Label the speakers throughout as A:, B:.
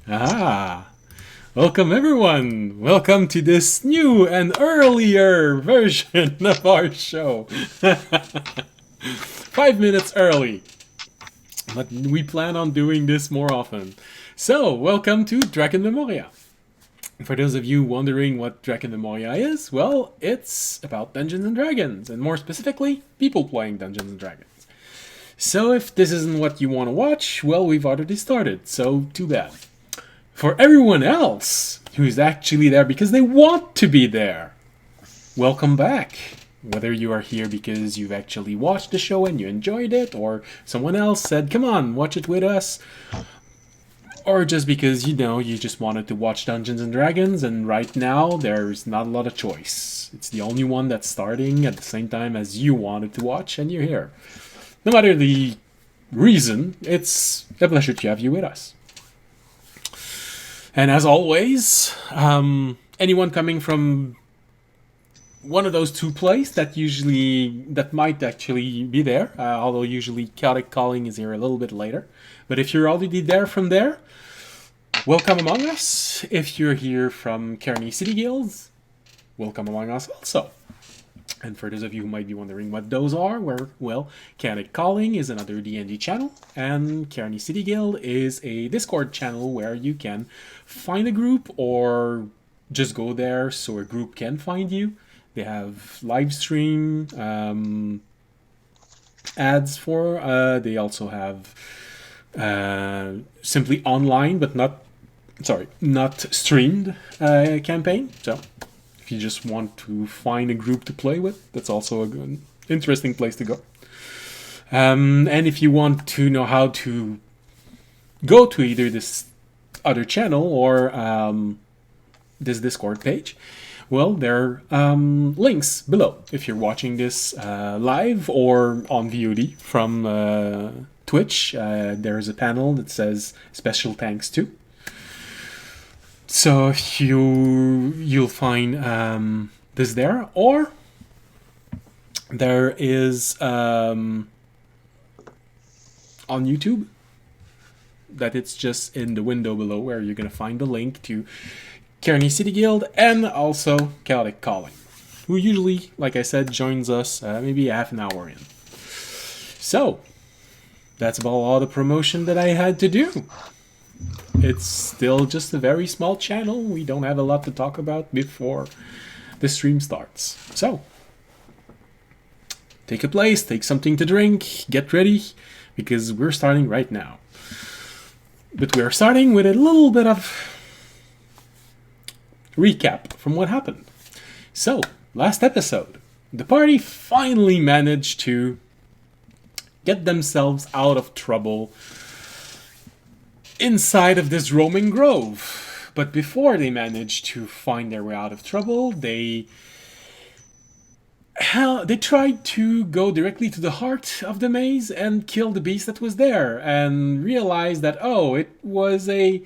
A: Ah, welcome everyone. Welcome to this new and earlier version of our show. 5 minutes early, but we plan on doing this more often. So, welcome to Drakenmemoria. For those of you wondering what Drakenmemoria is, well, it's about Dungeons and Dragons, and more specifically, people playing Dungeons and Dragons. So, if this isn't what you want to watch, well, we've already started, so too bad. For everyone else who's actually there because they want to be there, welcome back. Whether you are here because you've actually watched the show and you enjoyed it, or someone else said, come on, watch it with us, or just because, you just wanted to watch Dungeons and Dragons and right now there's not a lot of choice. It's the only one that's starting at the same time as you wanted to watch and you're here. No matter the reason, it's a pleasure to have you with us. And as always, anyone coming from one of those two places that might actually be there, although usually chaotic calling is here a little bit later. But if you're already there from there, welcome among us. If you're here from Kearney City Guilds, welcome among us also. And for those of you who might be wondering what those are, well, Chaotic Calling is another D&D channel, and Kearney City Guild is a Discord channel where you can find a group or just go there so a group can find you. They have live stream ads for. They also have simply online, but not streamed campaign. So if you just want to find a group to play with, that's also a good, interesting place to go. And if you want to know how to go to either this other channel or this Discord page, well, there are links below. If you're watching this live or on VOD from Twitch, there's a panel that says special thanks to. So you'll find this there, or there is on YouTube that it's just in the window below where you're gonna find the link to Kearney City Guild and also Chaotic Calling, who usually, like I said, joins us maybe half an hour in. So that's about all the promotion that I had to do. It's still just a very small channel. We don't have a lot to talk about before the stream starts. So, take a place, take something to drink, get ready, because we're starting right now. But we're starting with a little bit of recap from what happened. So, last episode, the party finally managed to get themselves out of trouble inside of this roaming grove. But before they managed to find their way out of trouble, they tried to go directly to the heart of the maze and kill the beast that was there, and realized that, it was a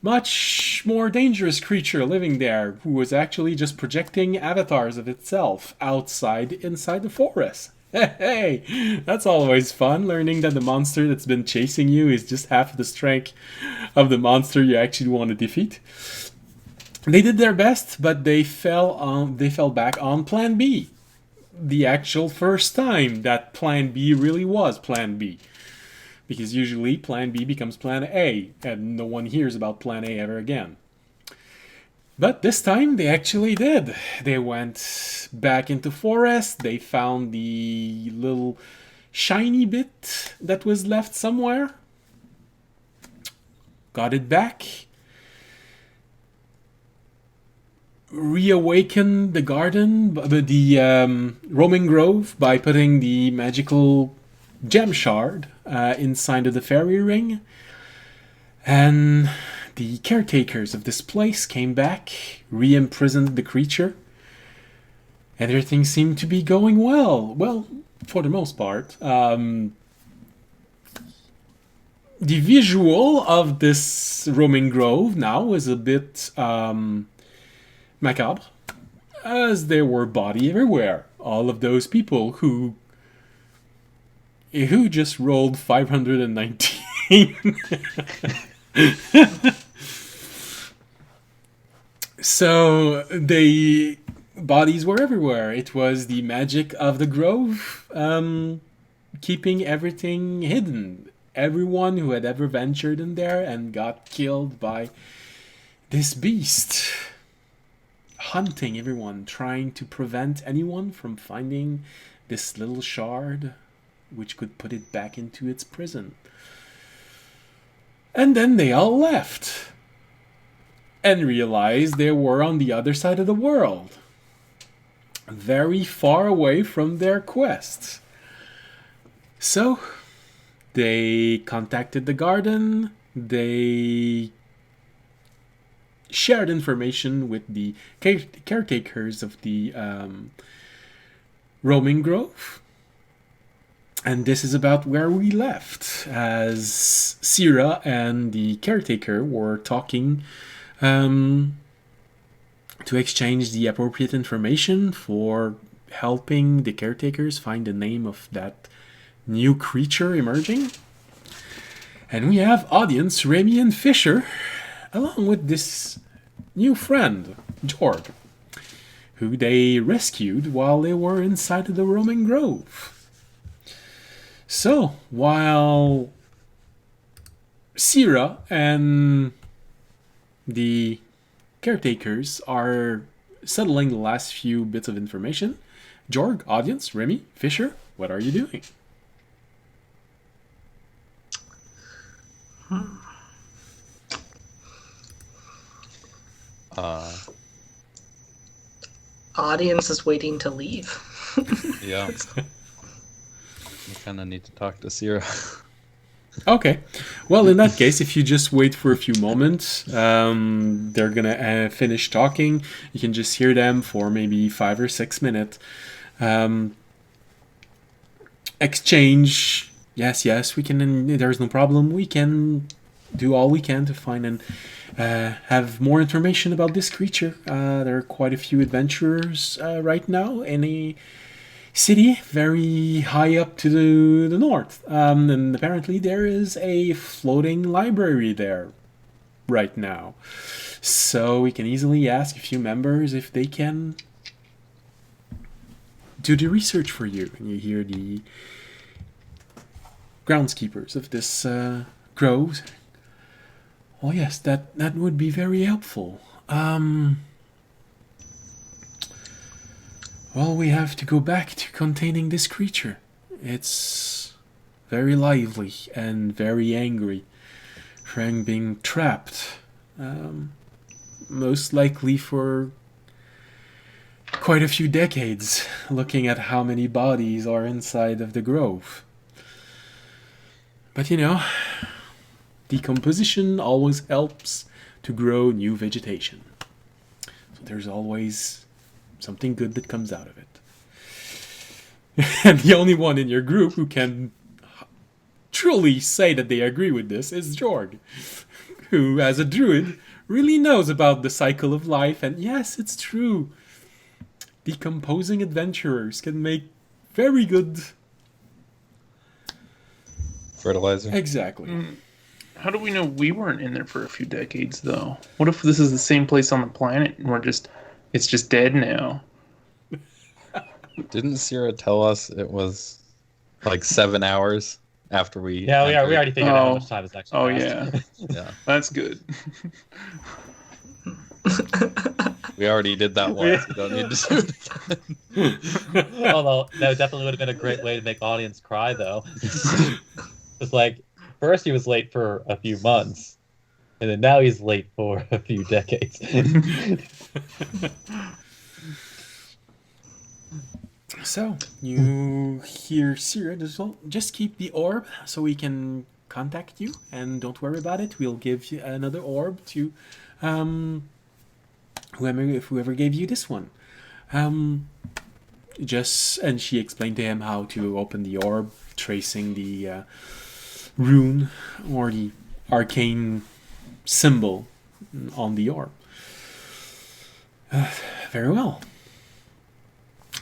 A: much more dangerous creature living there, who was actually just projecting avatars of itself inside the forest. Hey, that's always fun, learning that the monster that's been chasing you is just half the strength of the monster you actually want to defeat. They did their best, but they fell back on Plan B. The actual first time that Plan B really was Plan B. Because usually Plan B becomes Plan A, and no one hears about Plan A ever again. But this time they actually did. They went back into forest, they found the little shiny bit that was left somewhere, got it back, reawakened the garden, the roaming grove, by putting the magical gem shard inside of the fairy ring, and the caretakers of this place came back, re-imprisoned the creature, and everything seemed to be going well. Well, for the most part. The visual of this roaming grove now is a bit macabre, as there were bodies everywhere. All of those people who just rolled 519 So the bodies were everywhere. It was the magic of the grove, keeping everything hidden. Everyone who had ever ventured in there and got killed by this beast, hunting everyone, trying to prevent anyone from finding this little shard, which could put it back into its prison. And then they all left and realized they were on the other side of the world, very far away from their quest. So they contacted the garden, they shared information with the caretakers of the roaming grove. And this is about where we left, as Sira and the caretaker were talking to exchange the appropriate information for helping the caretakers find the name of that new creature emerging. And we have audience Remy and Fisher, along with this new friend, Jorg, who they rescued while they were inside of the roaming grove. So, while Sira and the caretakers are settling the last few bits of information, Jorg, audience, Remy, Fisher, what are you doing?
B: Audience is waiting to leave.
C: Yeah. We kind of need to talk to Sierra.
A: Okay. Well, in that case, if you just wait for a few moments, they're going to finish talking. You can just hear them for maybe 5 or 6 minutes. Exchange. Yes, we can. There's no problem. We can do all we can to find and have more information about this creature. There are quite a few adventurers right now in a city very high up to the north. And apparently there is a floating library there right now. So we can easily ask a few members if they can do the research for you. And you hear the groundskeepers of this grove. Oh yes, that would be very helpful. Well, we have to go back to containing this creature. It's very lively and very angry. Frank being trapped. Most likely for quite a few decades, looking at how many bodies are inside of the grove. But decomposition always helps to grow new vegetation. So there's always something good that comes out of it. And the only one in your group who can truly say that they agree with this is Jorg, who, as a druid, really knows about the cycle of life. And yes, it's true. Decomposing adventurers can make very good
C: fertilizer.
A: Exactly.
D: How do we know we weren't in there for a few decades, though? What if this is the same place on the planet and it's just dead now?
C: Didn't Sierra tell us it was like 7 hours after we...
E: Yeah, we already figured out how much time it's actually
D: Oh,
E: passed.
C: Yeah.
D: That's good.
C: We already did that once. We don't need to do it again.
E: Although, that definitely would have been a great way to make audience cry, though. It's like, first he was late for a few months, and then now he's late for a few decades.
A: So, you hear Sira, just keep the orb so we can contact you, and don't worry about it. We'll give you another orb to whoever gave you this one. And she explained to him how to open the orb, tracing the rune or the arcane symbol on the orb. Very well.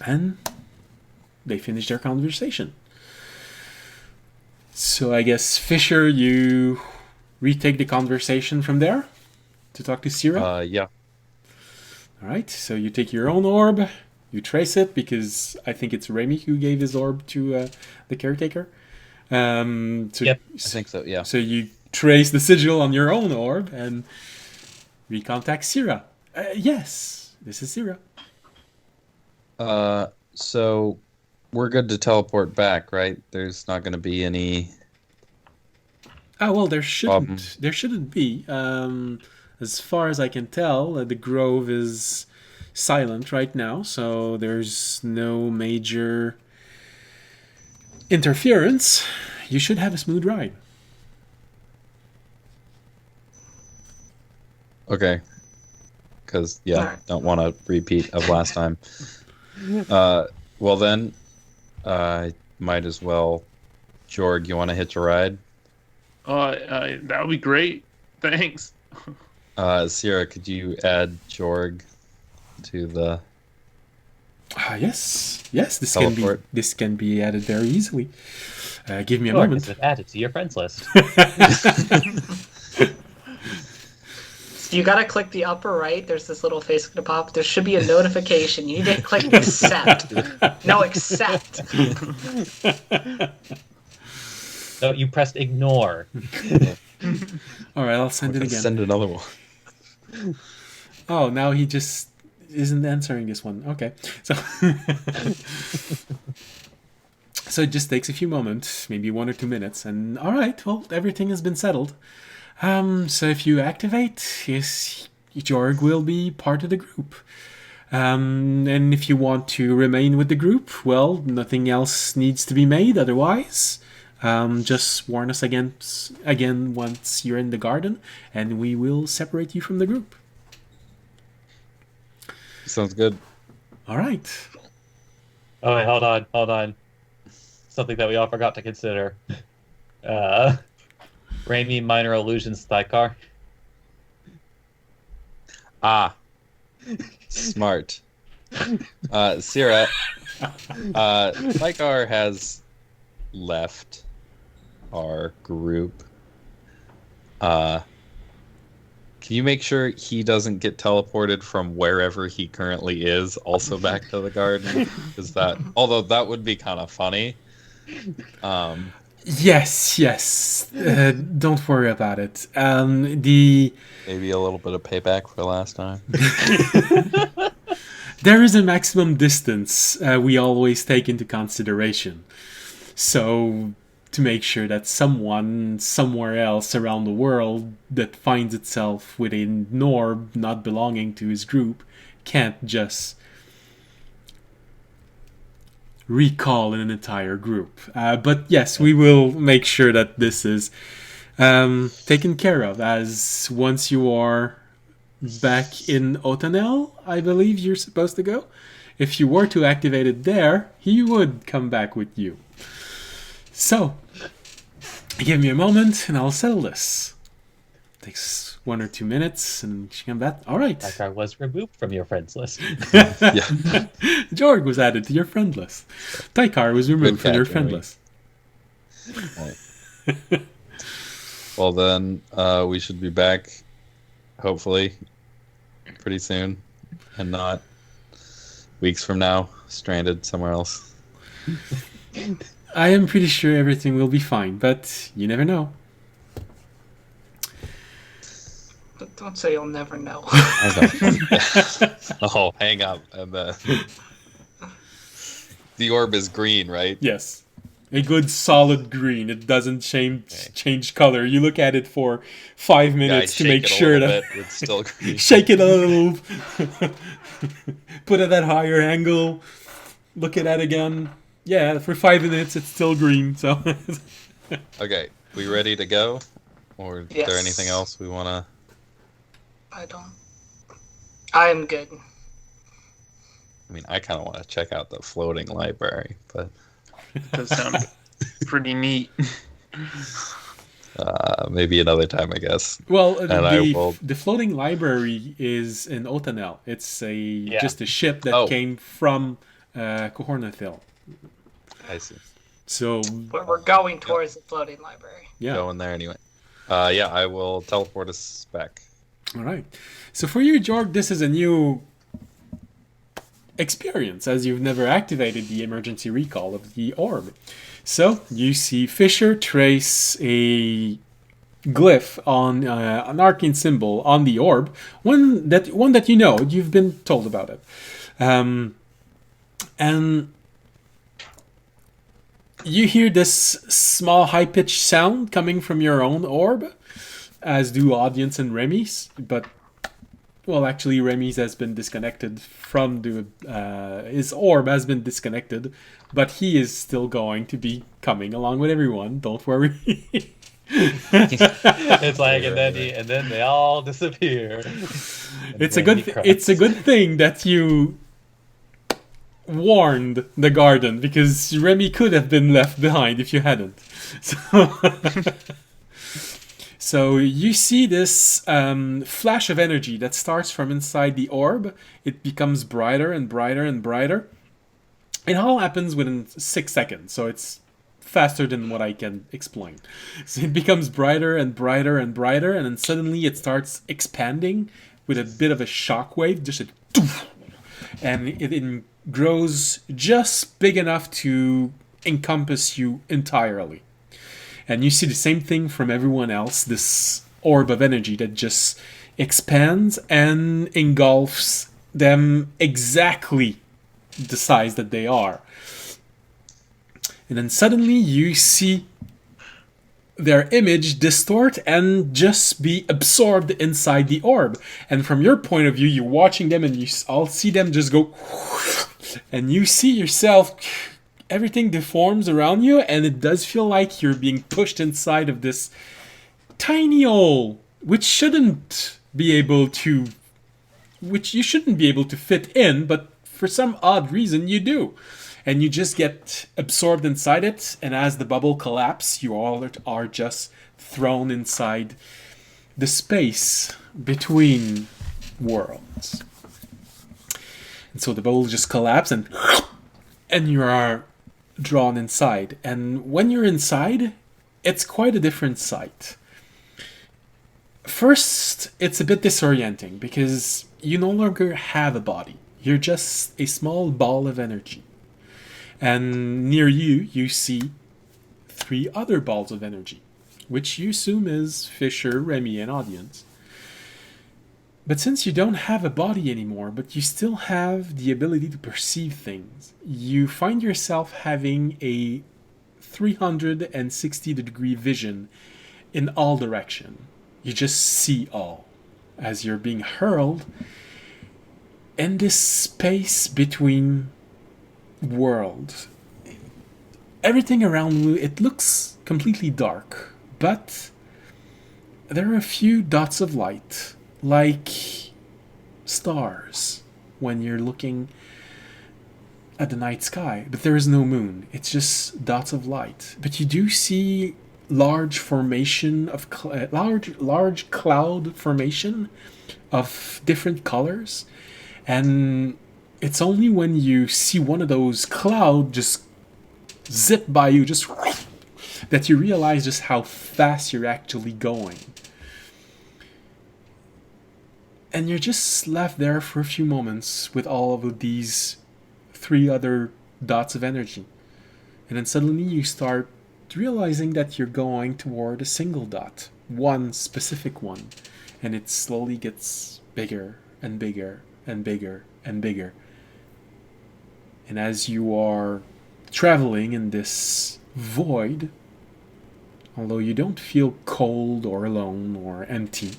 A: And they finished their conversation. So I guess, Fisher, you retake the conversation from there to talk to Sira?
C: Yeah.
A: All right, so you take your own orb, you trace it because I think it's Remy who gave his orb to the caretaker.
E: Yep.
C: I think so. Yeah.
A: So you trace the sigil on your own orb and recontact Syrah. Yes, this is Syrah.
C: So we're good to teleport back, right? There's not going to be any.
A: Oh well, there shouldn't be. As far as I can tell, the grove is silent right now, so there's no major interference. You should have a smooth ride.
C: Okay. Because
B: Alright.
C: don't want a repeat of last time. Well then, might as well. Jorg, you want to hitch a ride?
D: That would be great. Thanks.
C: Sierra, could you add Jorg to the
A: Yes, this
C: teleport?
A: this can be added very easily. Give me a
E: Sure,
A: moment.
E: just add it to your friends list.
B: You gotta click the upper right. There's this little face gonna pop. There should be a notification. You need to click accept. No, accept.
E: No, you pressed ignore.
A: All right, I'll send it again.
C: Send another one.
A: Oh, now he just isn't answering this one. Okay, so so it just takes a few moments, maybe 1 or 2 minutes, and all right, well, everything has been settled. So if you activate, yes, Jorg will be part of the group. And if you want to remain with the group, well, nothing else needs to be made otherwise. Just warn us again once you're in the garden, and we will separate you from the group.
C: Sounds good.
A: All right.
E: Oh, wait, hold on. Something that we all forgot to consider. Raimi Minor Illusions Thykar.
C: Smart. Sierra, Thykar has left our group. Can you make sure he doesn't get teleported from wherever he currently is also back to the garden? Although that would be kind of funny.
A: Yes. Don't worry about it. Maybe
C: a little bit of payback for last time.
A: there is a maximum distance we always take into consideration. So to make sure that someone somewhere else around the world that finds itself with a Norb not belonging to his group can't just recall an entire group. But yes, we will make sure that this is taken care of, as once you are back in Otanel, I believe you're supposed to go. If you were to activate it there, he would come back with you. So, give me a moment and I'll settle this. Takes 1 or 2 minutes and she come back. All right.
E: Thykar was removed from your friends list.
A: Jorg was added to your friend list. Thykar was removed from your friend list.
C: Well then, we should be back, hopefully, pretty soon, and not weeks from now, stranded somewhere else.
A: I am pretty sure everything will be fine, but you never know.
B: But don't say you'll never know.
C: Oh, hang up. And the orb is green, right?
A: Yes. A good solid green. It doesn't change color. You look at it for 5 minutes to make sure that
C: it's still green.
A: Shake it a little. Put it at a higher angle. Look at it again. Yeah, for 5 minutes it's still green. So
C: Okay, we ready to go? Or is
B: Yes.
C: there anything else we want to...
B: I'm good.
C: I mean, I kind of want to check out the floating library, but...
D: Does sound pretty neat.
C: Maybe another time, I guess.
A: well,
C: will...
A: the floating library is in Otanel. It's just a ship that came from Kohornathil.
C: I see.
A: So
B: We're going towards the floating library.
A: yeah.
C: Going there anyway. I will teleport us back.
A: All right. So for you, Jorg, this is a new experience, as you've never activated the emergency recall of the orb. So you see Fisher trace a glyph on an arcane symbol on the orb, one that you know, you've been told about it, and you hear this small high-pitched sound coming from your own orb, as do audience and Remy's, but well, actually Remy's has been disconnected from the his orb has been disconnected, but he is still going to be coming along with everyone, don't worry.
E: It's like, and then they all disappear.
A: It's a good thing that you warned the garden, because Remy could have been left behind if you hadn't. So you see this flash of energy that starts from inside the orb. It becomes brighter and brighter and brighter. It all happens within 6 seconds, so it's faster than what I can explain. So it becomes brighter and brighter and brighter, and then suddenly it starts expanding with a bit of a shockwave, just a doof, and it grows just big enough to encompass you entirely. And you see the same thing from everyone else, this orb of energy that just expands and engulfs them exactly the size that they are. And then suddenly you see their image distort and just be absorbed inside the orb. And from your point of view, you're watching them and you all see them just go, and you see yourself, everything deforms around you, and it does feel like you're being pushed inside of this tiny hole, which you shouldn't be able to fit in, but for some odd reason you do. And you just get absorbed inside it, and as the bubble collapses, you all are just thrown inside the space between worlds. And so the bubble just collapses, and you are drawn inside. And when you're inside, it's quite a different sight. First, it's a bit disorienting, because you no longer have a body. You're just a small ball of energy. And near you, you see 3 other balls of energy, which you assume is Fisher, Remy, and audience. But since you don't have a body anymore, but you still have the ability to perceive things, you find yourself having a 360-degree vision in all directions. You just see all as you're being hurled in this space between world. Everything around you, it looks completely dark, but there are a few dots of light, like stars when you're looking at the night sky, but there is no moon. It's just dots of light. But you do see large formation of large cloud formation of different colors, and it's only when you see one of those clouds just zip by you, just that you realize just how fast you're actually going. And you're just left there for a few moments with all of these 3 other dots of energy. And then suddenly you start realizing that you're going toward a single dot, one specific one. And it slowly gets bigger and bigger and bigger and bigger. And as you are traveling in this void, although you don't feel cold or alone or empty,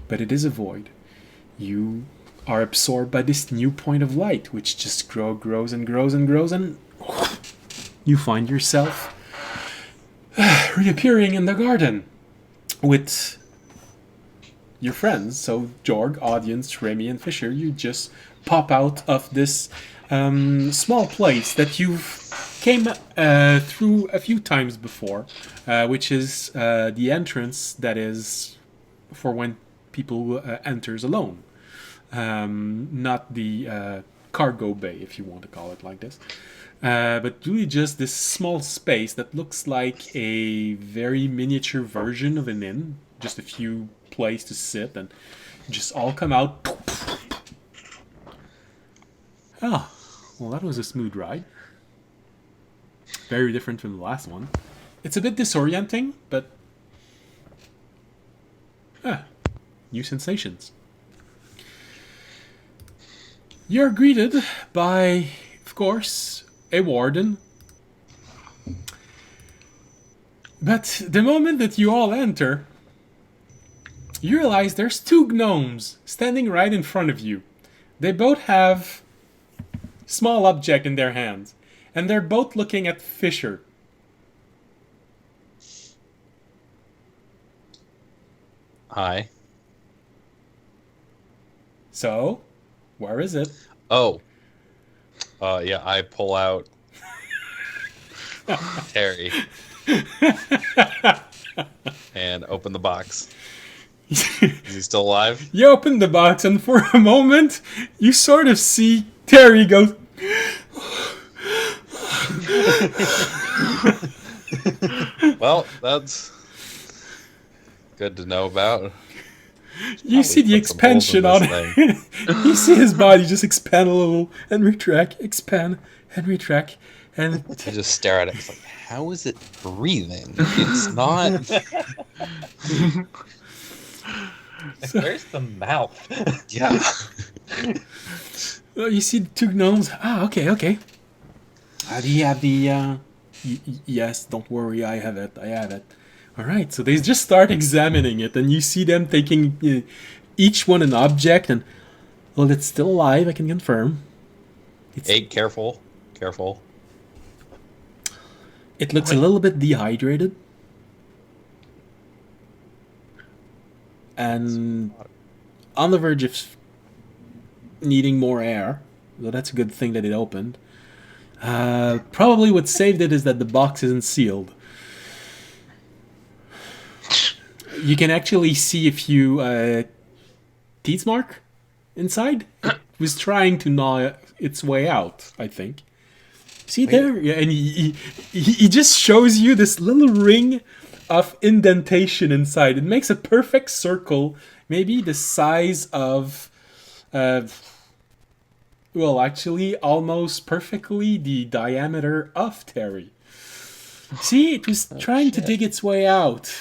A: but it is a void, you are absorbed by this new point of light, which just grows and grows and grows, and you find yourself reappearing in the garden with your friends. So Jorg, audience, Remy, and Fisher, you just pop out of this small place that you've came through a few times before, which is the entrance that is for when people enters alone, not the cargo bay, if you want to call it like this, but really just this small space that looks like a very miniature version of an inn, just a few places to sit, and just all come out. Oh, well, that was a smooth ride. Very different from the last one. It's a bit disorienting, but new sensations. You're greeted by, of course, a warden. But the moment that you all enter, you realize there's two gnomes standing right in front of you. They both have small object in their hands, and they're both looking at Fisher.
C: Hi.
A: So, where is it?
C: Oh. Yeah, I pull out Terry and open the box. Is he still alive?
A: You open the box, and for a moment, you sort of see Terry go.
C: Well, that's good to know about.
A: You see the
C: put some holes in
A: expansion on
C: this
A: it. You see his body just expand a little and retract, expand and retract, and
C: I just stare at it. It's like, how is it breathing? It's not.
E: Where's the mouth?
C: Yeah.
A: you see the two gnomes. Ah, okay. Do you have the? Yes, don't worry, I have it. All right, so they just start examining it, and you see them taking each one an object, and well, it's still alive. I can confirm.
C: Hey, careful.
A: It looks a little bit dehydrated, and on the verge of needing more air. So that's a good thing that it opened. Probably what saved it is that the box isn't sealed. You can actually see a few teeth mark inside. It was trying to gnaw its way out, I think. See there? Yeah, and he just shows you this little ring of indentation inside. It makes a perfect circle, maybe the size of... well, actually, almost perfectly the diameter of Terry. See, it was trying to dig its way out.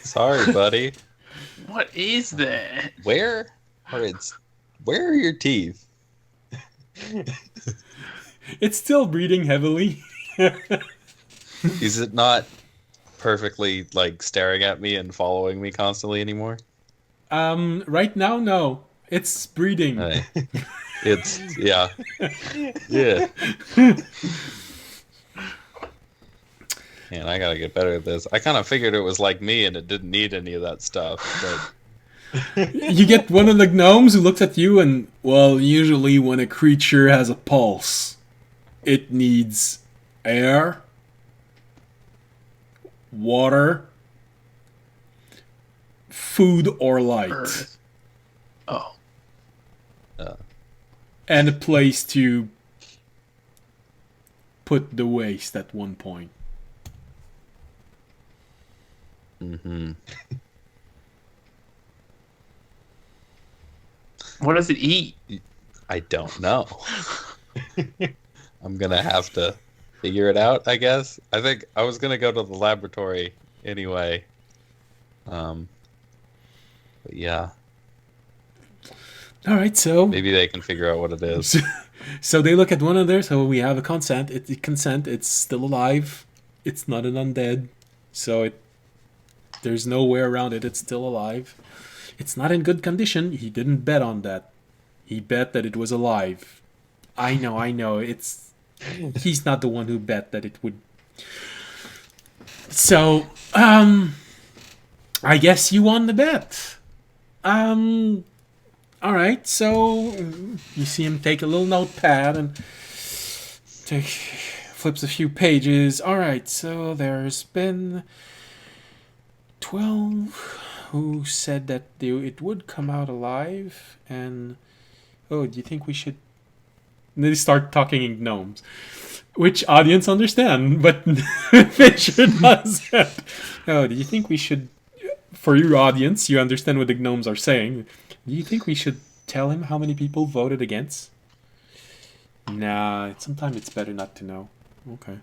C: Sorry, buddy.
D: What is that?
C: Where are your teeth?
A: It's still breathing heavily.
C: Is it not perfectly like staring at me and following me constantly anymore?
A: Right now, no. It's breathing.
C: Hey. It's yeah. Man, I gotta get better at this. I kind of figured it was like me and it didn't need any of that stuff. But
A: You get one of the gnomes who looks at you and, well, usually when a creature has a pulse, it needs air, water, food or light,
D: Earth. Oh.
A: and a place to put the waste at one point.
C: mm-hmm.
D: What does it eat?
C: I don't know. I'm gonna have to figure it out, I guess. I think I was gonna go to the laboratory anyway. But yeah,
A: All right, so
C: maybe they can figure out what it is.
A: so they look at one another. So we have a consent. It's still alive. It's not an undead. So there's no way around it. It's still alive. It's not in good condition. He didn't bet on that. He bet that it was alive. I know. He's not the one who bet that it would. So, I guess you won the bet. All right. So you see him take a little notepad and flips a few pages. All right. So there's been 12 who said that it would come out alive, and do you think we should? And they start talking in gnomes, which audience understand, but Fisher doesn't. Do you think we should? For your audience, you understand what the gnomes are saying. Do you think we should tell him how many people voted against? Nah, sometimes it's better not to know. Okay.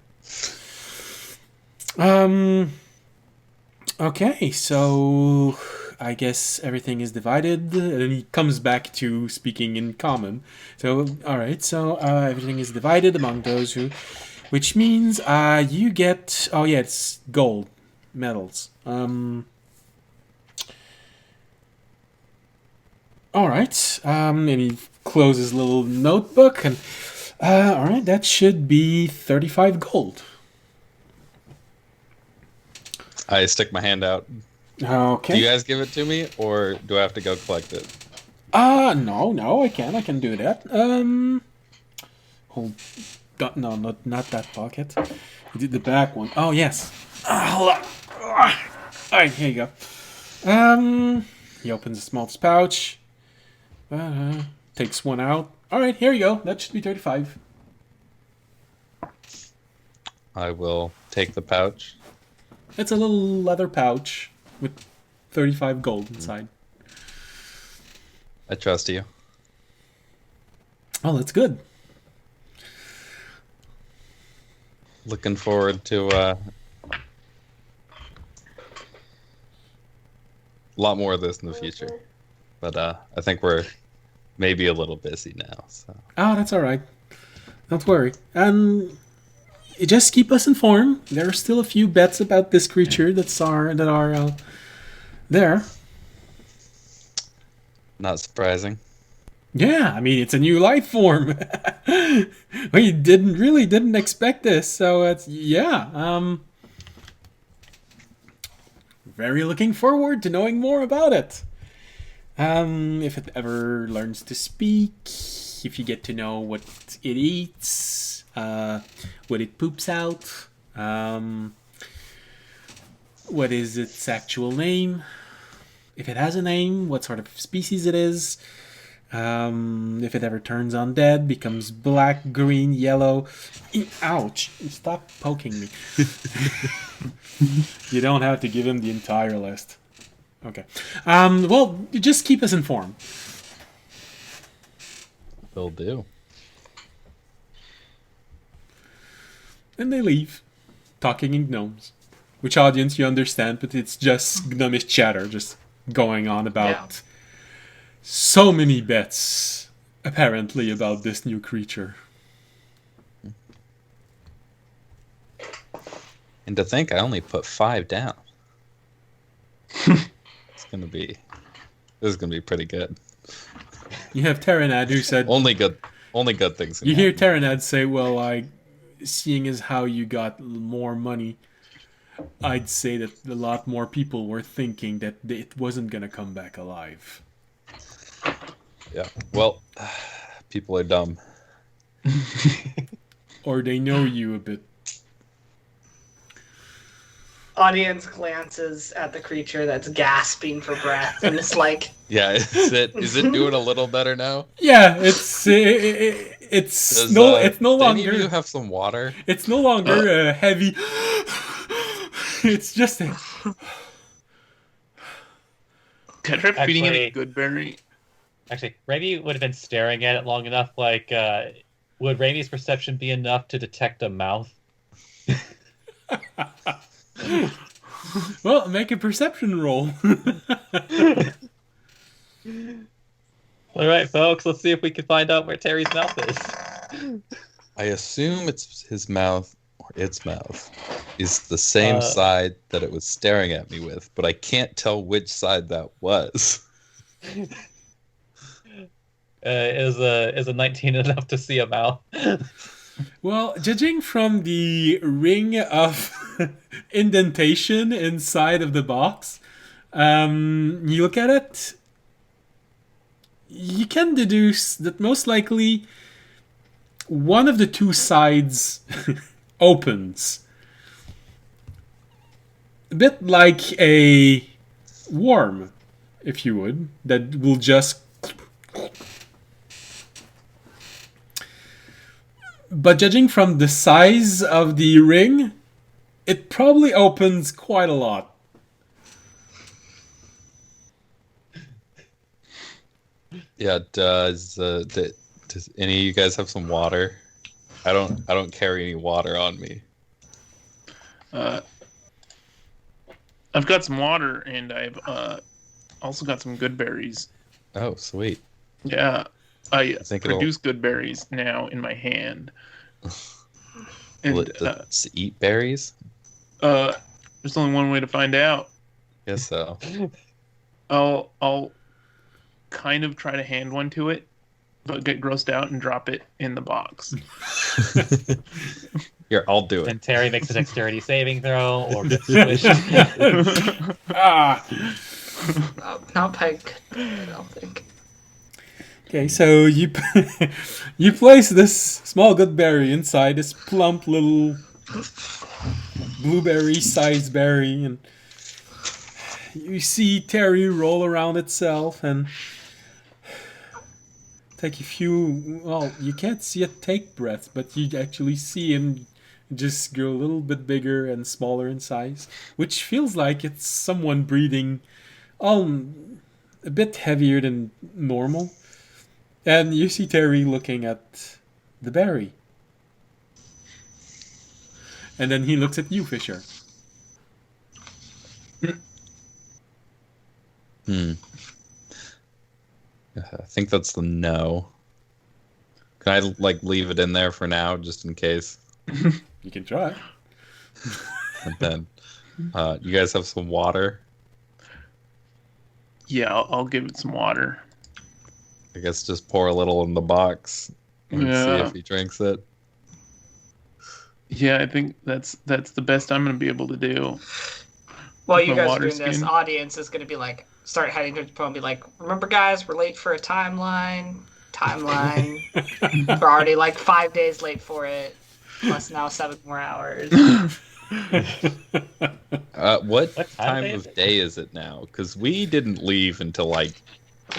A: Okay, so I guess everything is divided, and he comes back to speaking in common. So, all right, so everything is divided among those who, which means you get. Oh yeah, it's gold medals. All right, and he closes his little notebook, and all right, that should be 35 gold.
C: I stick my hand out.
A: Okay.
C: Do you guys give it to me, or do I have to go collect it?
A: No, I can do that. Hold, no, not that pocket. You did the back one. Oh yes. Hold on. All right, here you go. He opens a small pouch. Takes one out. All right, here you go. That should be 35.
C: I will take the pouch.
A: It's a little leather pouch with 35 gold inside.
C: I trust you.
A: Oh, that's good.
C: Looking forward to a lot more of this in the future. But I think we're maybe a little busy now. So.
A: Oh, that's all right. Don't worry. Just keep us informed. There are still a few bets about this creature that are there.
C: Not surprising.
A: Yeah, I mean it's a new life form. We didn't expect this, so it's very looking forward to knowing more about it. If it ever learns to speak, if you get to know what it eats. What it poops out, what is its actual name, if it has a name, what sort of species it is, if it ever turns undead, becomes black, green, yellow. Ouch! Stop poking me. You don't have to give him the entire list. Okay. Well, just keep us informed.
C: Will do.
A: And they leave, talking in gnomes. Which audience you understand, but it's just gnomish chatter, just going on about so many bets, apparently, about this new creature.
C: And to think I only put 5 down. This is gonna be pretty good.
A: You have Terranad who said...
C: Only good things.
A: You hear Terranad say, well, seeing as how you got more money, I'd say that a lot more people were thinking that it wasn't gonna come back alive.
C: Yeah. Well, people are dumb.
A: Or they know you a bit.
B: Audience glances at the creature that's gasping for breath, and it's like,
C: Yeah, is it doing a little better now?
A: Yeah, it's no longer.
C: Any of you have some water?
A: It's no longer heavy. It's just a...
D: Can I try feeding it
E: Actually-
D: a good berry?
E: Actually, Raimi would have been staring at it long enough. Like, would Raimi's perception be enough to detect a mouth?
A: Well, make a perception roll.
E: All right, folks, let's see if we can find out where Terry's mouth is.
C: I assume it's his mouth or its mouth is the same side that it was staring at me with, but I can't tell which side that was.
E: Is a 19 enough to see a mouth?
A: Well, judging from the ring of indentation inside of the box, you look at it, you can deduce that most likely one of the two sides opens. A bit like a worm, if you would, that will just... But judging from the size of the ring, it probably opens quite a lot.
C: Yeah, does Does any of you guys have some water? I don't carry any water on me.
D: I've got some water, and I've also got some good berries.
C: Oh, sweet.
D: Yeah, I
C: think
D: produce good berries now in my hand. And
C: Let's eat berries?
D: there's only one way to find out.
C: Guess so.
D: I'll kind of try to hand one to it, but get grossed out and drop it in the box.
C: Here, I'll do it.
E: And Terry makes a dexterity saving throw or gets squished.
B: Not Pike, I don't think.
A: Okay, so you you place this small good berry inside this plump little blueberry-sized berry, and you see Terry roll around itself and take a few. Well, you can't see it take breaths, but you actually see him just grow a little bit bigger and smaller in size, which feels like it's someone breathing a bit heavier than normal. And you see Terry looking at the berry. And then he looks at you, Fisher.
C: I think that's the no. Can I leave it in there for now, just in case?
A: You can try.
C: And then, you guys have some water?
D: Yeah, I'll give it some water.
C: I guess just pour a little in the box and see if he drinks it.
D: Yeah, I think that's the best I'm going to be able to do.
B: While
D: With
B: you
D: my
B: guys are
D: water
B: doing this,
D: skin.
B: audience is going to be like, start heading to the phone and be like, remember guys, we're late for a timeline. We're already 5 days late for it. Plus now 7 more hours.
C: What
E: What
C: time
E: is
C: of
E: it?
C: day is it now? Because we didn't leave until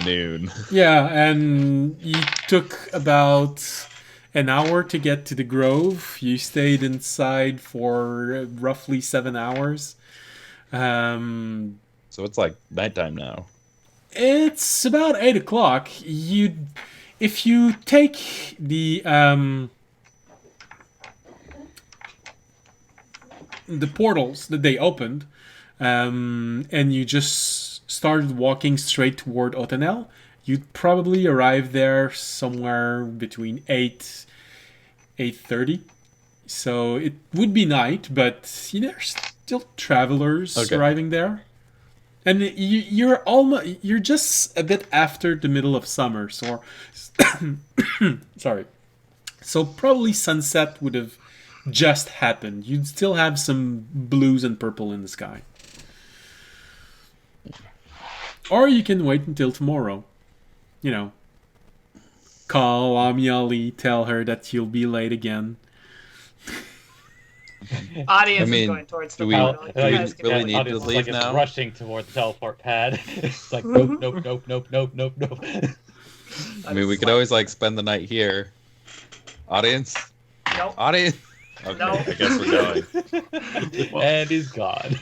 C: noon.
A: Yeah, and you took about an hour to get to the Grove. You stayed inside for roughly 7 hours.
C: So it's nighttime now.
A: It's about 8 o'clock. If you take the portals that they opened, and you just started walking straight toward Otanel, you'd probably arrive there somewhere between 8:30. So it would be night, but there's still travelers arriving there. And you're just a bit after the middle of summer, so sorry. So probably sunset would have just happened. You'd still have some blues and purple in the sky. Or you can wait until tomorrow. Call Amiali, tell her that you'll be late again.
B: Audience
C: I mean,
B: is going towards the
C: do we
B: portal. You
C: really
B: guys can
C: really
B: have-
C: need to
E: Audience is
C: leave now?
E: rushing toward the teleport pad. It's like nope, nope, nope, nope, nope, nope, nope.
C: I mean, we could always spend the night here. Audience?
B: Nope.
C: Audience? Okay,
B: No.
C: I guess we're going.
E: And he's gone.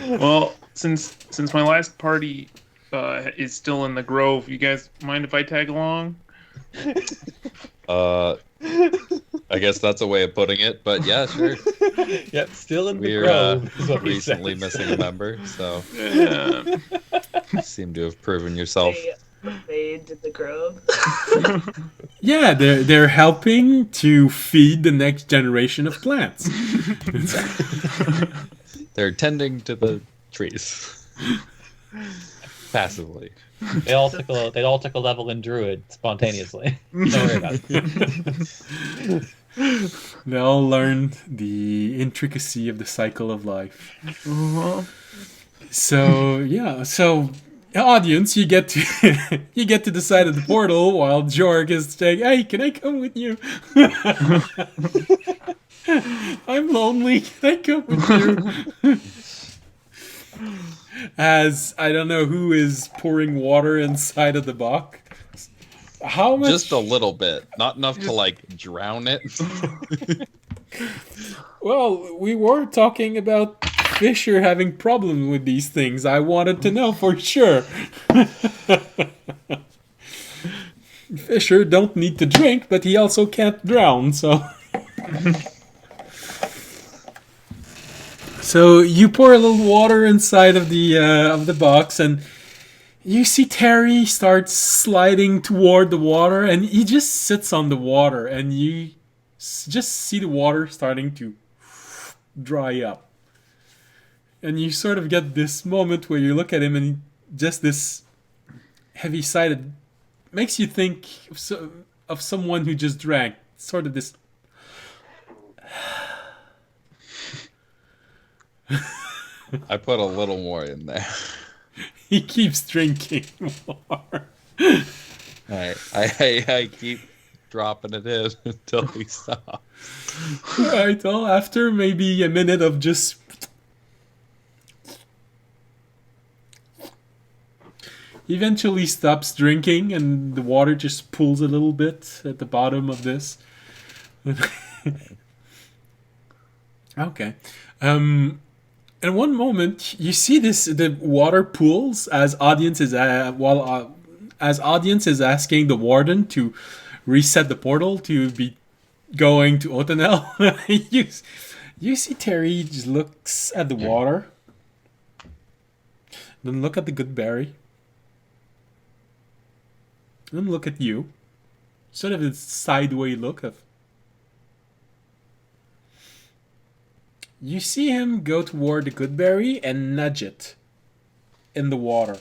D: Well, since my last party is still in the Grove, you guys mind if I tag along?
C: I guess that's a way of putting it, but yeah, sure.
E: Yep, still in the
C: We're
E: grove. Is what he
C: recently
E: says.
C: missing a member, so
D: Yeah.
C: you seem to have proven yourself.
B: They did the grove.
A: Yeah, they're helping to feed the next generation of plants.
C: They're tending to the trees. Passively.
E: They all took a level in Druid spontaneously. Don't worry about it.
A: They all learned the intricacy of the cycle of life. So audience, you get to you get to the side of the portal while Jorg is saying, "Hey, can I come with you? I'm lonely. Can I come with you?" As I don't know who is pouring water inside of the box. How much?
C: Just a little bit. Not enough to drown it.
A: Well, we were talking about Fisher having problems with these things. I wanted to know for sure. Fisher don't need to drink, but he also can't drown, so... So you pour a little water inside of the box, and you see Terry start sliding toward the water, and he just sits on the water, and you just see the water starting to dry up. And you sort of get this moment where you look at him, and just this heavy-sided makes you think of someone who just drank. Sort of this.
C: I put a little more in there.
A: He keeps drinking more.
C: I keep dropping it in until he stops.
A: Right, well, after maybe a minute of just... He eventually stops drinking, and the water just pools a little bit at the bottom of this. Okay. In one moment, you see the water pools as audience is asking the warden to reset the portal to be going to Otanel. you see Terry just looks at the water, then look at the good berry, then look at you. Sort of a sideways look of... You see him go toward the goodberry and nudge it in the water.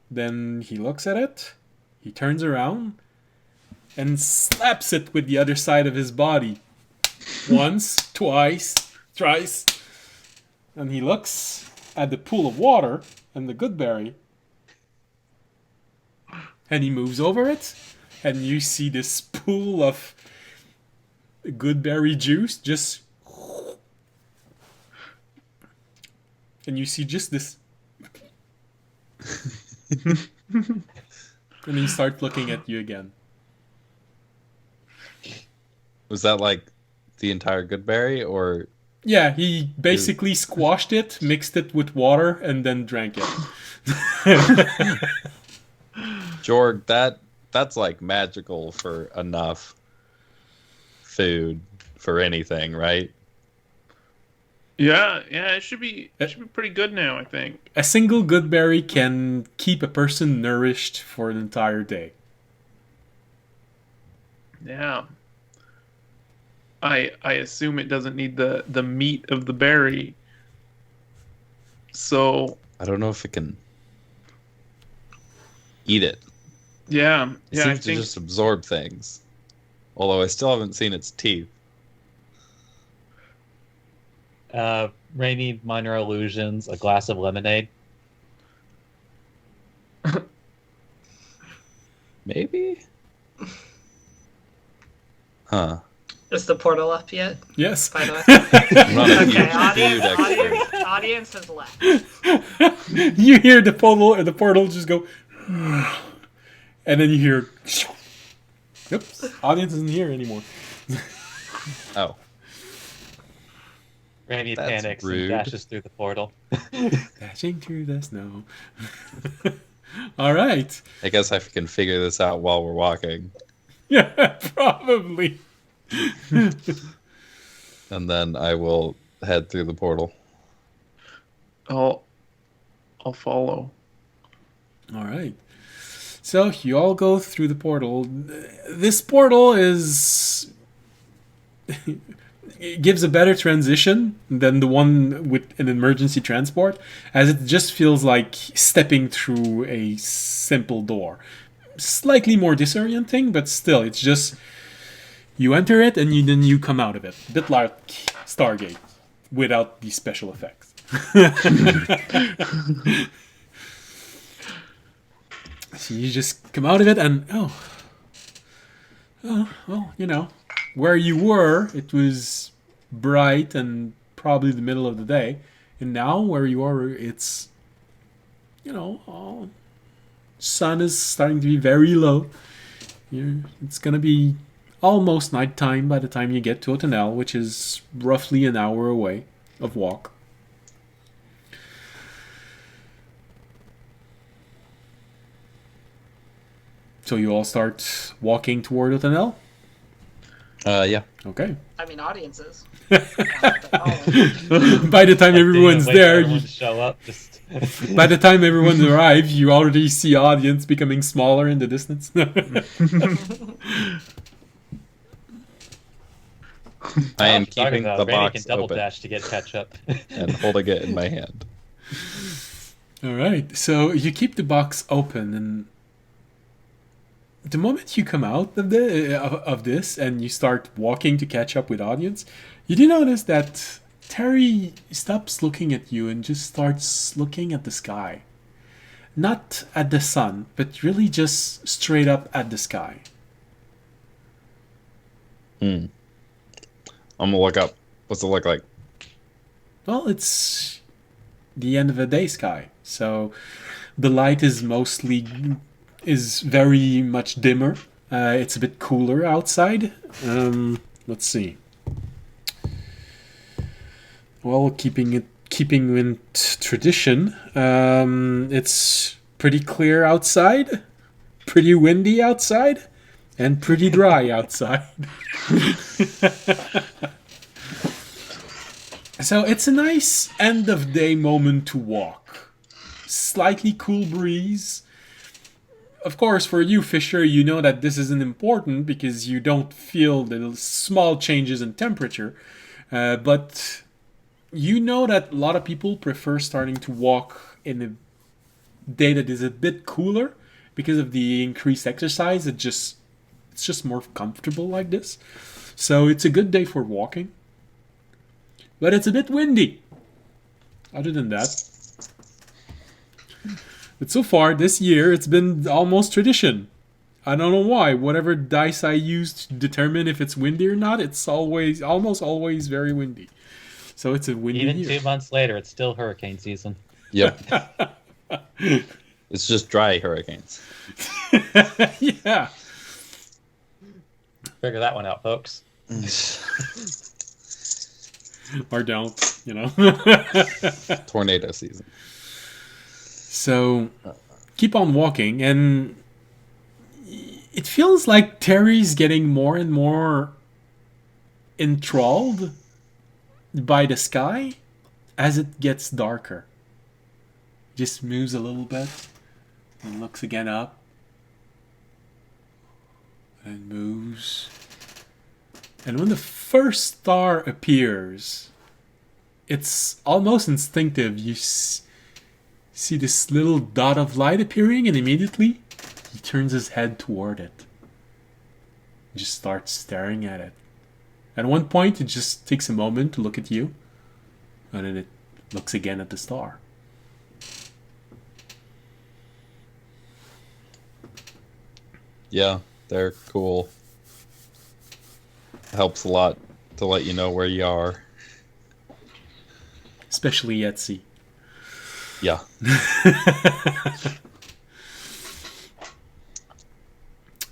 A: Then he looks at it, he turns around, and slaps it with the other side of his body. Once, twice, thrice. And he looks at the pool of water and the goodberry, and he moves over it, and you see this pool of goodberry juice just... And you see just this... And he starts looking at you again.
C: Was that like the entire goodberry, or...
A: Yeah, he basically squashed it, mixed it with water, and then drank it.
C: Jorg, that's like magical for enough food for anything, right?
D: Yeah, it should be pretty good now, I think.
A: A single goodberry can keep a person nourished for an entire day.
D: Yeah. I assume it doesn't need the meat of the berry. So
C: I don't know if it can eat it.
D: yeah,
C: It
D: I
C: seems to
D: think
C: just absorb things. Although I still haven't seen its teeth.
E: Rainy minor illusions, a glass of lemonade.
C: Maybe? Huh.
B: Is the portal up yet?
A: Yes.
B: By the way.
C: I'm not a huge
B: Okay,
C: food expert.
B: audience has left.
A: You hear the portal just go... And then you hear... Oops, audience isn't here anymore.
C: Oh.
E: Rainy
C: That's
E: panics
C: rude.
E: and dashes through the portal.
A: Dashing through the snow. All right.
C: I guess I can figure this out while we're walking.
A: Yeah, probably.
C: And then I will head through the portal.
D: I'll follow.
A: All right. So you all go through the portal. This portal is... It gives a better transition than the one with an emergency transport, as it just feels like stepping through a simple door. Slightly more disorienting, but still, it's just... You enter it, and then you come out of it. A bit like Stargate, without the special effects. So you just come out of it, and well, you know, where you were, it was bright and probably the middle of the day, and now where you are, it's, you know, sun is starting to be very low. It's gonna be almost nighttime by the time you get to Otanel, which is roughly an hour away of walk. So you all start walking toward the tunnel?
C: Yeah.
A: Okay.
B: I mean, audiences.
A: By the time everyone's
E: Wait for
A: there,
E: everyone to show up. Just
A: by the time everyone arrives, you already see audience becoming smaller in the distance.
C: I am
E: Talking
C: keeping
E: about
C: the
E: Randy
C: box
E: can double
C: open
E: dash to get catch up.
C: and holding it in my hand.
A: All right, so you keep the box open, and the moment you come out of this and you start walking to catch up with audience, you do notice that Terry stops looking at you and just starts looking at the sky. Not at the sun, but really just straight up at the sky.
C: I'm gonna look up. What's it look like?
A: Well, it's the end of the day sky, so the light is very much dimmer. It's a bit cooler outside. Let's see. Well, keeping with tradition, it's pretty clear outside, pretty windy outside, and pretty dry outside. So it's a nice end of day moment to walk. Slightly cool breeze. Of course, for you, Fisher, you know that this isn't important because you don't feel the small changes in temperature. But you know that a lot of people prefer starting to walk in a day that is a bit cooler because of the increased exercise. It's just more comfortable like this. So it's a good day for walking. But it's a bit windy. Other than that. But so far, this year, it's been almost tradition. I don't know why. Whatever dice I use to determine if it's windy or not, it's almost always very windy. So it's a windy
E: Even
A: year.
E: 2 months later, it's still hurricane season.
C: Yep. It's just dry hurricanes.
A: Yeah.
E: Figure that one out, folks.
A: Or don't,
C: Tornado season.
A: So, keep on walking, and it feels like Terry's getting more and more enthralled by the sky as it gets darker. Just moves a little bit, and looks again up, and moves. And when the first star appears, it's almost instinctive. You see this little dot of light appearing, and immediately he turns his head toward it. He just starts staring at it. At one point, it just takes a moment to look at you, and then it looks again at the star.
C: Yeah, they're cool. Helps a lot to let you know where you are.
A: Especially at sea.
C: Yeah.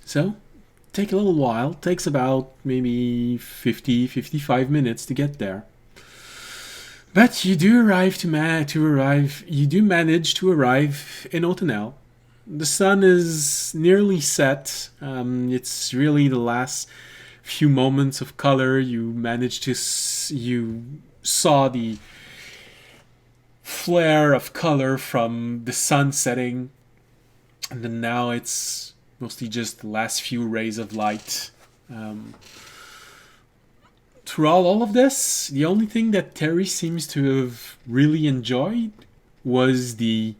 A: So, take a little while. Takes about maybe 55 minutes to get there. But you do you do manage to arrive in Autunel. The sun is nearly set. It's really the last few moments of color. You saw the flare of color from the sun setting, and then now it's mostly just the last few rays of light. Throughout all of this, the only thing that Terry seems to have really enjoyed was the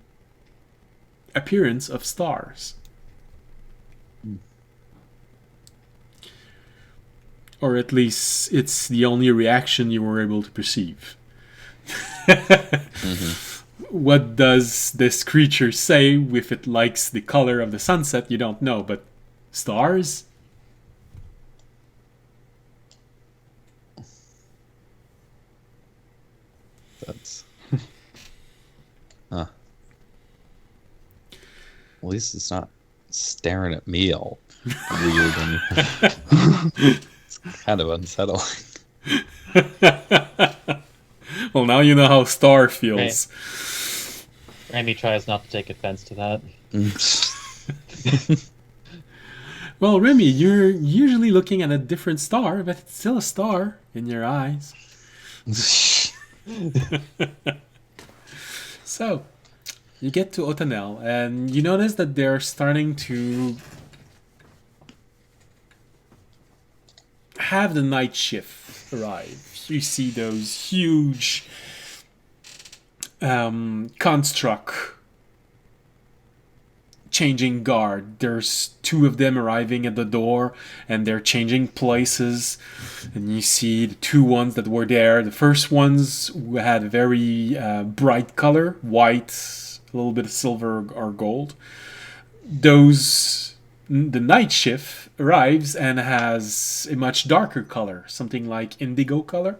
A: appearance of stars. Or at least it's the only reaction you were able to perceive. What does this creature say if it likes the color of the sunset? You don't know, but stars?
C: That's... Huh. At least it's not staring at me all weird and it's kind of unsettling.
A: Well, now you know how Star feels.
E: Randy tries not to take offense to that.
A: Well, Remy, you're usually looking at a different star, but it's still a star in your eyes. So, you get to Otanel, and you notice that they're starting to have the night shift arrive. You see those huge construct changing guard. There's two of them arriving at the door, and they're changing places. And you see the two ones that were there. The first ones had a very bright color, white, a little bit of silver or gold. The night shift arrives and has a much darker color, something like indigo color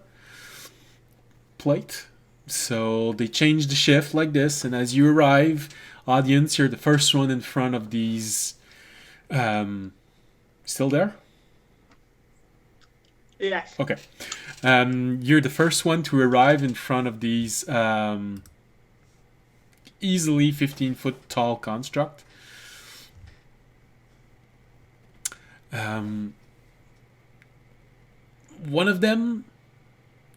A: plate. So they change the shift like this, and as you arrive, audience, you're the first one in front of these. Still there?
B: Yes.
A: Okay. You're the first one to arrive in front of these easily 15-foot tall construct. One of them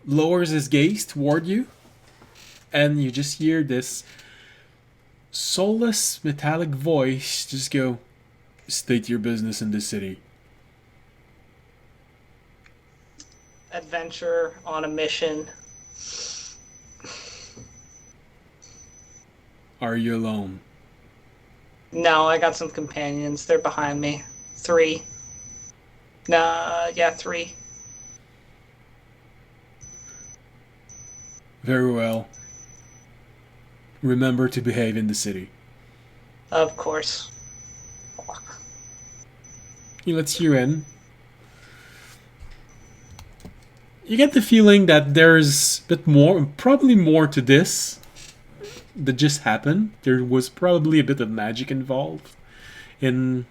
A: lowers his gaze toward you, and you just hear this soulless metallic voice just go, "State your business in this city."
B: Adventure on a mission.
A: Are you alone?
B: No, I got some companions. They're behind me. 3. Nah, yeah, 3.
A: Very well. Remember to behave in the city.
B: Of course.
A: He lets you in. You get the feeling that there's a bit more, probably more to this that just happened. There was probably a bit of magic involved in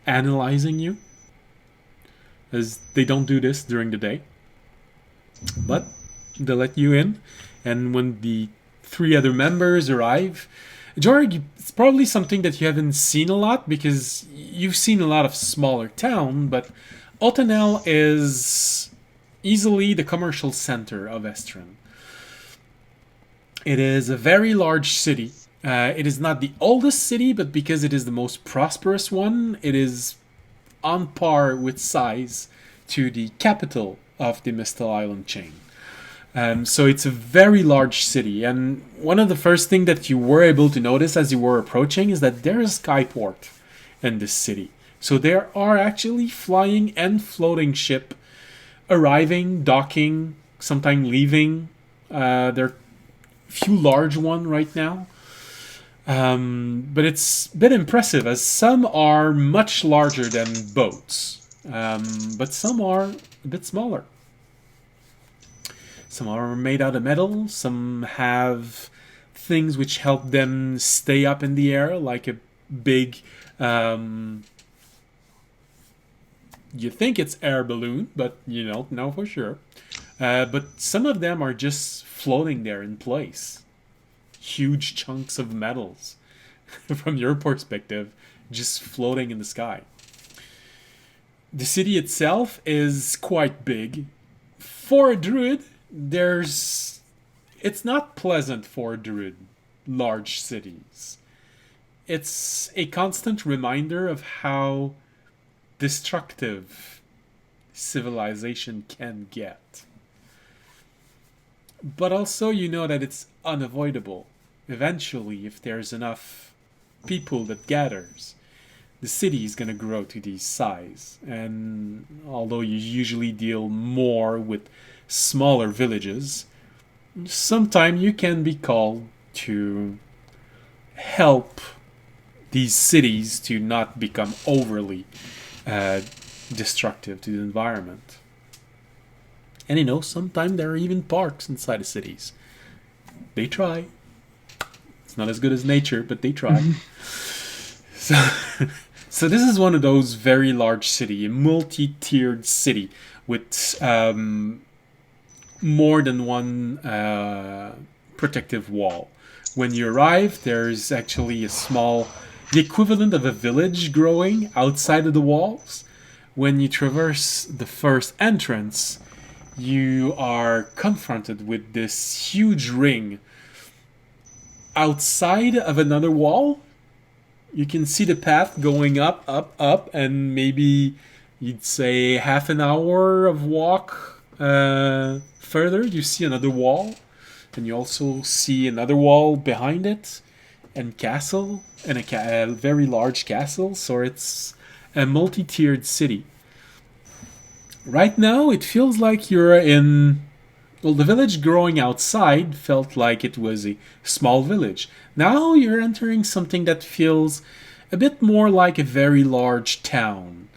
A: analyzing you, as they don't do this during the day. But they let you in, and when the 3 other members arrive, Jorg, it's probably something that you haven't seen a lot because you've seen a lot of smaller town, but Otanel is easily the commercial center of Estrin. It is a very large city. It is not the oldest city, but because it is the most prosperous one, it is on par with size to the capital of the Mistel Island chain. So it's a very large city, and one of the first things that you were able to notice as you were approaching is that there is a skyport in this city. So there are actually flying and floating ship arriving, docking, sometime leaving. There are a few large ones right now. But it's a bit impressive, as some are much larger than boats, but some are a bit smaller. Some are made out of metal, some have things which help them stay up in the air, like a big, you think it's air balloon, but you don't know for sure. But some of them are just floating there in place. Huge chunks of metals, from your perspective, just floating in the sky. The city itself is quite big. For a druid, it's not pleasant for a druid, large cities. It's a constant reminder of how destructive civilization can get. But also you know that it's unavoidable. Eventually, if there's enough people that gathers, the city is going to grow to this size. And although you usually deal more with smaller villages, sometimes you can be called to help these cities to not become overly destructive to the environment. And you know, sometimes there are even parks inside the cities. They try. It's not as good as nature, but they try. So this is one of those very large city, a multi-tiered city with more than one protective wall. When you arrive, there's actually a small the equivalent of a village growing outside of the walls. When you traverse the first entrance, you are confronted with this huge ring outside of another wall. You can see the path going up, up, up, and maybe you'd say half an hour of walk further, you see another wall, and you also see another wall behind it, and castle, and a very large castle. So it's a multi-tiered city. Right now, it feels like you're in. Well, the village growing outside felt like it was a small village. Now you're entering something that feels a bit more like a very large town.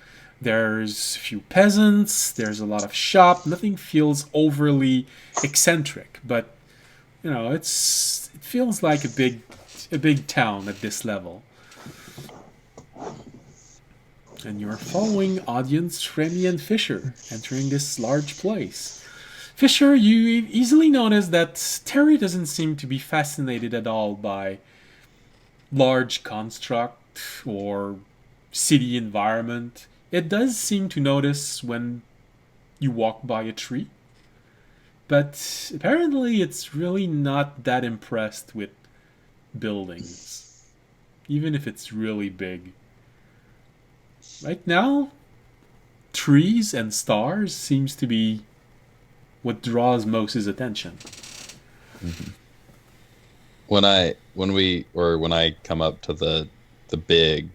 A: There's a few peasants, there's a lot of shop, nothing feels overly eccentric, but it feels like a big town at this level. And you're following audience Remy and Fisher entering this large place. Fisher, you easily notice that Terry doesn't seem to be fascinated at all by large construct or city environment. It does seem to notice when you walk by a tree, but apparently it's really not that impressed with buildings, even if it's really big. Right now, trees and stars seems to be what draws most his attention.
C: Mm-hmm. When I come up to the big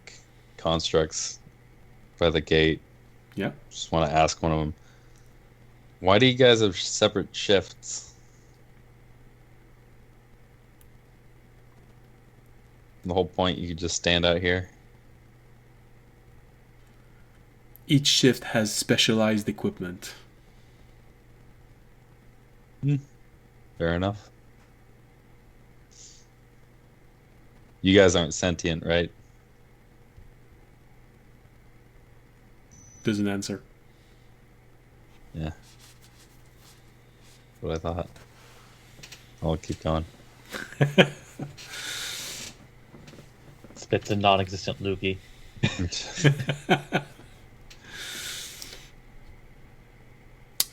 C: constructs by the gate,
A: yeah,
C: just want to ask one of them, why do you guys have separate shifts? The whole point, you could just stand out here.
A: Each shift has specialized equipment.
C: Fair enough. You guys aren't sentient, right?
A: Doesn't answer.
C: Yeah. That's what I thought. I'll keep going.
E: Spits a non-existent loogie.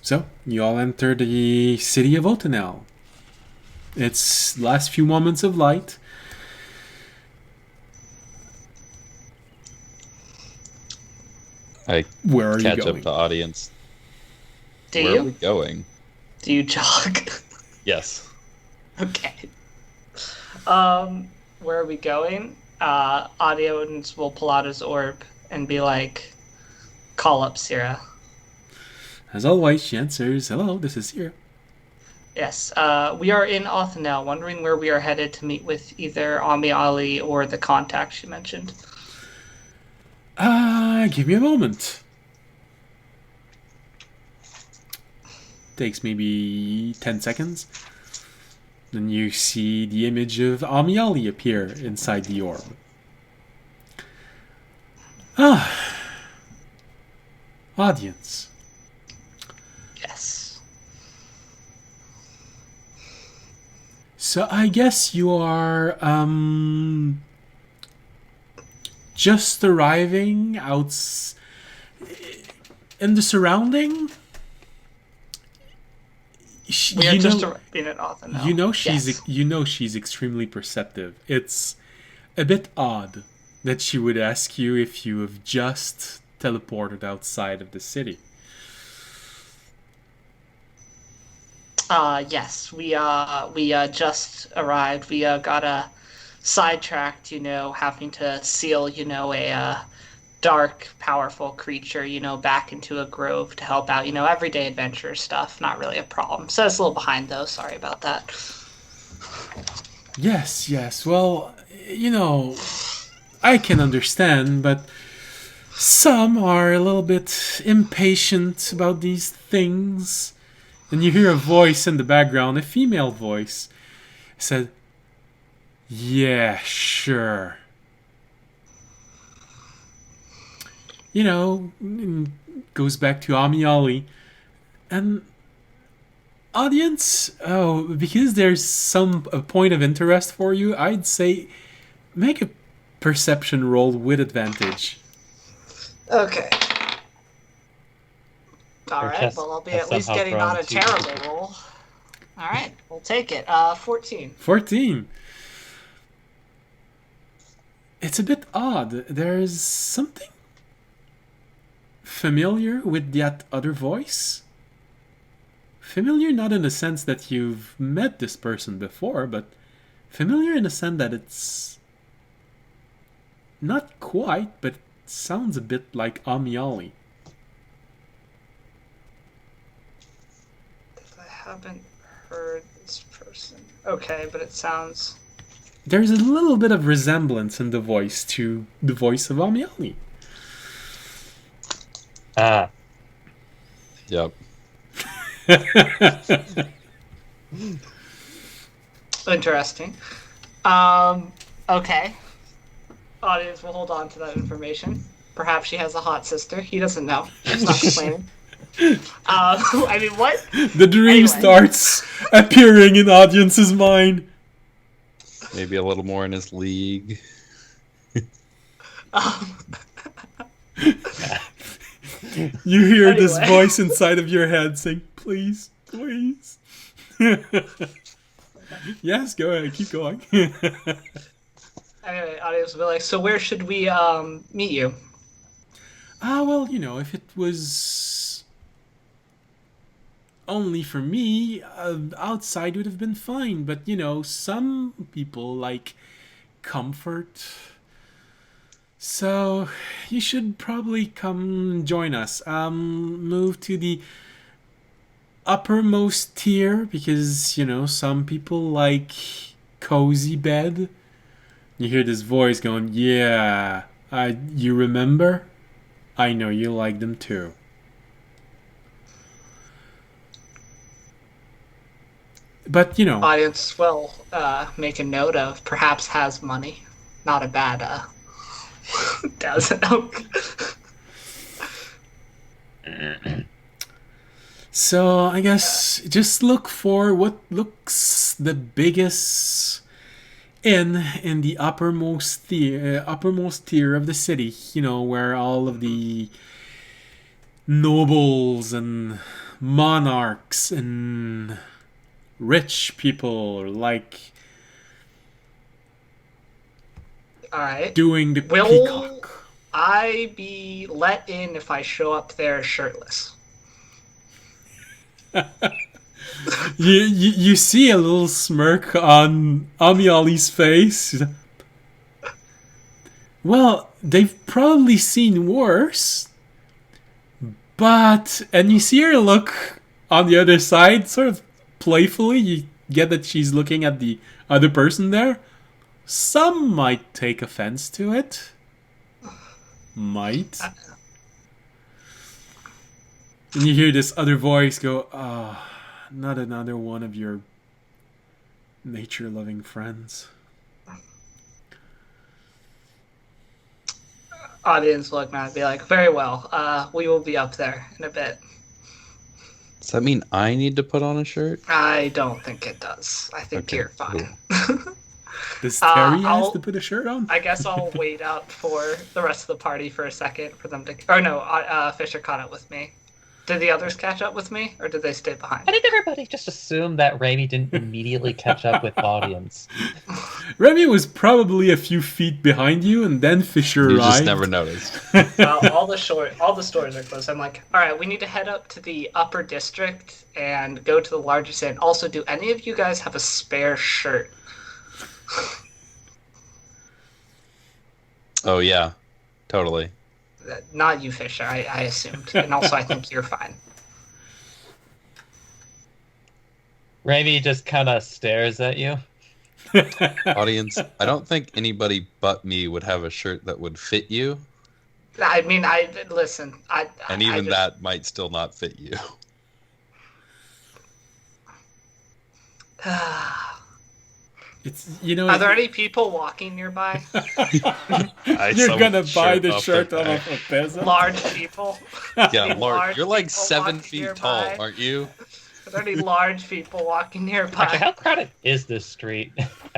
A: So, you all enter the city of Otanel. It's last few moments of light.
C: I
A: Where are you
C: catch
A: going?
C: up to audience.
B: Do
C: Where
B: you?
C: are we going?
B: Do you jog?
C: Yes.
B: Okay. Where are we going? Audience will pull out his orb and be like, call up Syrah.
A: As always, she answers, "Hello, this is Syrah."
B: Yes, we are in Othanel, wondering where we are headed to meet with either Ami Ali or the contact she mentioned.
A: Give me a moment. Takes maybe 10 seconds. Then you see the image of Amiali appear inside the orb. Audience.
B: Yes.
A: So I guess you are just arriving out in the surrounding.
B: We are just arriving at Othanel.
A: You know she's extremely perceptive. It's a bit odd that she would ask you if you have just teleported outside of the city.
B: Yes, we just arrived. We got sidetracked, having to seal, a dark, powerful creature, back into a grove to help out, everyday adventure stuff. Not really a problem. So it's a little behind though. Sorry about that.
A: Yes. Well, I can understand, but some are a little bit impatient about these things. And you hear a voice in the background, a female voice, said, "Yeah, sure." Goes back to Amiali. And audience, because there's a point of interest for you, I'd say make a perception roll with advantage.
B: Okay. All
E: Her
B: right.
E: chest
B: Well, I'll be
E: has
B: at least
E: somehow
B: getting
E: grown
B: not a
E: too.
B: terrible roll. All right. We'll take it. 14.
A: 14. It's a bit odd. There's something familiar with that other voice. Familiar not in the sense that you've met this person before, but familiar in the sense that it's not quite, but it sounds a bit like Amiali.
B: I haven't heard this person. Okay, but it sounds...
A: There's a little bit of resemblance in the voice to the voice of Amiali.
E: Ah,
C: Yep.
B: Interesting. Okay. Audience will hold on to that information. Perhaps she has a hot sister. He doesn't know. He's not complaining. I mean, what?
A: The dream
B: Anyway.
A: starts appearing in audience's mind.
C: Maybe a little more in his league.
A: You hear this
B: Anyway.
A: voice inside of your head saying, please, please. Yes, go ahead, keep going.
B: Anyway, audience will be like, so where should we meet you?
A: Well, you know, if it was only for me, outside would have been fine. But, you know, some people like comfort. So, you should probably come join us. Move to the uppermost tier because, you know, some people like cozy bed. You hear this voice going, yeah, you remember? I know you like them too. But, you know,
B: Audience will make a note of perhaps has money. Not a bad doesn't know.
A: so I guess just look for what looks the biggest in the uppermost tier of the city. You know, where all of the nobles and monarchs and rich people like
B: Alright.
A: doing the
B: Will
A: peacock.
B: I be let in if I show up there shirtless?
A: You see a little smirk on Amiali's face. Well, they've probably seen worse. But, and you see her look on the other side, sort of playfully. You get that she's looking at the other person there. Some might take offense to it. Might. And you hear this other voice go, not another one of your nature-loving friends.
B: Audience will look mad and be like, very well, we will be up there in a bit.
C: Does that mean I need to put on a shirt?
B: I don't think it does. I think
C: Okay,
B: you're fine.
A: Does Terry has
B: I'll-
A: to put a shirt on?
B: I guess I'll wait out for the rest of the party for a second for them to... Or no, Fisher caught up with me. Did the others catch up with me, or did they stay behind?
E: I think everybody just assumed that Raimi didn't immediately catch up with audience.
A: Remy was probably a few feet behind you, and then Fisher
C: You
A: arrived.
C: just never noticed.
B: all the stores are closed. I'm like, all right, we need to head up to the upper district and go to the largest inn. Also, do any of you guys have a spare shirt?
C: Oh yeah, totally.
B: Not you, Fisher. I assumed, and also I think you're fine.
E: Raimi just kind of stares at you.
C: Audience, I don't think anybody but me would have a shirt that would fit you,
B: I mean, listen.
C: and even that might still not fit you.
A: It's, you know,
B: Are there any people walking nearby?
A: you're gonna buy the
C: off
A: shirt
C: their
A: off
C: back.
A: a peasant?
B: Large people?
C: Yeah,
B: Any
C: Lord, you're like
B: people
C: 7
B: walking
C: feet
B: nearby?
C: tall, aren't you?
B: Are there any large people walking nearby?
E: Actually, how crowded is this street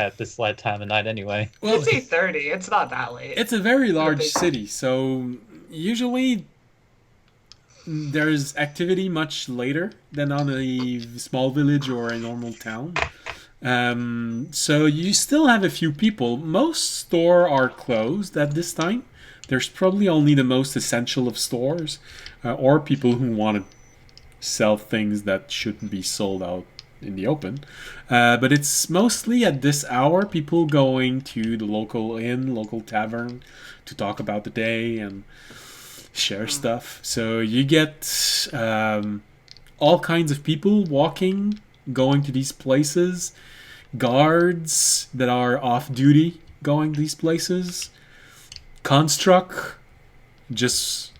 E: at this late time of night anyway.
A: Well,
B: It's 8:30. It's not that late.
A: it's a very large
B: big-
A: city, so usually there's activity much later than on a small village or a normal town. So you still have a few people. Most stores are closed at this time. There's probably only the most essential of stores, or people who want to sell things that shouldn't be sold out in the open. But it's mostly at this hour people going to the local inn, local tavern to talk about the day and share stuff. So you get all kinds of people walking, going to these places, guards that are off duty going to these places, construct just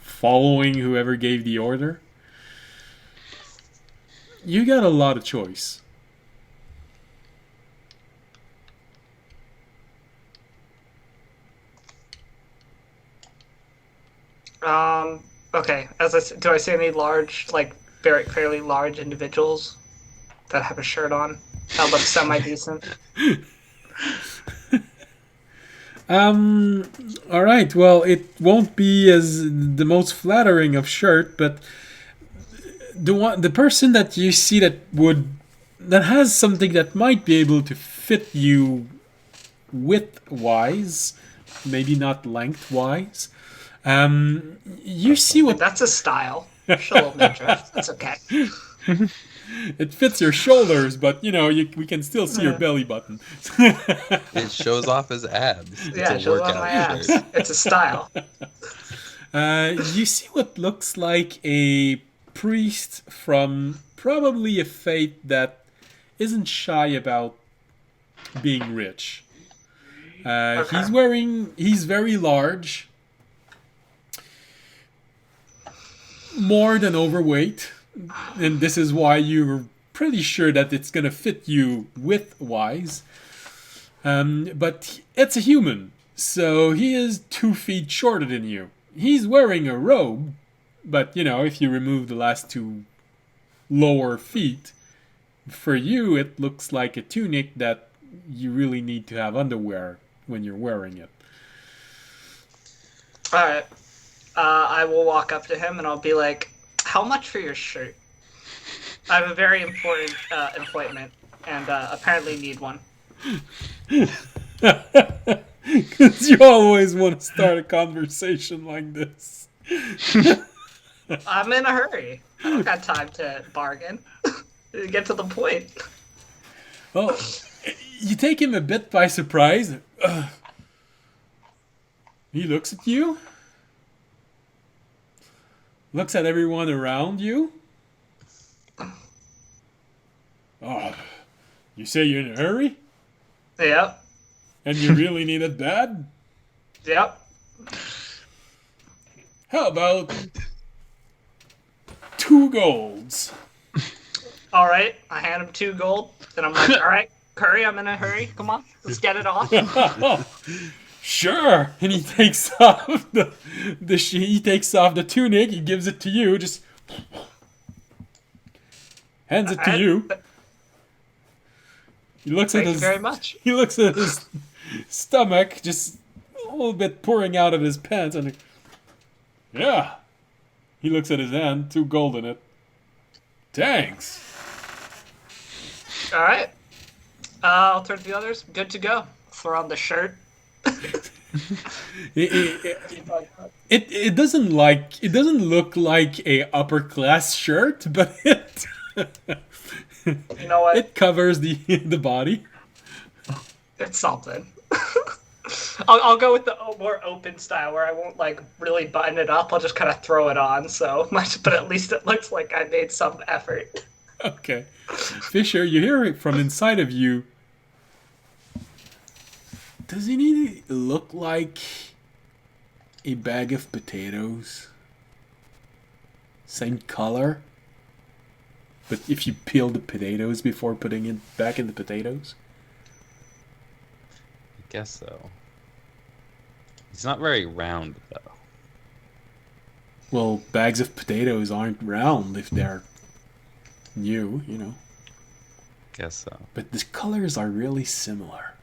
A: following whoever gave the order. You got a lot of choice.
B: Okay. Do I see any large, like very fairly large individuals that have a shirt on that look semi decent?
A: All right. Well, it won't be as the most flattering of shirt, but the person that you see that has something that might be able to fit you width-wise, maybe not length-wise. You see what
B: That's a style. Show a little interest. That's okay.
A: it fits your shoulders, but we can still see your belly button.
C: It shows off his abs.
B: Yeah,
C: It's a
B: show off
C: workout
B: my abs.
C: shirt.
B: It's a style.
A: You see what looks like a priest from probably a faith that isn't shy about being rich.
B: Okay.
A: He's very large, more than overweight, and this is why you're pretty sure that it's gonna fit you width-wise. But it's a human, so he is 2 feet shorter than you. He's wearing a robe, but if you remove the last 2 lower feet, for you it looks like a tunic that you really need to have underwear when you're wearing it.
B: All right. I will walk up to him and I'll be like, "How much for your shirt? I have a very important appointment and apparently need one."
A: Because you always want to start a conversation like this.
B: I'm in a hurry. I don't got time to bargain. Get to the point.
A: Well, you take him a bit by surprise. He looks at you. Looks at everyone around you. Oh, you say you're in a hurry?
B: Yep.
A: And you really need it bad?
B: Yep.
A: How about 2 golds?
B: All right. I hand him 2 gold, and I'm like, "All right, hurry! I'm in a hurry. Come on, let's get it off."
A: Sure. And he takes off he takes off the tunic. He gives it to you. Just hands it to you. He looks
B: Thank
A: at
B: you
A: his
B: very much.
A: He looks at his stomach, just a little bit pouring out of his pants, and yeah. He looks at his hand, 2 gold in it. Thanks.
B: All right. I'll turn to the others. Good to go. Throw on the shirt.
A: It doesn't look like a upper class shirt, but
B: You know what?
A: it covers the body.
B: It's something. I'll go with the more open style where I won't like really button it up. I'll just kind of throw it on. So much, but at least it looks like I made some effort.
A: Okay, Fisher, you hear it from inside of you. Does he need to look like a bag of potatoes? Same color? But if you peel the potatoes before putting it back in the potatoes?
C: I guess so. He's not very round, though.
A: Well, bags of potatoes aren't round if they're new,
C: Guess so.
A: But the colors are really similar.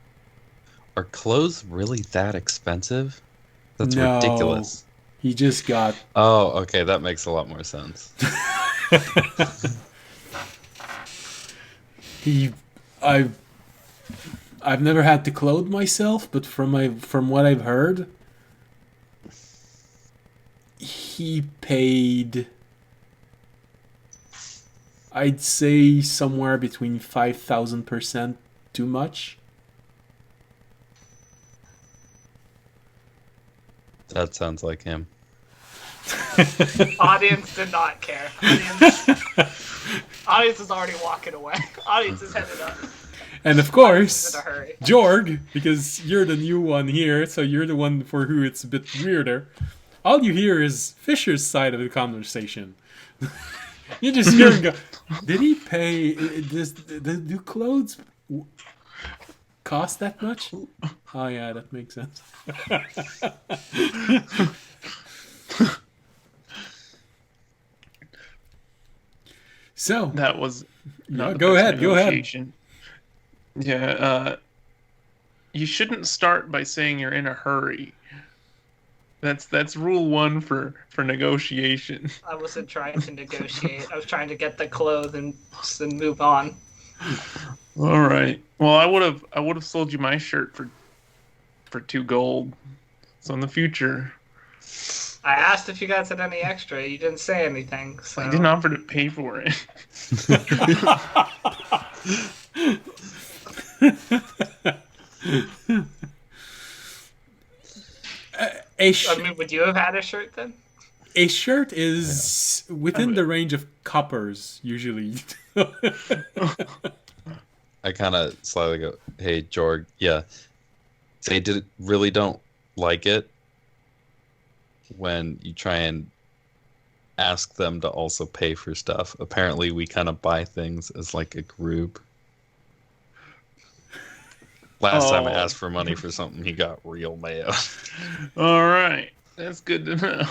C: Are clothes really that expensive? That's
A: No.
C: ridiculous.
A: He just got...
C: Oh, okay, that makes a lot more sense.
A: I've never had to clothe myself, but from what I've heard, he paid, I'd say, somewhere between 5,000% too much.
C: That sounds like him.
B: Audience did not care. Audience is already walking away. Audience is headed up.
A: And of
B: Audience is
A: course,
B: in a hurry.
A: Jorg, because you're the new one here, so you're the one for who it's a bit weirder. All you hear is Fisher's side of the conversation. You just hear him go, did he pay, do clothes cost that much? Oh yeah, that makes sense. So,
D: That was not the
A: go
D: best
A: ahead, go ahead.
D: negotiation. Yeah, you shouldn't start by saying you're in a hurry. That's rule one for negotiation.
B: I wasn't trying to negotiate. I was trying to get the clothes and move on.
D: All right. Well, I would have sold you my shirt for 2 gold. So in the future,
B: I asked if you guys had any extra. You didn't say anything. So.
D: I didn't offer to pay for it.
B: Would you have had a shirt then?
A: A shirt is within the range of coppers, usually.
C: I kind of slightly go, hey, Jorg, yeah. They really don't like it when you try and ask them to also pay for stuff. Apparently, we kind of buy things as like a group. Last time I asked for money for something, he got real mad.
D: All right. That's good to know.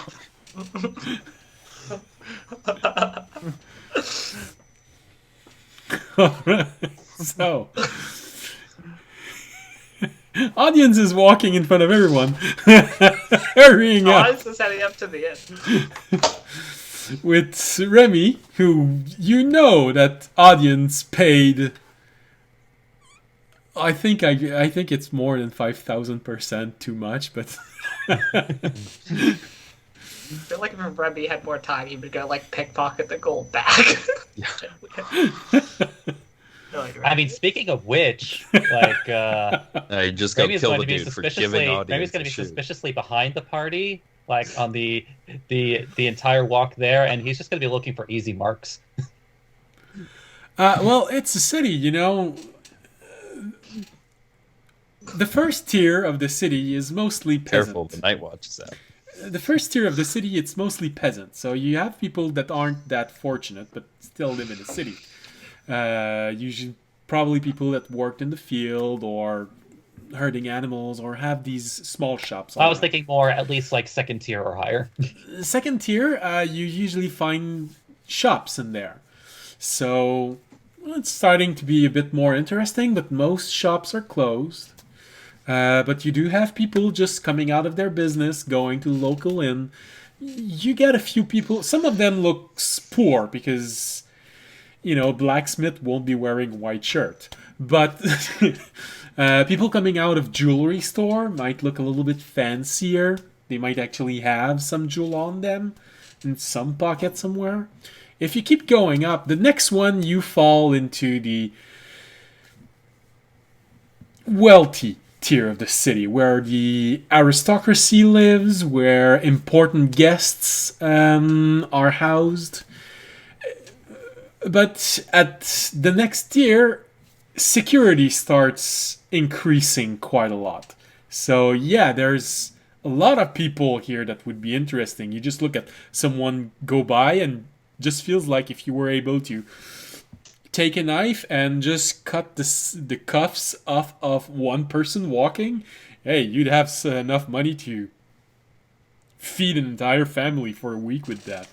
A: Alright, so audience is walking in front of everyone, hurrying up
B: Audience is heading up to the end.
A: with Remy, who you know that audience paid. I think it's more than 5,000% too much, but
B: I feel like if Remy had more time, he would go like pickpocket the gold back.
E: I mean, speaking of which, like,
C: You just go
E: Remy's
C: kill
E: going
C: the
E: to be
C: dude for giving
E: suspiciously.
C: audience
E: Remy's going to
C: a
E: be
C: shoot.
E: suspiciously behind the party, like on the entire walk there, and he's just going to be looking for easy marks.
A: well, it's a city, you know. The first tier of the city is mostly peasant.
C: Careful, the night watch is out.
A: The first tier of the city, it's mostly peasant. So you have people that aren't that fortunate, but still live in the city. Usually, probably people that worked in the field or herding animals or have these small shops.
E: I was thinking more at least like second tier or higher.
A: Second tier, you usually find shops in there. So it's starting to be a bit more interesting, but most shops are closed. But you do have people just coming out of their business, going to the local inn. You get a few people. Some of them looks poor because, you know, blacksmith won't be wearing white shirt. But people coming out of jewelry store might look a little bit fancier. They might actually have some jewel on them in some pocket somewhere. If you keep going up, the next one you fall into the wealthy tier of the city, where the aristocracy lives, where important guests are housed. But at the next tier, security starts increasing quite a lot. So yeah, there's a lot of people here that would be interesting. You just look at someone go by and just feels like if you were able to take a knife and just cut the cuffs off of one person walking, hey, you'd have enough money to feed an entire family for a week with that.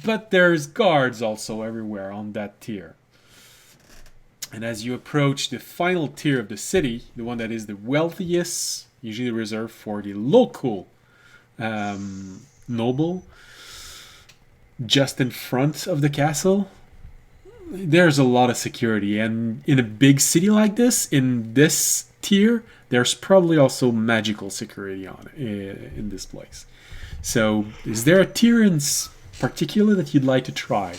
A: But there's guards also everywhere on that tier. And as you approach the final tier of the city, the one that is the wealthiest, usually reserved for the local noble, just in front of the castle, there's a lot of security. And in a big city like this, in this tier, there's probably also magical security on in this place. So, is there a tier in particular that you'd like to try?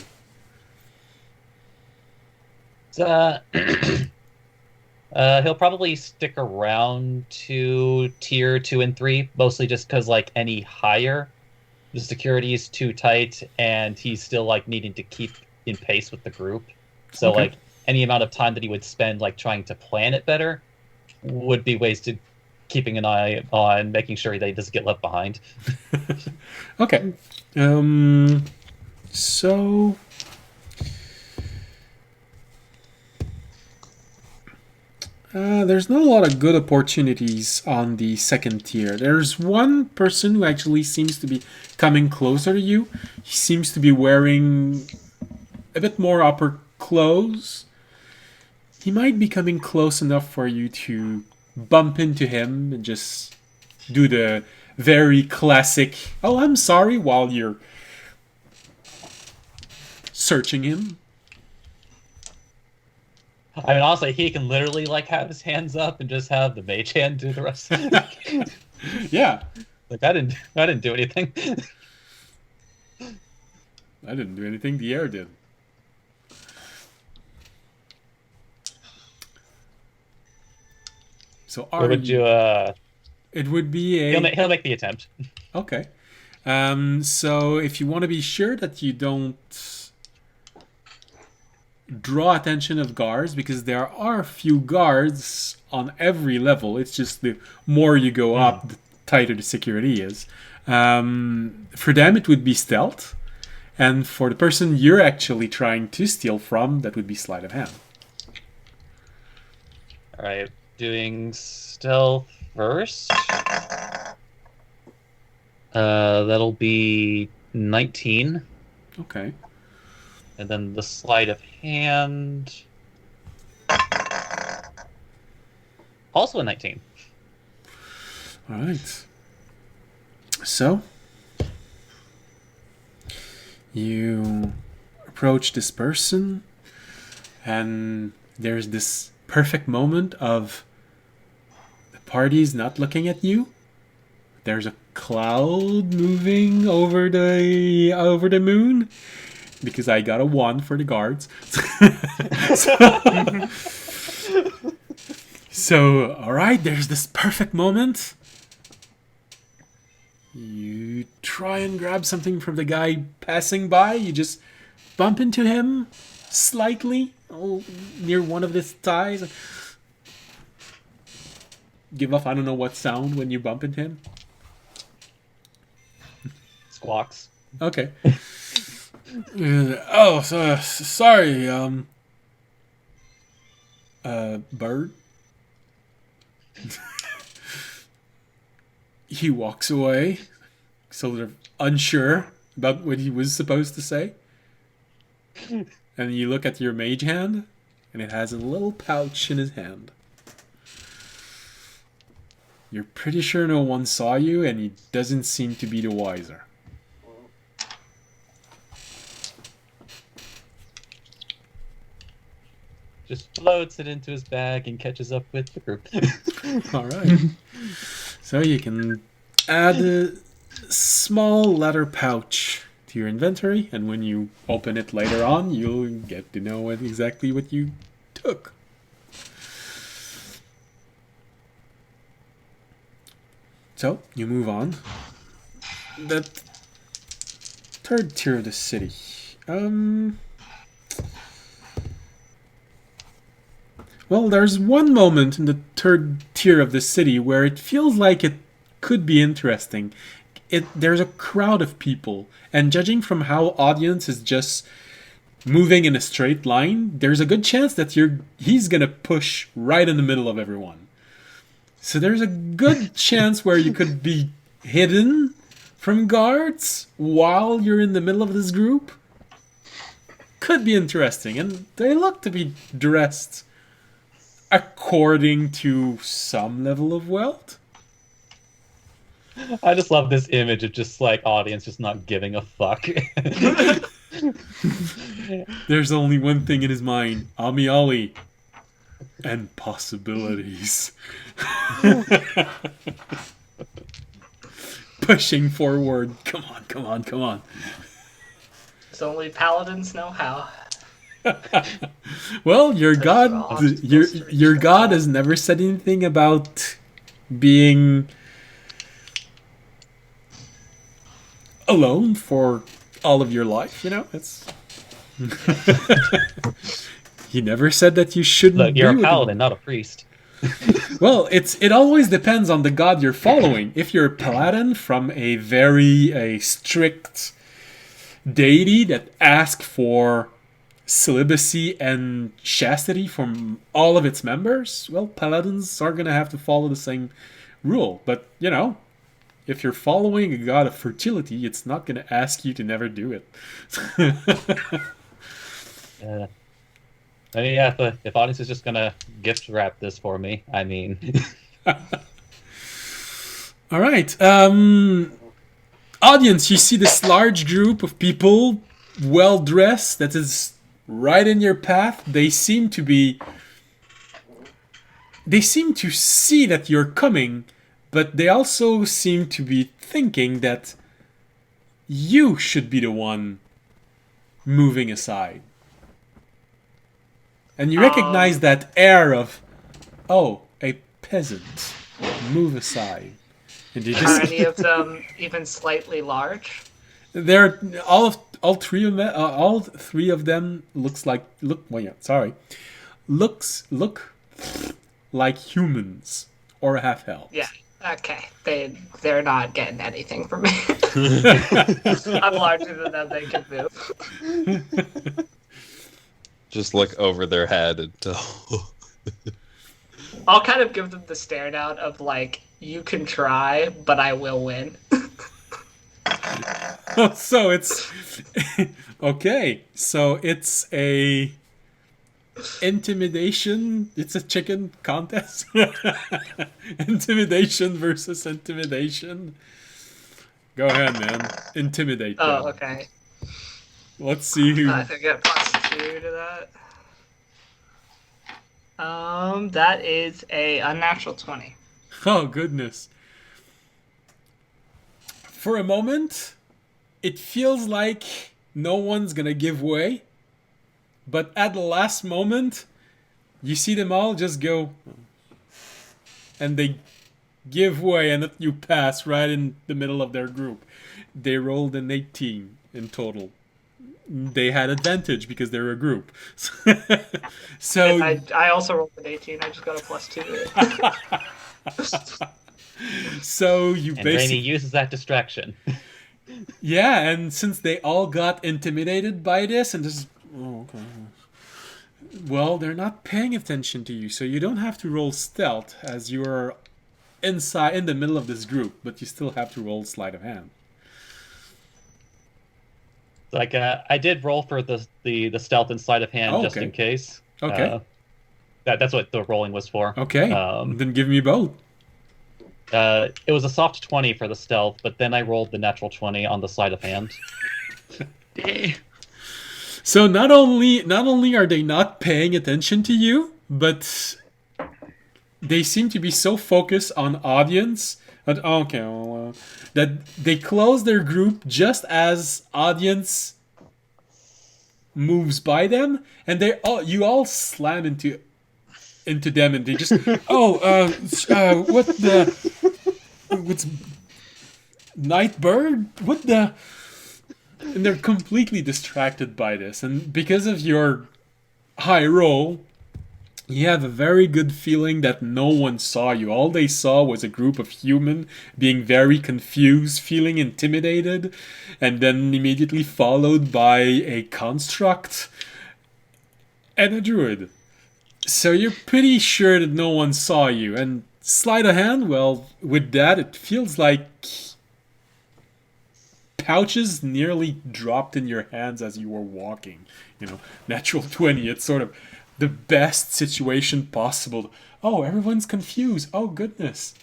E: So, he'll probably stick around to tier 2 and 3, mostly just because like any higher, the security is too tight, and he's still like needing to keep in pace with the group. So
A: Okay.
E: like any amount of time that he would spend like trying to plan it better would be wasted keeping an eye on making sure that he doesn't get left behind.
A: Okay. So there's not a lot of good opportunities on the second tier. There's one person who actually seems to be coming closer to you. He seems to be wearing a bit more upper clothes. He might be coming close enough for you to bump into him and just do the very classic, "Oh, I'm sorry," while you're searching him.
E: I mean, honestly, he can literally like have his hands up and just have the mage hand do the rest.
A: Yeah,
E: Like I didn't do anything.
A: I didn't do anything. The air did. So
E: What
A: are
E: would
A: you?
E: you?
A: It would be a
E: He'll make the attempt.
A: okay. So if you want to be sure that you don't draw attention of guards, because there are a few guards on every level. It's just the more you go up, the tighter the security is. For them, it would be stealth. And for the person you're actually trying to steal from, that would be sleight of hand.
E: All right, doing stealth first. That'll be 19,
A: Okay.
E: and then the sleight of hand. Also a 19.
A: All right. So, you approach this person, and there's this perfect moment of the party's not looking at you. There's a cloud moving over the moon, because I got a 1 for the guards. So, all right, there's this perfect moment. You try and grab something from the guy passing by. You just bump into him slightly near one of his thighs. Give off I don't know what sound when you bump into him.
E: Squawks.
A: Okay. Sorry. Bird. He walks away, sort of unsure about what he was supposed to say. And you look at your mage hand, and it has a little pouch in his hand. You're pretty sure no one saw you, and he doesn't seem to be the wiser.
E: Just floats it into his bag and catches up with the group.
A: All right. So you can add a small leather pouch to your inventory, and when you open it later on, you'll get to know exactly what you took. So you move on. The third tier of the city. Well, there's one moment in the third tier of the city where it feels like it could be interesting. There's a crowd of people, and judging from how audience is just moving in a straight line, there's a good chance that he's gonna push right in the middle of everyone. So there's a good chance where you could be hidden from guards while you're in the middle of this group. could be interesting, and they look to be dressed according to some level of wealth.
E: I just love this image of just like audience just not giving a fuck.
A: There's only one thing in his mind: Ami Ali and possibilities. Pushing forward. Come on, come on, come on.
B: As only paladins know how.
A: Well, your
B: Those
A: god,
B: are all supposed to reach
A: your
B: the
A: god
B: top.
A: has never said anything about being alone for all of your life. You know, it's. He never said that you shouldn't.
E: Look, you're
A: be
E: a
A: with him.
E: paladin, not a priest.
A: Well, it always depends on the god you're following. If you're a paladin from a very strict deity that asks for celibacy and chastity from all of its members, well, paladins are gonna have to follow the same rule. But you know, if you're following a god of fertility, it's not gonna ask you to never do it.
E: I mean, yeah, if audience is just gonna gift wrap this for me, I mean,
A: All right. Audience, you see this large group of people, well dressed, that is right in your path. They seem to see that you're coming, but they also seem to be thinking that you should be the one moving aside. And you recognize that air of, oh, a peasant, move aside. And you
B: Are
A: just
B: any of them even slightly large?
A: they're all three of them looks like humans or half elves.
B: Yeah. Okay. They're not getting anything from me. I'm larger than them. They can move.
C: Just look over their head until.
B: I'll kind of give them the stare down of like, you can try, but I will win.
A: So it's okay. So it's a intimidation. It's a chicken contest. Intimidation versus intimidation. Go ahead, man. Intimidate them.
B: Oh, okay.
A: Let's see who.
B: I think I get +2 to that. That is a unnatural 20.
A: Oh, goodness. For a moment, it feels like no one's gonna give way. But at the last moment, you see them all just go. And they give way and let you pass right in the middle of their group. They rolled an 18 in total. They had advantage because they're a group. So
B: I also rolled an 18. I just got a +2.
A: so you
E: and Rainey
A: basically
E: uses that distraction.
A: yeah, and since they all got intimidated by this and this okay. Well, they're not paying attention to you, so you don't have to roll stealth as you are inside in the middle of this group, but you still have to roll sleight of hand.
E: Like I did roll for the stealth and sleight of hand just
A: Okay.
E: in case.
A: Okay.
E: That's what the rolling was for.
A: Okay. Then give me both.
E: It was a soft 20 for the stealth, but then I rolled the natural 20 on the sleight of hand.
A: So not only are they not paying attention to you, but they seem to be so focused on audience that that they close their group just as audience moves by them, and you all slam into them, and they just what's Nightbird? What the? And they're completely distracted by this. And because of your high roll, you have a very good feeling that no one saw you. All they saw was a group of human being very confused, feeling intimidated, and then immediately followed by a construct and a druid. So you're pretty sure that no one saw you. And sleight of hand, well, with that, it feels like pouches nearly dropped in your hands as you were walking. Natural 20. It's sort of the best situation possible. Oh, everyone's confused. Oh, goodness.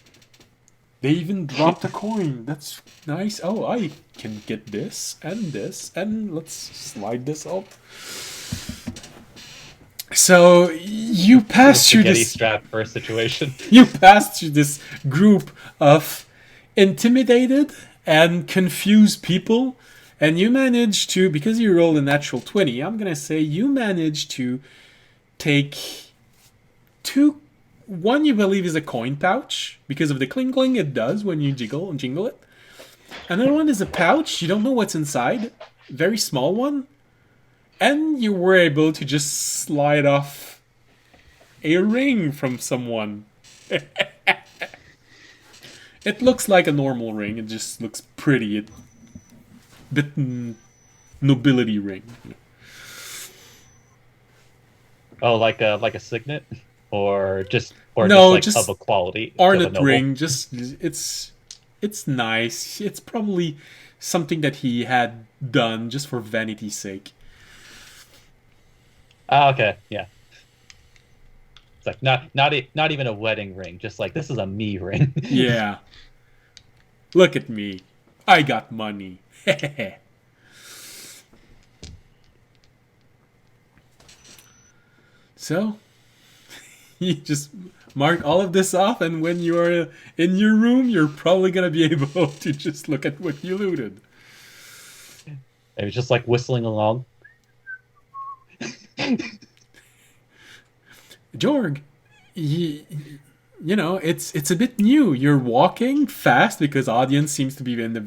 A: They even dropped a coin. That's nice. Oh, I can get this, and let's slide this up. So you pass through
E: Spaghetti
A: this.
E: strap first situation.
A: You pass through this group of intimidated and confused people, and you manage to, because you rolled a natural 20, I'm gonna say you manage to take two. One you believe is a coin pouch because of the cling cling it does when you jiggle and jingle it. Another one is a pouch, you don't know what's inside, very small one, and you were able to just slide off a ring from someone. It looks like a normal ring, it just looks pretty. A bit nobility ring.
E: Oh, like a signet, or
A: No,
E: just
A: just
E: of a quality. of a
A: Ornate
E: noble?
A: ring, just it's nice. It's probably something that he had done just for vanity's sake.
E: Ah, okay, yeah. It's like not even a wedding ring. Just like, this is a me ring.
A: Yeah. Look at me. I got money. So, you just mark all of this off, and when you are in your room, you're probably gonna be able to just look at what you looted.
E: It was just like whistling along.
A: Jorg, it's a bit new. You're walking fast because audience seems to be in a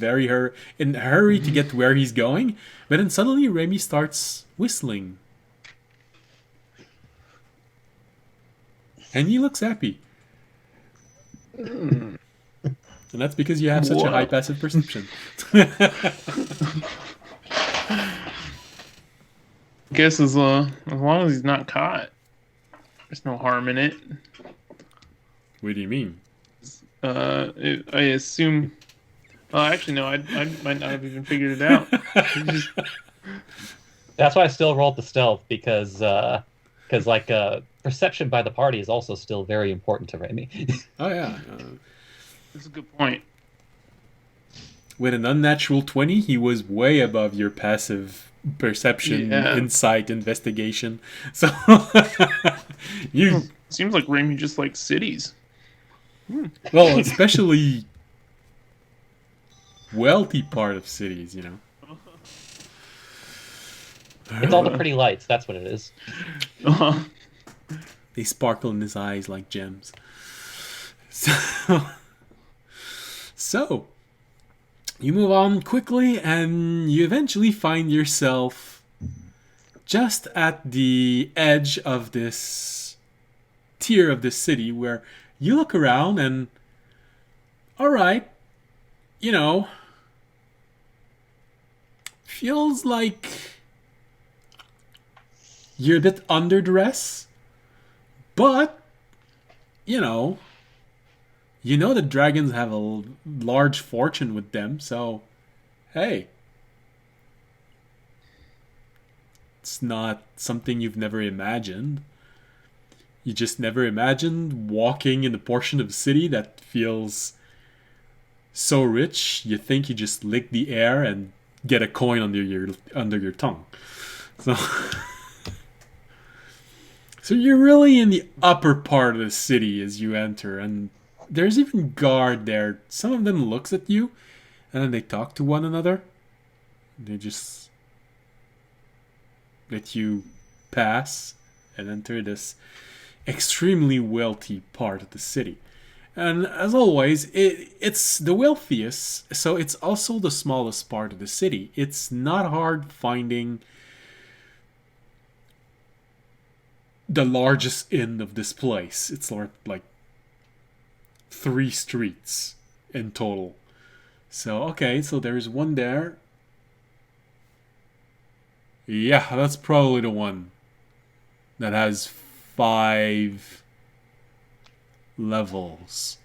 A: hurry to get to where he's going, but then suddenly Remy starts whistling, and he looks happy. And that's because you have such a high passive perception.
D: I guess as long as he's not caught, there's no harm in it.
A: What do you mean?
D: I assume. Oh, actually, no. I might not have even figured it out.
E: That's why I still rolled the stealth, because perception by the party is also still very important to Remy.
A: Oh yeah.
D: That's a good point.
A: With an unnatural 20, he was way above your passive perception, insight, investigation. So you
D: Seems like Remy just likes cities.
A: well, especially wealthy part of cities,
E: It's all the pretty lights. That's what it is.
A: They sparkle in his eyes like gems. So you move on quickly, and you eventually find yourself just at the edge of this tier of this city, where you look around and, all right, feels like you're a bit underdressed, but the dragons have a large fortune with them, so hey, it's not something you've never imagined. You just never imagined walking in a portion of the city that feels so rich, you think you just lick the air and get a coin under your tongue. So So you're really in the upper part of the city as you enter, and there's even guard there. Some of them looks at you, and then they talk to one another. They just let you pass and enter this extremely wealthy part of the city. And as always, it's the wealthiest, so it's also the smallest part of the city. It's not hard finding the largest inn of this place. It's like 3 streets in total. So, okay, so there's one there. Yeah, that's probably the one that has 5 levels.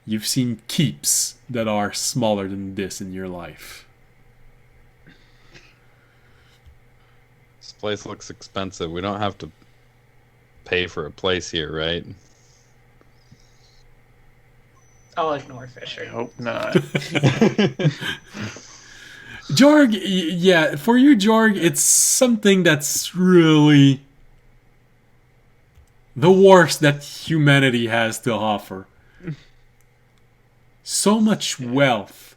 A: You've seen keeps that are smaller than this in your life.
C: This place looks expensive. We don't have to pay for a place here, right?
B: I'll ignore
D: I
B: Fisher.
D: hope not.
A: Jorg, yeah, for you, Jorg, it's something that's really the worst that humanity has to offer. So much wealth.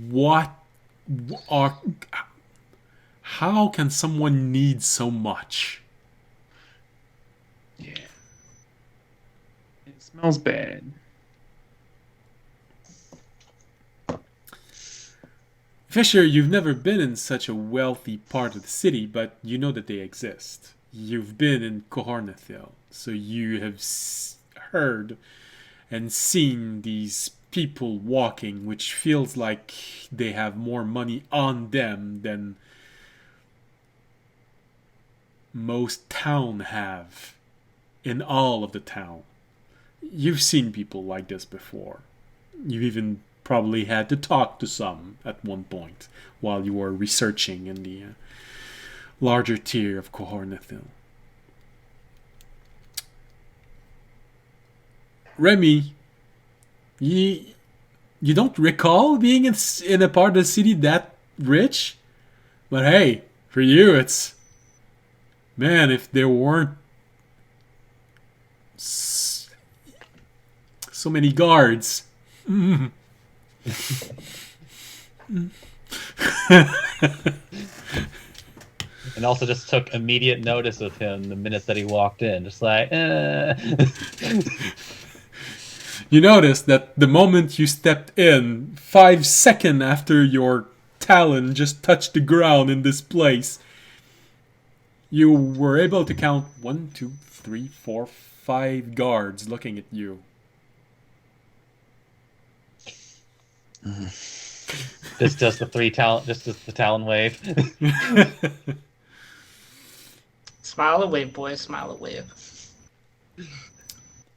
A: What are. How can someone need so much?
D: Yeah. It smells bad.
A: Fisher, you've never been in such a wealthy part of the city, but you know that they exist. You've been in Kohornathil, so you have heard and seen these people walking, which feels like they have more money on them than most town have in all of the town. You've seen people like this before. You've even probably had to talk to some at one point while you were researching in the larger tier of Kohornathil. Remy, you don't recall being in a part of the city that rich? But hey, for you it's... Man, if there weren't so many guards...
E: And also just took immediate notice of him the minute that he walked in. Just like,
A: You notice that the moment you stepped in, 5 seconds after your talon just touched the ground in this place, you were able to count 1, 2, 3, 4, 5 guards looking at you.
E: Just does the talon wave.
B: Smile and wave, boys. Smile and wave.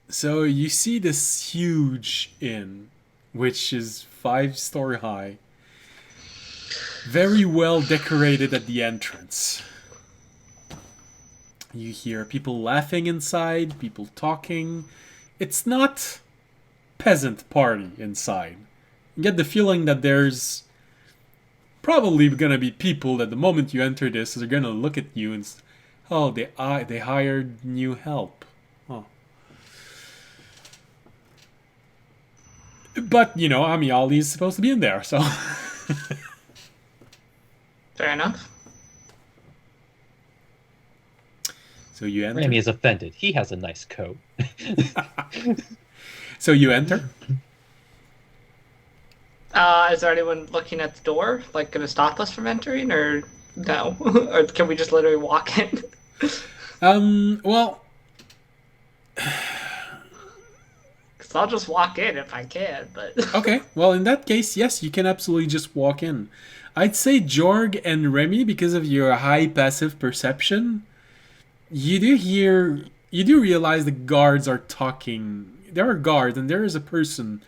A: So you see this huge inn, which is 5-story high, very well decorated at the entrance. You hear people laughing inside, people talking. It's not peasant party inside. You get the feeling that there's probably gonna be people that the moment you enter this are gonna look at you and oh, they hired new help. Huh. But, you know, Amiali is supposed to be in there, so...
B: Fair enough.
A: So you enter.
E: Remy is offended. He has a nice coat.
A: So you enter.
B: Is there anyone looking at the door, like, gonna stop us from entering, or no? Or can we just literally walk in?
A: Well...
B: Because I'll just walk in if I can, but...
A: Okay, well, in that case, yes, you can absolutely just walk in. I'd say Jorg and Remy, because of your high passive perception, you do realize the guards are talking. There are guards, and there is a person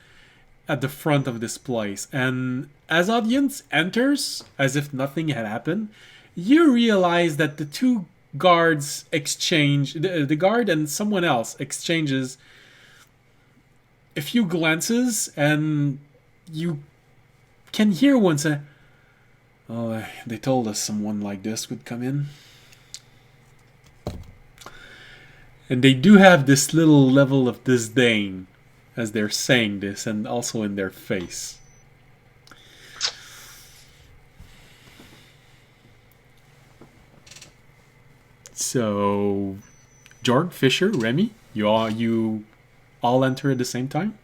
A: at the front of this place. And as audience enters, as if nothing had happened, you realize that the two guards exchange, the guard and someone else exchanges a few glances, and you can hear one say, "Oh, they told us someone like this would come in." And they do have this little level of disdain as they're saying this, and also in their face. So, Jorg, Fisher, Remy, you all enter at the same time?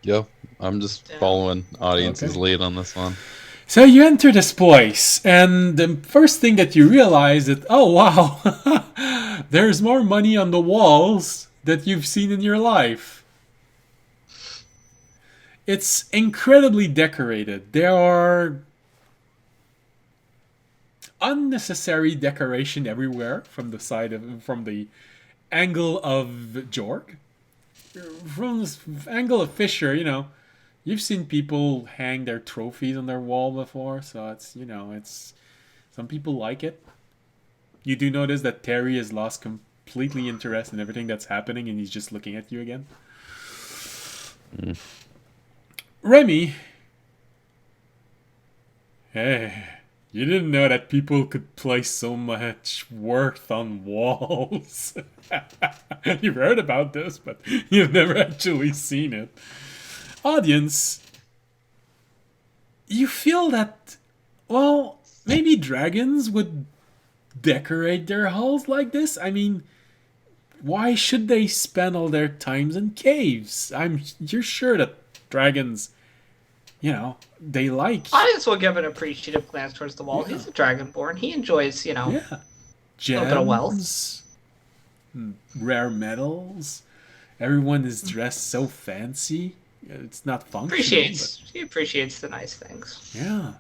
C: Yep. I'm just following audience's lead on this one.
A: So you enter this place, and the first thing that you realize is, oh wow, there's more money on the walls that you've seen in your life. It's incredibly decorated. There are unnecessary decoration everywhere from the angle of Jorg. from this angle of Fisher, you've seen people hang their trophies on their wall before, so it's some people like it. You do notice that Terry has lost completely interest in everything that's happening, and he's just looking at you again. Remy, hey, you didn't know that people could place so much worth on walls. You've heard about this, but you've never actually seen it. Audience, you feel that, well, maybe dragons would decorate their halls like this? I mean, why should they spend all their times in caves? You're sure that dragons, they like...
B: Audience will give an appreciative glance towards the wall. He's a dragonborn. He enjoys,
A: Yeah.
B: Gems, a little bit of wealth.
A: Rare metals. Everyone is dressed so fancy. It's not functional.
B: He appreciates the nice things.
A: Yeah.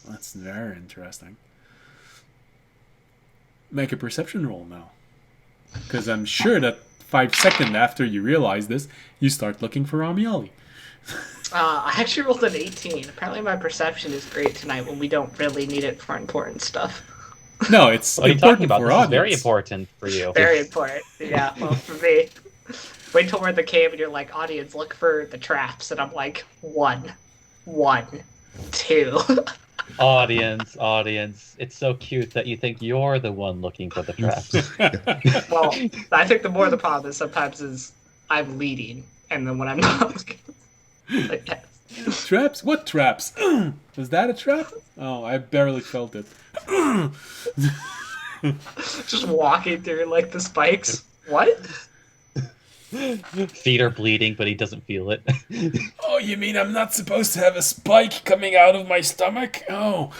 A: That's very interesting. Make a perception roll now. Because I'm sure that 5 seconds after you realize this, you start looking for Amiali.
B: I actually rolled an 18. Apparently my perception is great tonight when we don't really need it for important stuff.
A: No, it's
E: what are you
A: important
E: talking about?
A: for
E: This
A: audience.
E: is very important for you.
B: Very important. Yeah, well, for me. Wait till we're in the cave and you're like, audience, look for the traps. And I'm like, 1, 2.
E: Audience. It's so cute that you think you're the one looking for the traps.
B: Well, I think the more the problem is sometimes is I'm leading. And then when I'm not looking... Like, yes.
A: Traps? What traps? Was that a trap? Oh, I barely felt it.
B: Just walking through like the spikes. What?
E: Feet are bleeding, but he doesn't feel it.
A: Oh, you mean I'm not supposed to have a spike coming out of my stomach? Oh.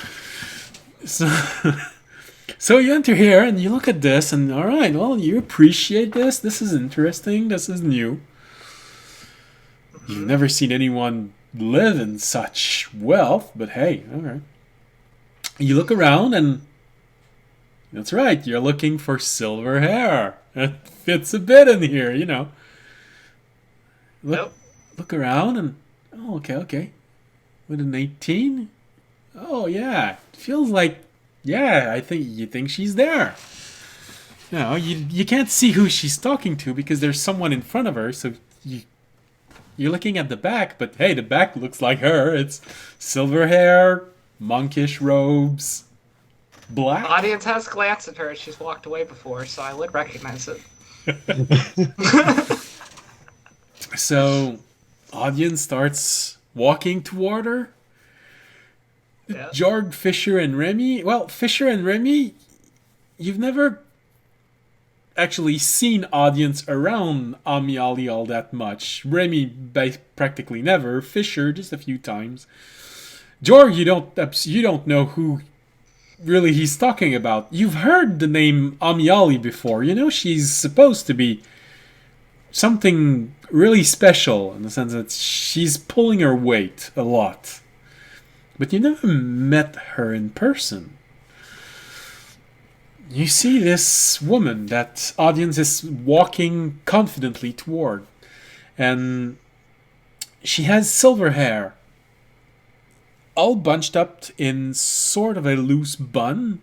A: So you enter here and you look at this and alright, well, you appreciate this. This is interesting. This is new. You've never seen anyone live in such wealth, but hey, alright. You look around and that's right, you're looking for silver hair. It fits a bit in here, Look around and okay. With an 18? Oh yeah. It feels like I think you think she's there. You can't see who she's talking to because there's someone in front of her, so you're looking at the back, but hey, the back looks like her. It's silver hair, monkish robes, black.
B: Audience has glanced at her. She's walked away before, so I would recognize it.
A: So, audience starts walking toward her.
B: Yeah.
A: Jorg, Fisher, and Remy. Well, Fisher and Remy, you've never actually seen audience around Amiali all that much. Remy, practically never. Fisher, just a few times. Jorg, you don't know who really he's talking about. You've heard the name Amiali before. She's supposed to be something really special in the sense that she's pulling her weight a lot. But you never met her in person. You see this woman that audience is walking confidently toward. And she has silver hair. All bunched up in sort of a loose bun.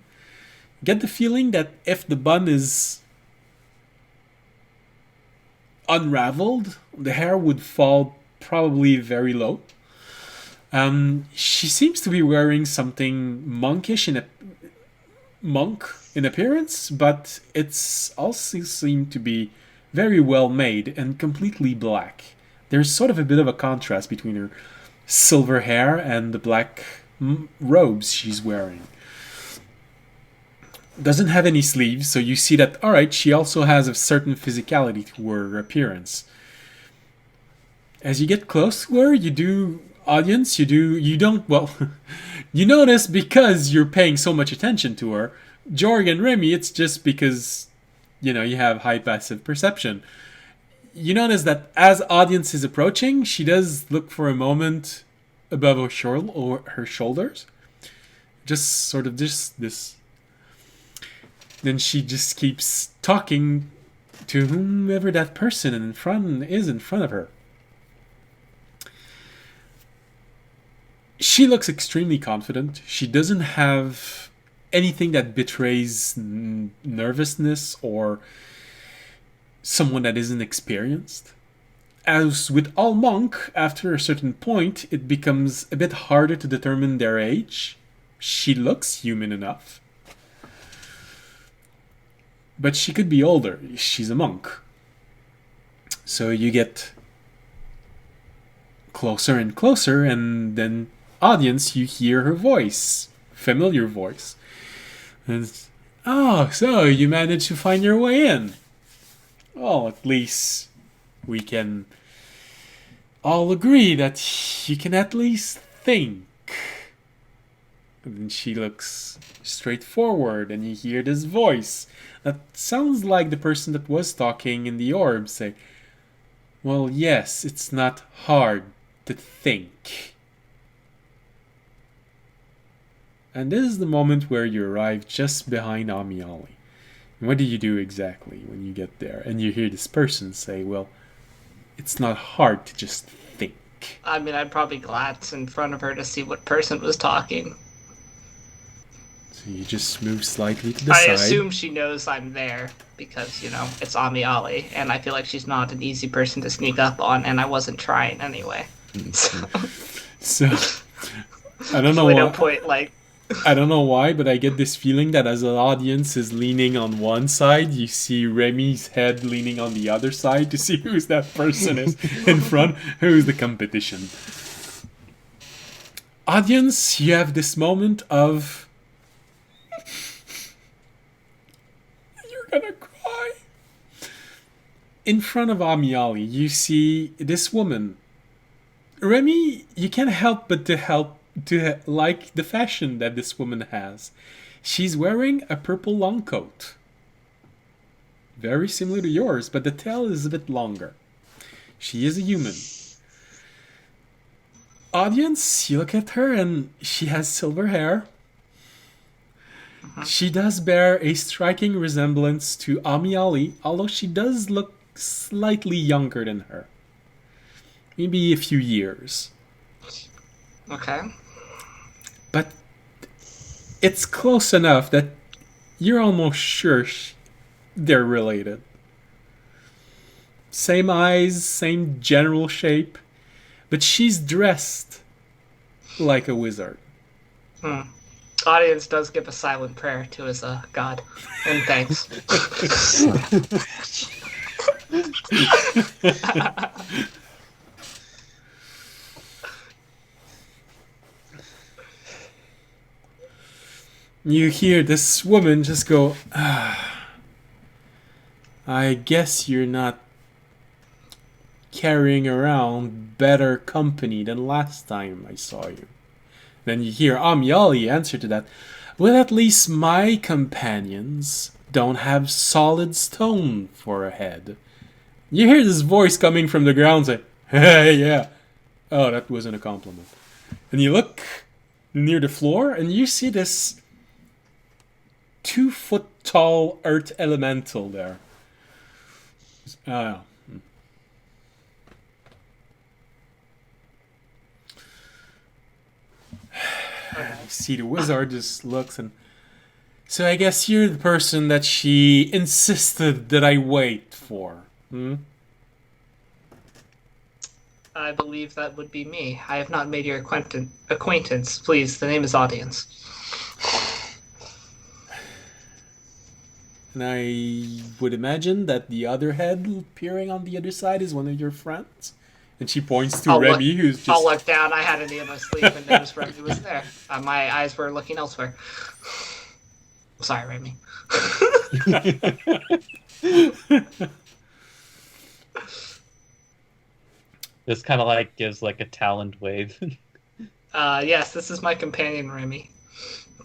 A: Get the feeling that if the bun is unraveled, the hair would fall probably very low. She seems to be wearing something monk in appearance, but it's also seemed to be very well made and completely black. There's sort of a bit of a contrast between her silver hair and the black robes she's wearing. Doesn't have any sleeves, so you see that, alright, she also has a certain physicality to her appearance. As you get close to her, you notice because you're paying so much attention to her. Jorg and Remy, it's just because, you have high passive perception. You notice that as audience is approaching, she does look for a moment above her shoulders. Just sort of this. Then she just keeps talking to whomever that person in front of her. She looks extremely confident. She doesn't have anything that betrays nervousness or someone that isn't experienced. As with all monk, after a certain point, it becomes a bit harder to determine their age. She looks human enough. But she could be older. She's a monk. So you get closer and closer, and then, audience, you hear her voice. Familiar voice. And, oh, so you managed to find your way in. Well, at least we can all agree that you can at least think. And then she looks straight forward, and you hear this voice that sounds like the person that was talking in the orb say, well, yes, it's not hard to think. And this is the moment where you arrive just behind Amiali. And what do you do exactly when you get there? And you hear this person say, well, it's not hard to just think.
B: I mean, I'd probably glance in front of her to see what person was talking.
A: So you just move slightly to the
B: I
A: side.
B: assume she knows I'm there because, you know, it's Amiali, and I feel like she's not an easy person to sneak up on, and I wasn't trying anyway.
A: So, I don't know
B: Really
A: why.
B: no point, like,
A: I don't know why, but I get this feeling that as an audience is leaning on one side, you see Remy's head leaning on the other side to see who's that person is in front, who's the competition. Audience, you have this moment of... You're gonna cry. In front of Amiali, you see this woman. Remy, you can't help but to like the fashion that this woman has. She's wearing a purple long coat. Very similar to yours, but the tail is a bit longer. She is a human. Audience, you look at her and she has silver hair. She does bear a striking resemblance to Amiali, although she does look slightly younger than her. Maybe a few years.
B: okay.
A: But it's close enough that you're almost sure they're related. Same eyes, same general shape, but she's dressed like a wizard.
B: Audience does give a silent prayer to his god, and thanks.
A: You hear this woman just go, I guess you're not carrying around better company than last time I saw you. Then you hear Amiali answer to that, well, at least my companions don't have solid stone for a head. You hear this voice coming from the ground say, hey, yeah. Oh, that wasn't a compliment. And you look near the floor and you see this 2-foot tall earth elemental there. I see the wizard just looks and... So I guess you're the person that she insisted that I wait for.
B: I believe that would be me. I have not made your acquaintance. Please, the name is Audience.
A: And I would imagine that the other head peering on the other side is one of your friends. And she points to Remy, who's just...
B: I'll look down. I had an in my sleep and noticed Remy was there. My eyes were looking elsewhere. Sorry, Remy.
E: This kind of like gives like a taloned wave.
B: Yes, this is my companion, Remy.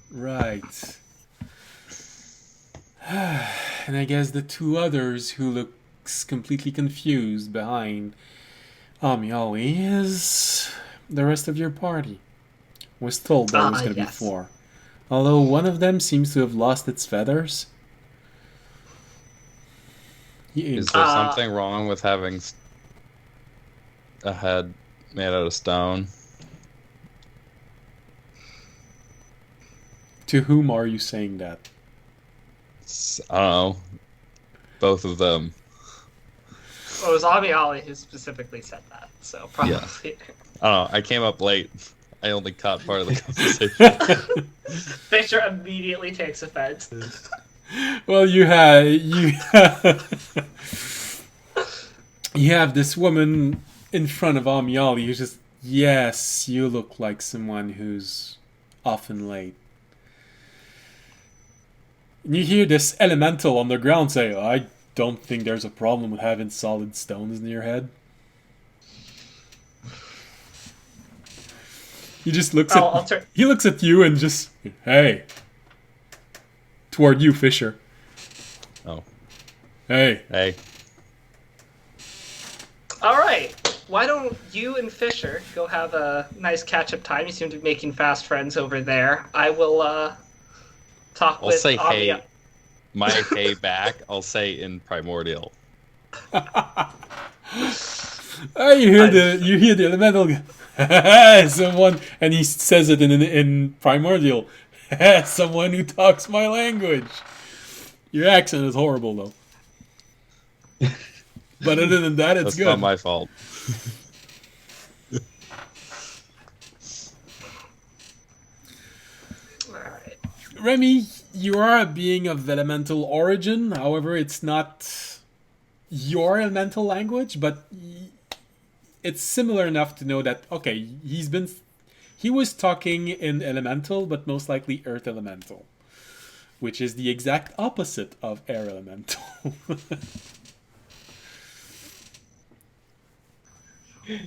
A: Right. And I guess the two others who looks completely confused behind Amiali is the rest of your party. Was told there was going to be 4. Although one of them seems to have lost its feathers.
C: Is there something wrong with having a head made out of stone?
A: To whom are you saying that?
C: I don't know. Both of them.
B: Well, it was Amiali who specifically said that, so probably.
C: Yeah. I don't know. I came up late. I only caught part of the conversation.
B: Fisher immediately takes offense.
A: Well, you have this woman in front of Amiali who's just, yes, you look like someone who's often late. And you hear this elemental on the ground say, I don't think there's a problem with having solid stones in your head. He just looks he looks at you and just, hey. Toward you, Fisher.
C: Oh.
A: Hey.
C: Hey.
B: Alright, why don't you and Fisher go have a nice catch-up time? You seem to be making fast friends over there. I will, talk
C: I'll
B: with
C: say
B: Amia.
C: hey. My hey back, I'll say in primordial.
A: Oh, you hear the elemental someone, and he says it in primordial. Someone who talks my language. Your accent is horrible though. But other than that, it's
C: That's
A: good.
C: not my fault.
B: Alright.
A: Remy, you are a being of elemental origin. However, it's not your elemental language, but it's similar enough to know that, okay, he was talking in elemental, but most likely earth elemental, which is the exact opposite of air elemental.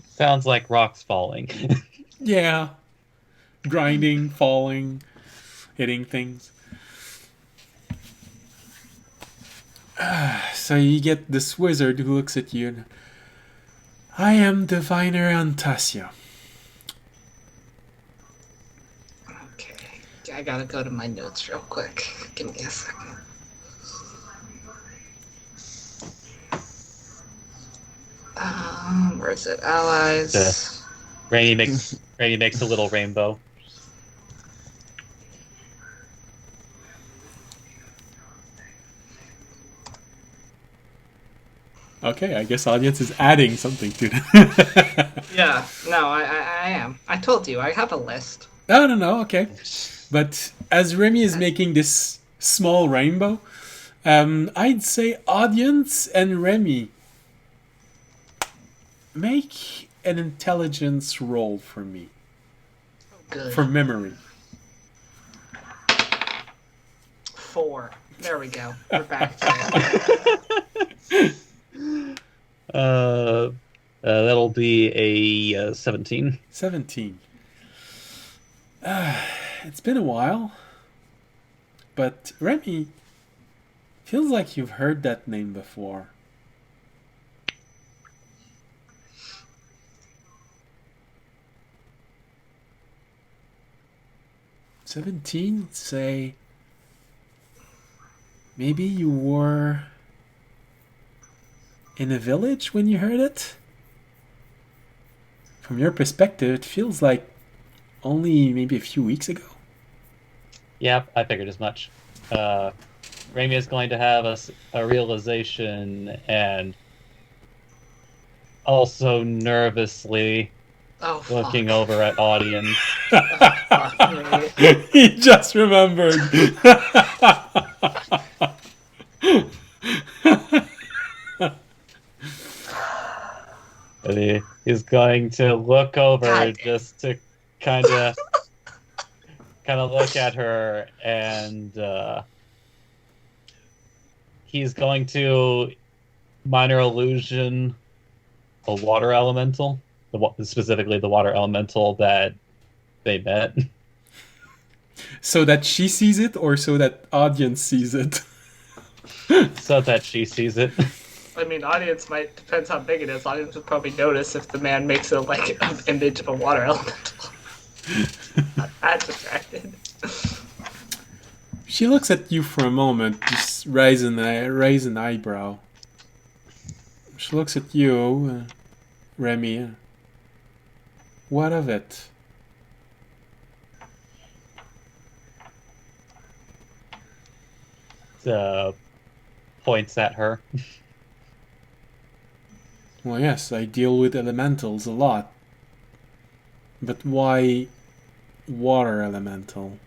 E: Sounds like rocks falling.
A: Yeah. Grinding, falling, hitting things. So you get this wizard who looks at you and, I am Diviner Antasia.
B: Okay. I gotta go to my notes real quick. Give me a second. Where is it? Allies.
E: Rainy makes a little rainbow.
A: Okay, I guess audience is adding something to it.
B: Yeah, no, I am. I told you, I have a list.
A: No, okay. But as Remy is making this small rainbow, I'd say audience and Remy, make an intelligence roll for me.
B: Good.
A: For memory.
B: 4. There we go. We're back to it.
E: That'll be a 17.
A: 17. It's been a while. But Remy, feels like you've heard that name before. "17, say maybe you were in a village when you heard it? From your perspective, it feels like only maybe a few weeks ago."
E: Yep, I figured as much. Raimi is going to have a realization and also nervously looking over at audience.
B: Fuck me.
A: He just remembered.
E: And he's going to look over
B: God.
E: just to kind of look at her, and he's going to minor illusion a water elemental, specifically the water elemental that they met.
A: So that she sees it, or so that audience sees it?
E: So that she sees it.
B: I mean, audience might, depends how big it is. Audience would probably notice if the man makes it like an image of a water elemental. Not that distracted.
A: She looks at you for a moment, just raise an eyebrow. She looks at you, Remy. What of it?
E: Points at her.
A: Well, yes, I deal with elementals a lot. But why water elemental?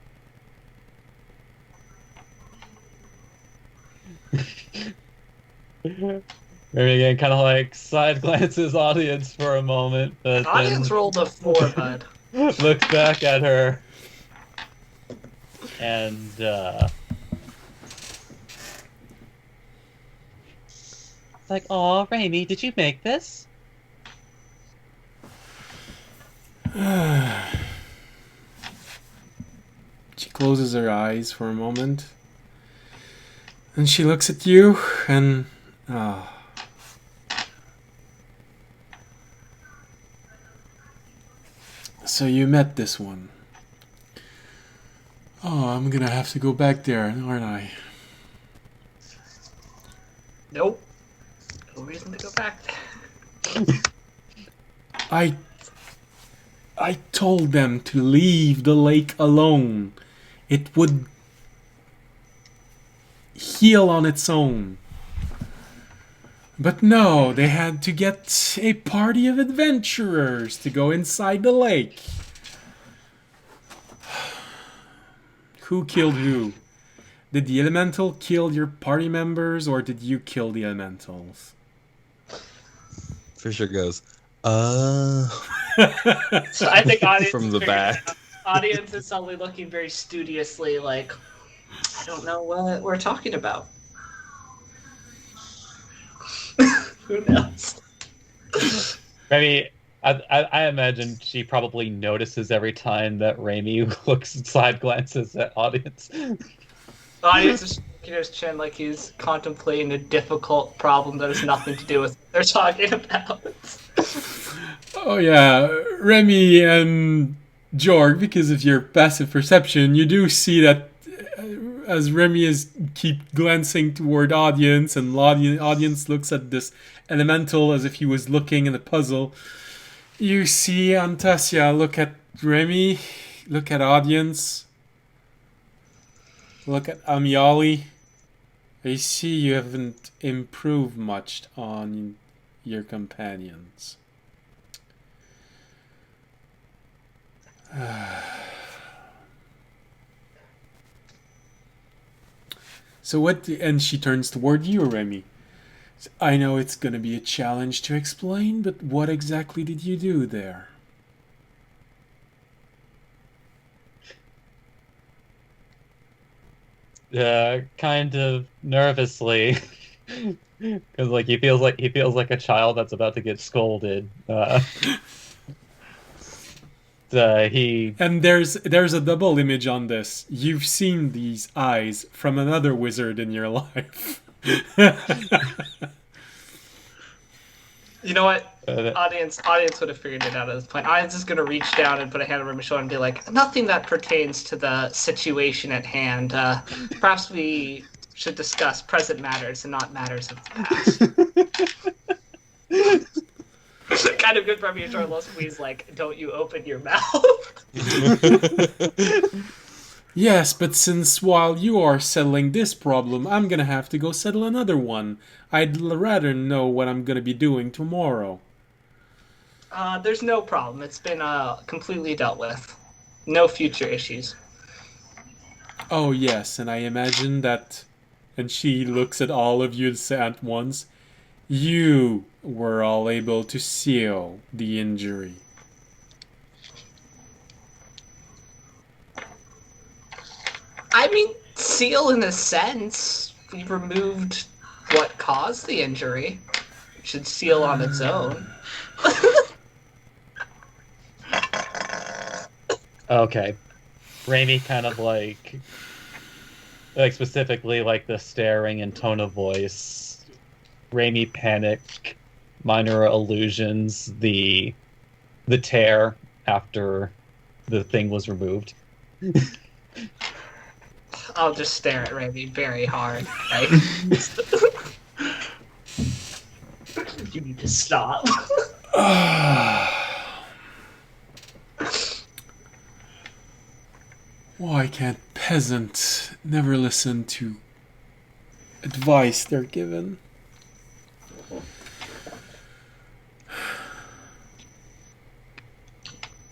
E: Maybe again, kind of like side glances audience for a moment, but
B: Audience
E: then
B: rolled a 4, bud.
E: looks back at her and it's like, "Aw, Raimi, did you make this?"
A: She closes her eyes for a moment. And she looks at you and... So you met this one. Oh, I'm gonna have to go back there, aren't I?
B: Nope. No reason to go back there.
A: I told them to leave the lake alone. It would heal on its own. But no, they had to get a party of adventurers to go inside the lake. Who killed who? Did the elemental kill your party members, or did you kill the elementals?
C: Fisher goes,
B: So I think audience
C: from
B: is
C: the
B: figuring it
C: back.
B: out. Audience is suddenly looking very studiously like, I don't know what we're talking about. Who knows?
E: Maybe I imagine she probably notices every time that Raimi looks side glances at audience.
B: Audience is shaking his chin like he's contemplating a difficult problem that has nothing to do with what they're talking about.
A: Oh yeah, Remy and Jorg, because of your passive perception, you do see that as Remy is keep glancing toward audience, and audience looks at this elemental as if he was looking at a puzzle. You see Antasia look at Remy, look at audience, look at Amiali. I see you haven't improved much on your companions. So what? And she turns toward you, Remy. I know it's gonna be a challenge to explain, but what exactly did you do there?
E: Kind of nervously, because like he feels like a child that's about to get scolded. He
A: And there's a double image on this. You've seen these eyes from another wizard in your life.
B: You know what?
E: uh,
B: Audience would have figured it out at this point. Audience is going to reach down and put a hand over my shoulder and be like, nothing that pertains to the situation at hand. Perhaps we should discuss present matters and not matters of the past. Kind of good for me to little squeeze like, don't you open your mouth.
A: Yes, but since while you are settling this problem, I'm gonna have to go settle another one. I'd rather know what I'm gonna be doing tomorrow.
B: There's no problem. It's been completely dealt with. No future issues.
A: Oh yes, and I imagine that, and she looks at all of you at once, you were all able to seal the injury.
B: I mean, seal in a sense. We removed what caused the injury. It should seal on its own.
E: okay. Raimi kind of like specifically like the staring and tone of voice. Raimi panic, minor illusions, the tear after the thing was removed.
B: I'll just stare at Raimi very hard. Like, need to stop.
A: Why can't peasants never listen to advice they're given?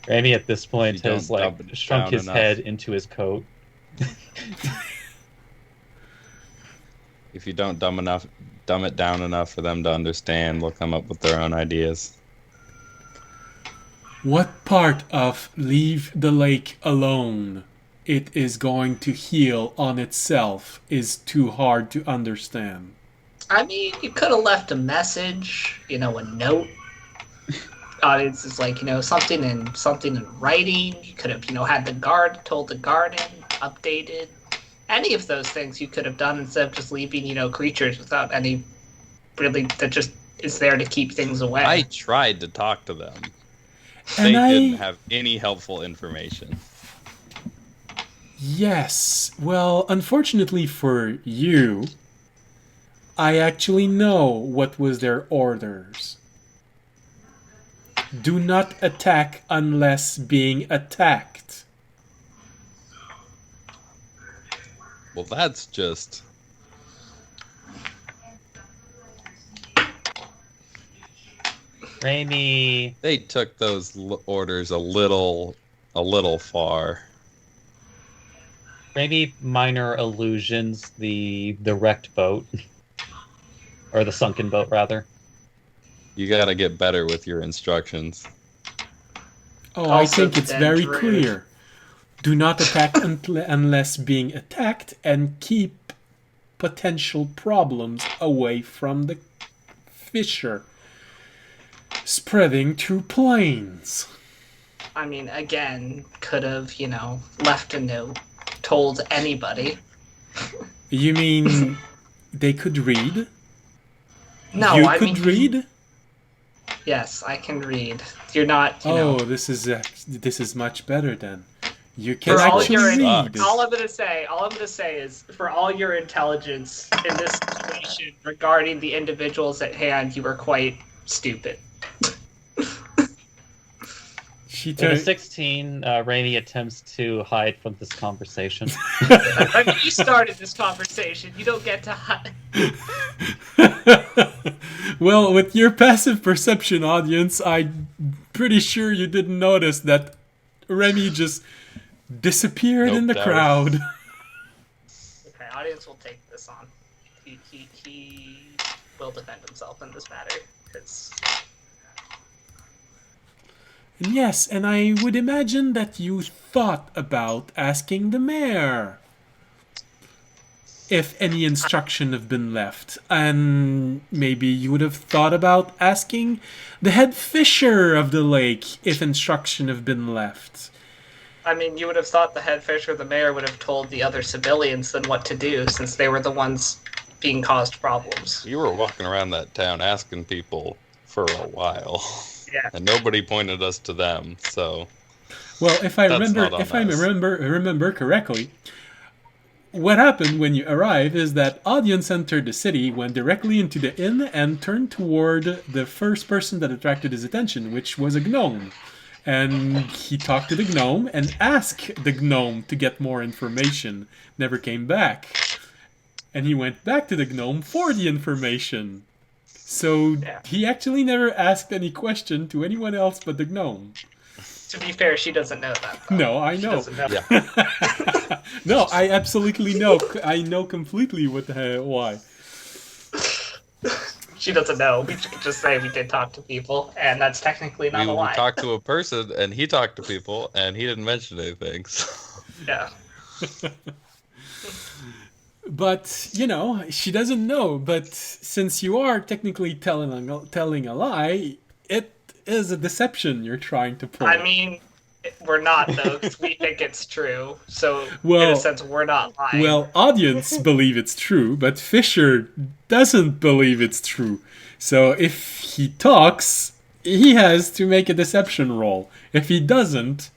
E: Remy at this point
C: You
E: has
C: don't
E: like
C: dumb it
E: shrunk
C: down
E: his
C: enough.
E: head into his coat.
C: If you don't dumb it down enough for them to understand, they'll come up with their own ideas.
A: What part of leave the lake alone it is going to heal on itself is too hard to understand?
B: I mean, you could have left a message, a note. Audience is like, something in writing. You could have, had the guard told the garden, updated. Any of those things you could have done instead of just leaving, creatures without any really that just is there to keep things away.
C: I tried to talk to them.
A: And
C: They didn't have any helpful information.
A: Yes. Well, unfortunately for you, I actually know what was their orders. Do not attack unless being attacked.
C: Well, that's just...
E: Remy,
C: They took those orders a little far.
E: maybe minor illusions, the wrecked boat. Or the sunken boat, rather.
C: You gotta get better with your instructions.
A: Oh, I
B: Also
A: think it's
B: then
A: very
B: rude.
A: clear. Do not attack unless being attacked, and keep potential problems away from the fissure spreading through planes.
B: I mean, again, could have, left a note, told anybody.
A: You mean they could read?
B: No,
A: You
B: I
A: could
B: mean,
A: read?
B: Yes, I can read. You're not,
A: Oh, this is much better then. You can
B: For all
A: actually
B: your-
A: read.
B: all I'm gonna say is, for all your intelligence in this situation regarding the individuals at hand, you were quite stupid.
A: She
E: With a
A: turned.
E: 16, Remy attempts to hide from this conversation.
B: I mean, you started this conversation. You don't get to hide.
A: Well, with your passive perception, audience, I'm pretty sure you didn't notice that Remy just disappeared in the
C: Noped out.
A: crowd.
B: Okay, audience will take this on. He will defend himself in this matter. Because
A: And yes, and I would imagine that you thought about asking the mayor if any instruction have been left. And maybe you would have thought about asking the head fisher of the lake if instruction have been left.
B: I mean, you would have thought the head fisher, the mayor, would have told the other civilians then what to do, since they were the ones being caused problems.
C: You were walking around that town asking people for a while.
B: Yeah.
C: And nobody pointed us to them, so...
A: Well, if I
C: That's
A: remember,
C: not on
A: if I
C: us.
A: remember correctly, what happened when you arrived is that audience entered the city, went directly into the inn, and turned toward the first person that attracted his attention, which was a gnome. And he talked to the gnome and asked the gnome to get more information. Never came back. And he went back to the gnome for the information. So
B: Yeah.
A: he actually never asked any question to anyone else but the gnome.
B: To be fair, she doesn't know that. Though.
A: No, I
B: She
A: know.
B: doesn't know.
C: Yeah.
A: No, I absolutely know. I know completely why.
B: She doesn't know. We could just say we did talk to people, and that's technically not
C: We
B: a lie.
C: talked to a person, and he talked to people, and he didn't mention anything, so...
B: Yeah.
A: But, she doesn't know. But since you are technically telling a lie, it is a deception you're trying to pull.
B: I mean, we're not, though, 'cause we think it's true. So, in
A: Well-
B: a sense, we're not lying.
A: Well, audience believe it's true, but Fisher doesn't believe it's true. So if he talks, he has to make a deception roll. If he doesn't,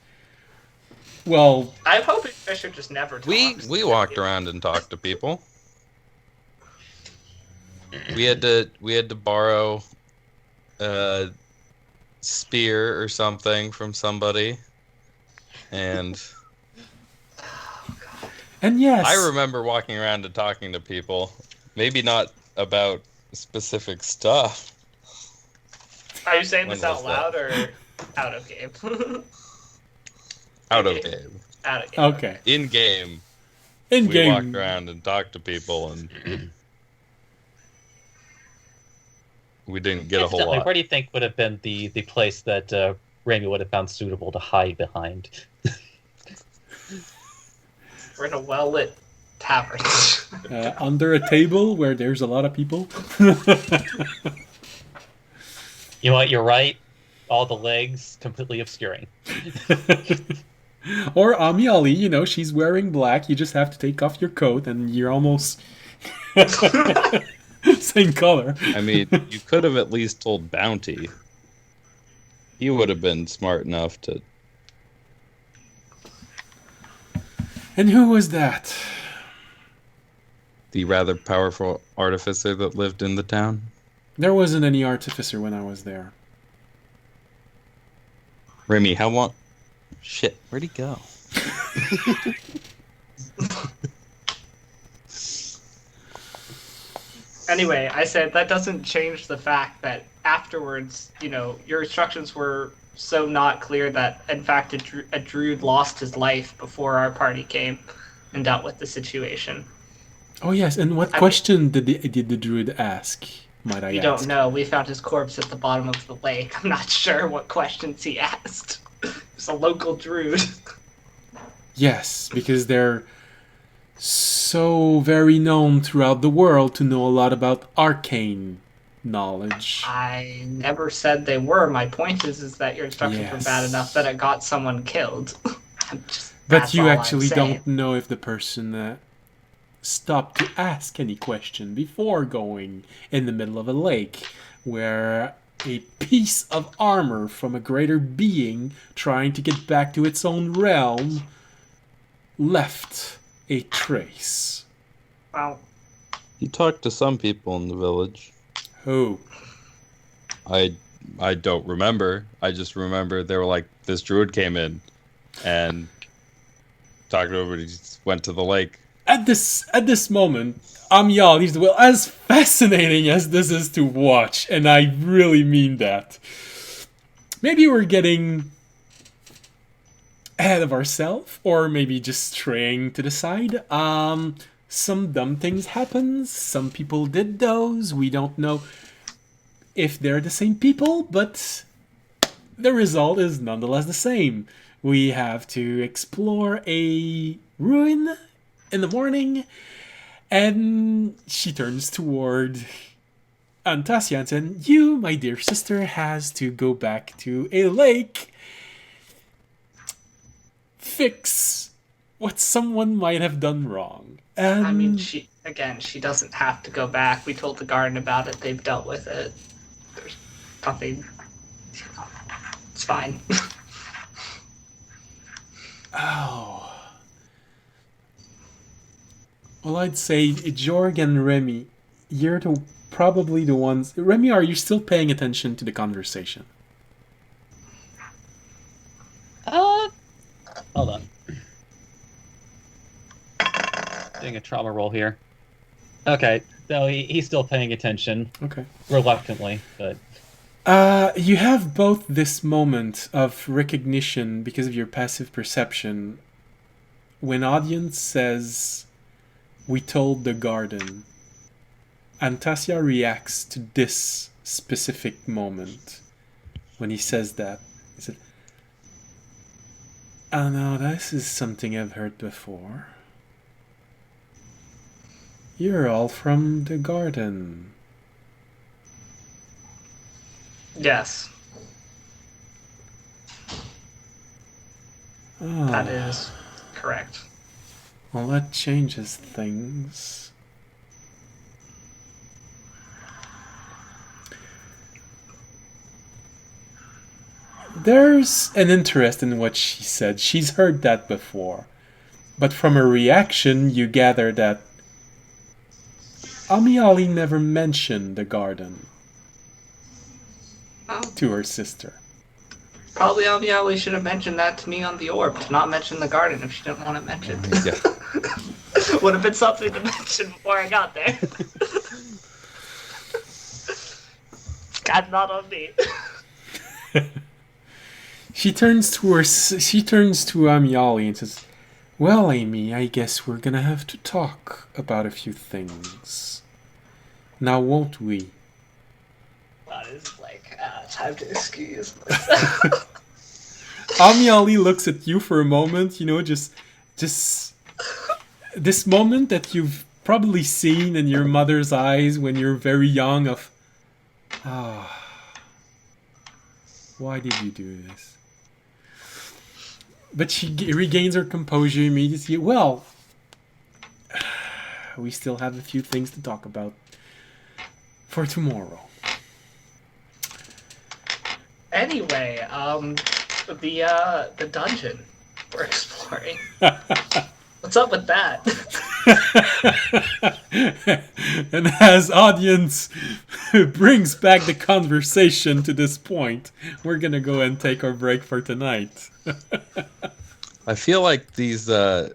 A: well,
B: I'm hoping Fisher just never talks.
C: We walked around and talked to people. We had to borrow a spear or something from somebody. And
A: And yes,
C: I remember walking around and talking to people. Maybe not about specific stuff.
B: Are you saying
C: When
B: this out
C: was
B: loud or out of game?
C: Out of game.
B: Out of game.
A: okay.
C: In game,
A: In
C: we
A: game,
C: walked around and talked to people, and we didn't get a whole
E: Incidentally,
C: lot.
E: where do you think would have been the place that Rami would have found suitable to hide behind?
B: We're in a well-lit tavern.
A: under a table where there's a lot of people.
E: You know what? You're right. All the legs completely obscuring.
A: Or Amiali, you know, she's wearing black. You just have to take off your coat, and you're almost same color.
C: I mean, you could have at least told Bounty. He would have been smart enough to.
A: And who was that?
C: The rather powerful artificer that lived in the town.
A: There wasn't any artificer when I was there.
C: Remy, how long? Shit, where'd he go?
B: Anyway, I said that doesn't change the fact that afterwards, you know, your instructions were so not clear that, in fact, a druid lost his life before our party came and dealt with the situation.
A: Oh yes, and what question did the druid ask? Might I
B: We
A: ask?
B: don't know. We found his corpse at the bottom of the lake. I'm not sure what questions he asked. He's a local druid.
A: Yes, because they're so very known throughout the world to know a lot about arcane knowledge.
B: I never said they were. My point is that your instructions were bad
A: Yes.
B: enough that it got someone killed.
A: But
B: That's
A: you
B: all I'm
A: actually
B: saying.
A: don't know if the person stopped to ask any question before going in the middle of a lake where a piece of armor from a greater being trying to get back to its own realm left a trace.
B: Well,
C: He talked to some people in the village.
A: Who?
C: I don't remember. I just remember they were like, this druid came in and talked over. He just went to the lake.
A: At this moment, Amial is well, as fascinating as this is to watch, and I really mean that. Maybe we're getting ahead of ourselves, or maybe just straying to the side. Some dumb things happen. Some people did those. We don't know if they're the same people, but the result is nonetheless the same. We have to explore a ruin in the morning, and she turns toward Antasia and says, "You, my dear sister, has to go back to a lake, fix what someone might have done wrong." And
B: I mean, she doesn't have to go back. We told the garden about it. They've dealt with it. There's nothing. It's fine.
A: oh. Well, I'd say Jorg and Remy, you're probably the ones. Remy, are you still paying attention to the conversation?
E: Hold on. Doing a trauma roll here. Okay, so he's still paying attention,
A: Okay.
E: reluctantly, but
A: You have both this moment of recognition because of your passive perception. When audience says, "We told the garden," Antasia reacts to this specific moment. When he says that, he said, "Oh no, this is something I've heard before. You're all from the garden."
B: Yes,
A: Oh,
B: that is correct.
A: well, that changes things. There's an interest in what she said. She's heard that before. But from her reaction, you gather that Amiali never mentioned the garden. to her sister.
B: Probably Albiali should have mentioned that to me on the orb, to not mention the garden if she didn't want it mentioned.
C: Yeah.
B: Would have been something to mention before I got there. God, not on me.
A: She turns to Amiali and says, "Well, Amy, I guess we're gonna have to talk about a few things. Now, won't we?"
B: That is like, time to excuse.
A: Amiali looks at you for a moment, just this moment that you've probably seen in your mother's eyes when you're very young of, why did you do this? But she regains her composure immediately. Well, we still have a few things to talk about for tomorrow.
B: Anyway, the dungeon we're exploring. What's up with that?
A: And as audience brings back the conversation to this point, we're gonna go and take our break for tonight.
C: I feel like the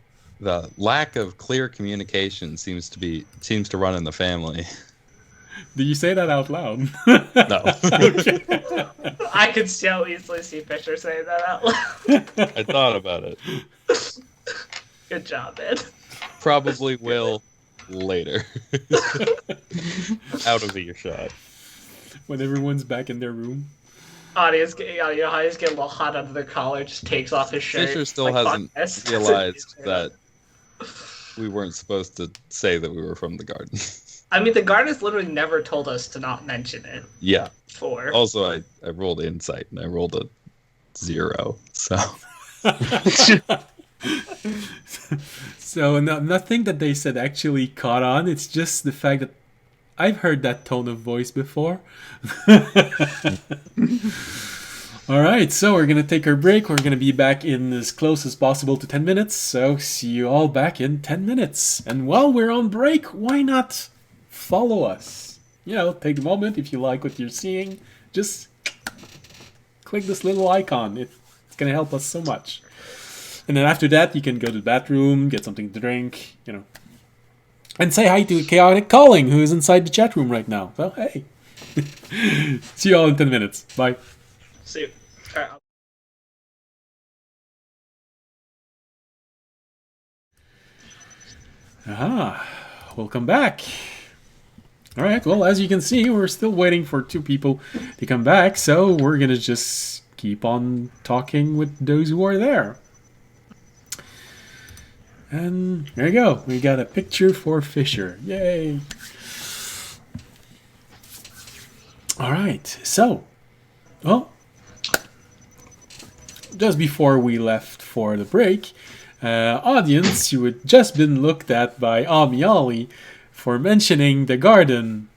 C: lack of clear communication seems to run in the family.
A: Do you say that out loud?
C: No.
A: Okay.
B: I could so easily see Fisher saying that out loud.
C: I thought about it.
B: Good job, man.
C: Probably will later. Out of earshot.
A: When everyone's back in their room.
B: Audience get a little hot under their collar, just takes off his shirt.
C: Fisher still
B: like,
C: hasn't
B: "Fuck this."
C: realized that we weren't supposed to say that we were from the garden.
B: I mean, the guard has literally never told us to not mention it.
C: Yeah.
B: Before.
C: Also, I rolled insight and I rolled a 0. So
A: So nothing that they said actually caught on. It's just the fact that I've heard that tone of voice before. All right, so we're going to take our break. We're going to be back in as close as possible to 10 minutes. So see you all back in 10 minutes. And while we're on break, why not follow us? Take a moment if you like what you're seeing. Just click this little icon. It's going to help us so much. And then after that, you can go to the bathroom, get something to drink, and say hi to Chaotic Calling, who is inside the chat room right now. Well, hey. See you all in 10 minutes. Bye.
B: See you. All right.
A: Aha. Welcome back. All right, well, as you can see, we're still waiting for 2 people to come back, so we're going to just keep on talking with those who are there. And there you go. We got a picture for Fisher. Yay. All right. So, well, just before we left for the break, audience, you had just been looked at by Amiali for mentioning the garden.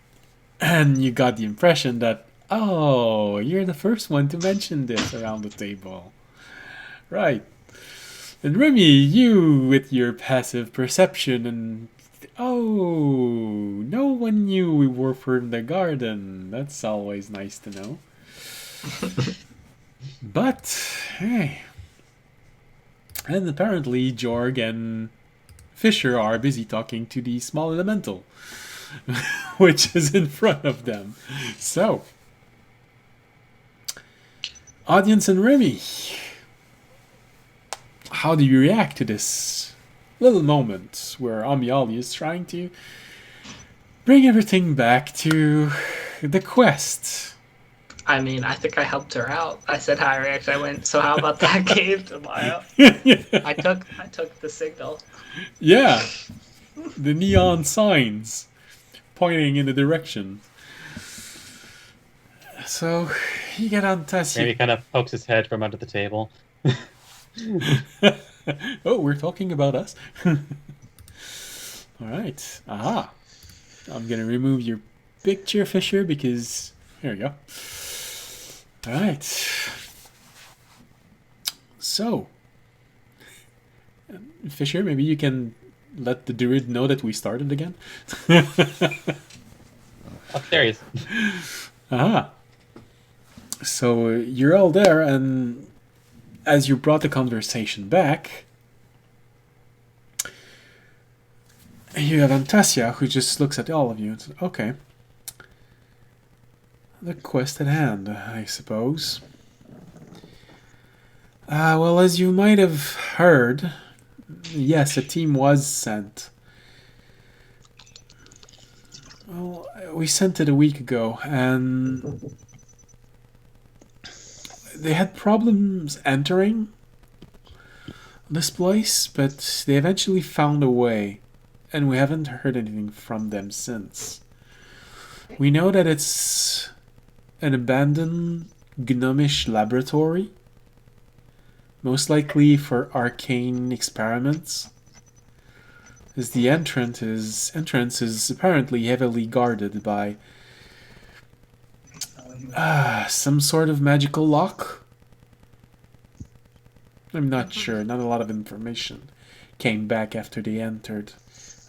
A: And you got the impression that, oh, you're the first one to mention this around the table. Right. And Remy, you with your passive perception and... Oh, no one knew we were from the garden. That's always nice to know. But, hey. And apparently Jorg and Fisher are busy talking to the small elemental, which is in front of them. So, audience and Remy, how do you react to this little moment where Amiali is trying to bring everything back to the quest?
B: I mean, I think I helped her out. I said hi, React. I went, so how about that cave tomorrow? I took the signal.
A: Yeah. The neon signs pointing in the direction. So, you get on Tessie.
E: Maybe kind of pokes his head from under the table.
A: Oh, we're talking about us? Alright. Aha. I'm going to remove your picture, Fisher, because... There we go. Alright. So. Fisher, maybe you can let the druid know that we started again?
E: Oh, there he is.
A: Aha. So you're all there, and as you brought the conversation back, you have Antasia, who just looks at all of you and says, okay. The quest at hand, I suppose. Well, as you might have heard, yes, a team was sent. Well, we sent it a week ago, and they had problems entering this place, but they eventually found a way, and we haven't heard anything from them since. We know that it's an abandoned gnomish laboratory, most likely for arcane experiments, as the entrance is apparently heavily guarded by some sort of magical lock. I'm not sure. Not a lot of information came back after they entered.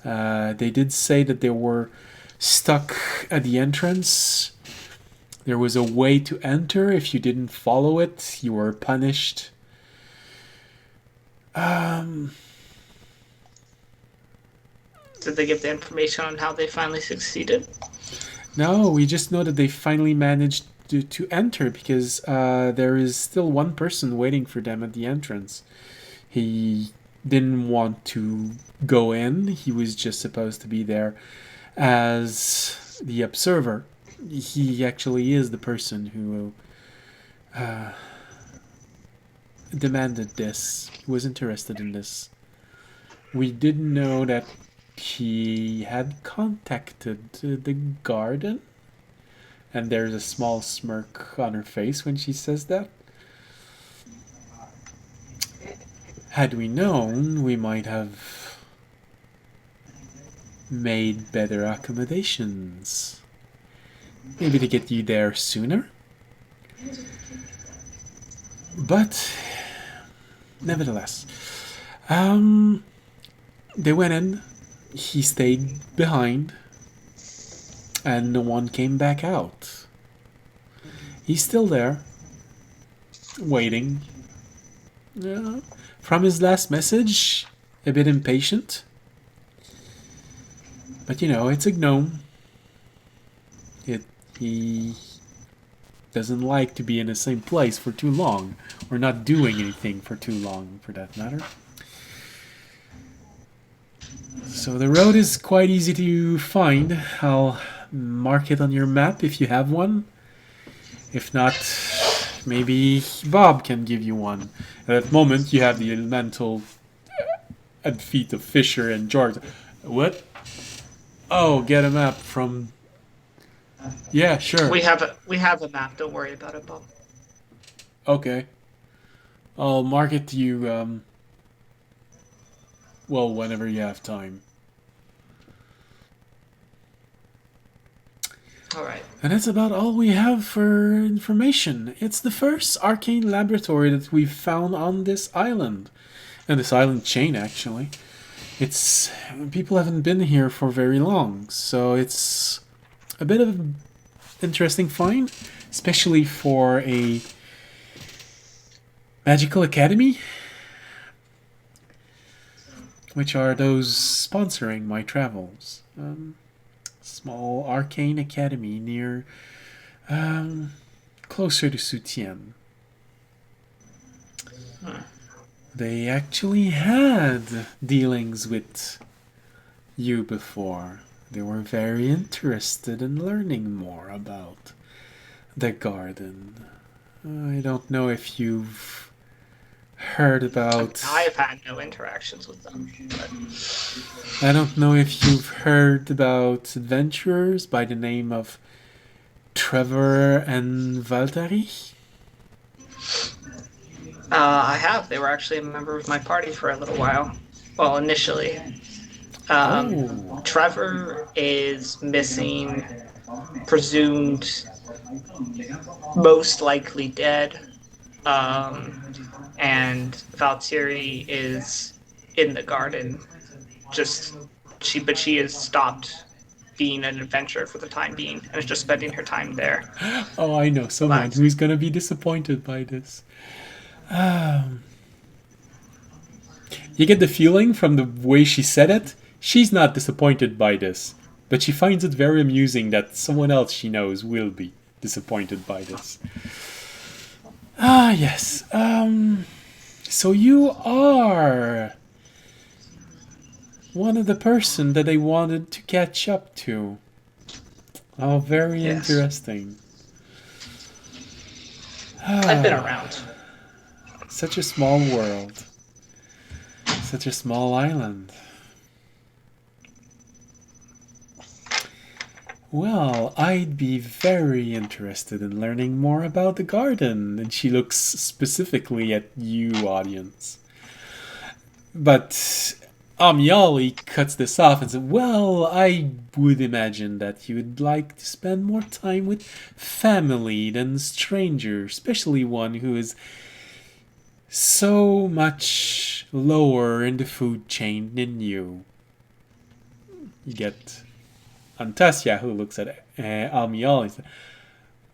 A: They did say that they were stuck at the entrance. There was a way to enter. If you didn't follow it, you were punished.
B: Did they give the information on how they finally succeeded?
A: No, we just know that they finally managed to enter because there is still one person waiting for them at the entrance. He didn't want to go in. He was just supposed to be there as the observer. He actually is the person who demanded this. He was interested in this. We didn't know that he had contacted the garden. And there's a small smirk on her face when she says that. Had we known, we might have made better accommodations. Maybe to get you there sooner. But, nevertheless, they went in. He stayed behind. And no one came back out. He's still there, waiting. From his last message, a bit impatient. But you know, it's a gnome. He doesn't like to be in the same place for too long, or not doing anything for too long, for that matter. So the road is quite easy to find. I'll mark it on your map if you have one. If not, maybe Bob can give you one. At that moment, you have the elemental at feet of Fisher and George. What? Oh, get a map from... Yeah, sure.
B: We have a map. Don't worry about it, Bob.
A: Okay. I'll mark it to you, well, whenever you have time.
B: Alright.
A: And that's about all we have for information. It's the first arcane laboratory that we've found on this island. And this island chain, actually. It's... people haven't been here for very long, so it's a bit of an interesting find, especially for a magical academy, which are those sponsoring my travels. Small arcane academy near, closer to Soutien. They actually had dealings with you before. They were very interested in learning more about the garden. I don't know if you've heard about...
B: I've had no interactions with them, but...
A: I don't know if you've heard about adventurers by the name of Trevor and Valtteri?
B: I have. They were actually a member of my party for a little while. Well, initially. Trevor is missing, presumed most likely dead. And Valtteri is in the garden. She has stopped being an adventurer for the time being, and is just spending her time there.
A: Oh, I know someone
B: Relax.
A: who's gonna be disappointed by this. You get the feeling from the way she said it, she's not disappointed by this, but she finds it very amusing that someone else she knows will be disappointed by this. Ah, yes. So you are one of the person that I wanted to catch up to. Oh, very
B: Yes.
A: interesting.
B: I've been around.
A: Such a small world. Such a small island. Well, I'd be very interested in learning more about the garden. And she looks specifically at you, audience. But Amiali cuts this off and says, well, I would imagine that you'd like to spend more time with family than strangers, especially one who is so much lower in the food chain than you. You get Antasia, who looks at Amiali and says,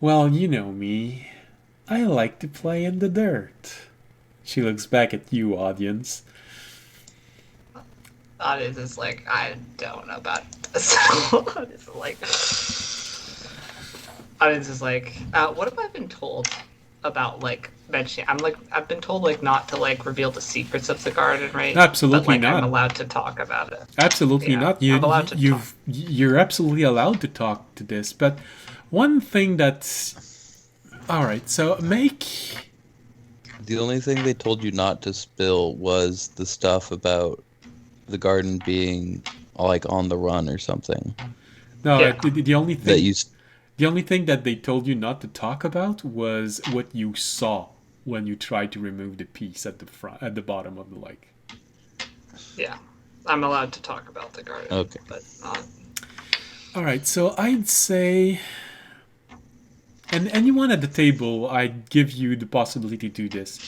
A: well, you know me. I like to play in the dirt. She looks back at you, audience.
B: Audience is like, I don't know about this. Audience is like, what have I been told about like mentioning? I've been told like not to like reveal the secrets of the garden, right?
A: Absolutely
B: but, like,
A: not.
B: I'm allowed to talk about it.
A: Absolutely
B: Yeah,
A: not.
B: I'm allowed to
A: You're absolutely allowed to talk to this. But one thing that's all right. So make
C: The only thing they told you not to spill was the stuff about the garden being like on the run or something.
A: no.
B: Yeah.
A: The only
C: That
A: thing
C: you
A: the only thing that they told you not to talk about was what you saw when you tried to remove the piece at the front, at the bottom of the lake.
B: Yeah, I'm allowed to talk about the garden.
C: Okay.
B: But not.
A: All right. So I'd say, and anyone at the table, I'd give you the possibility to do this.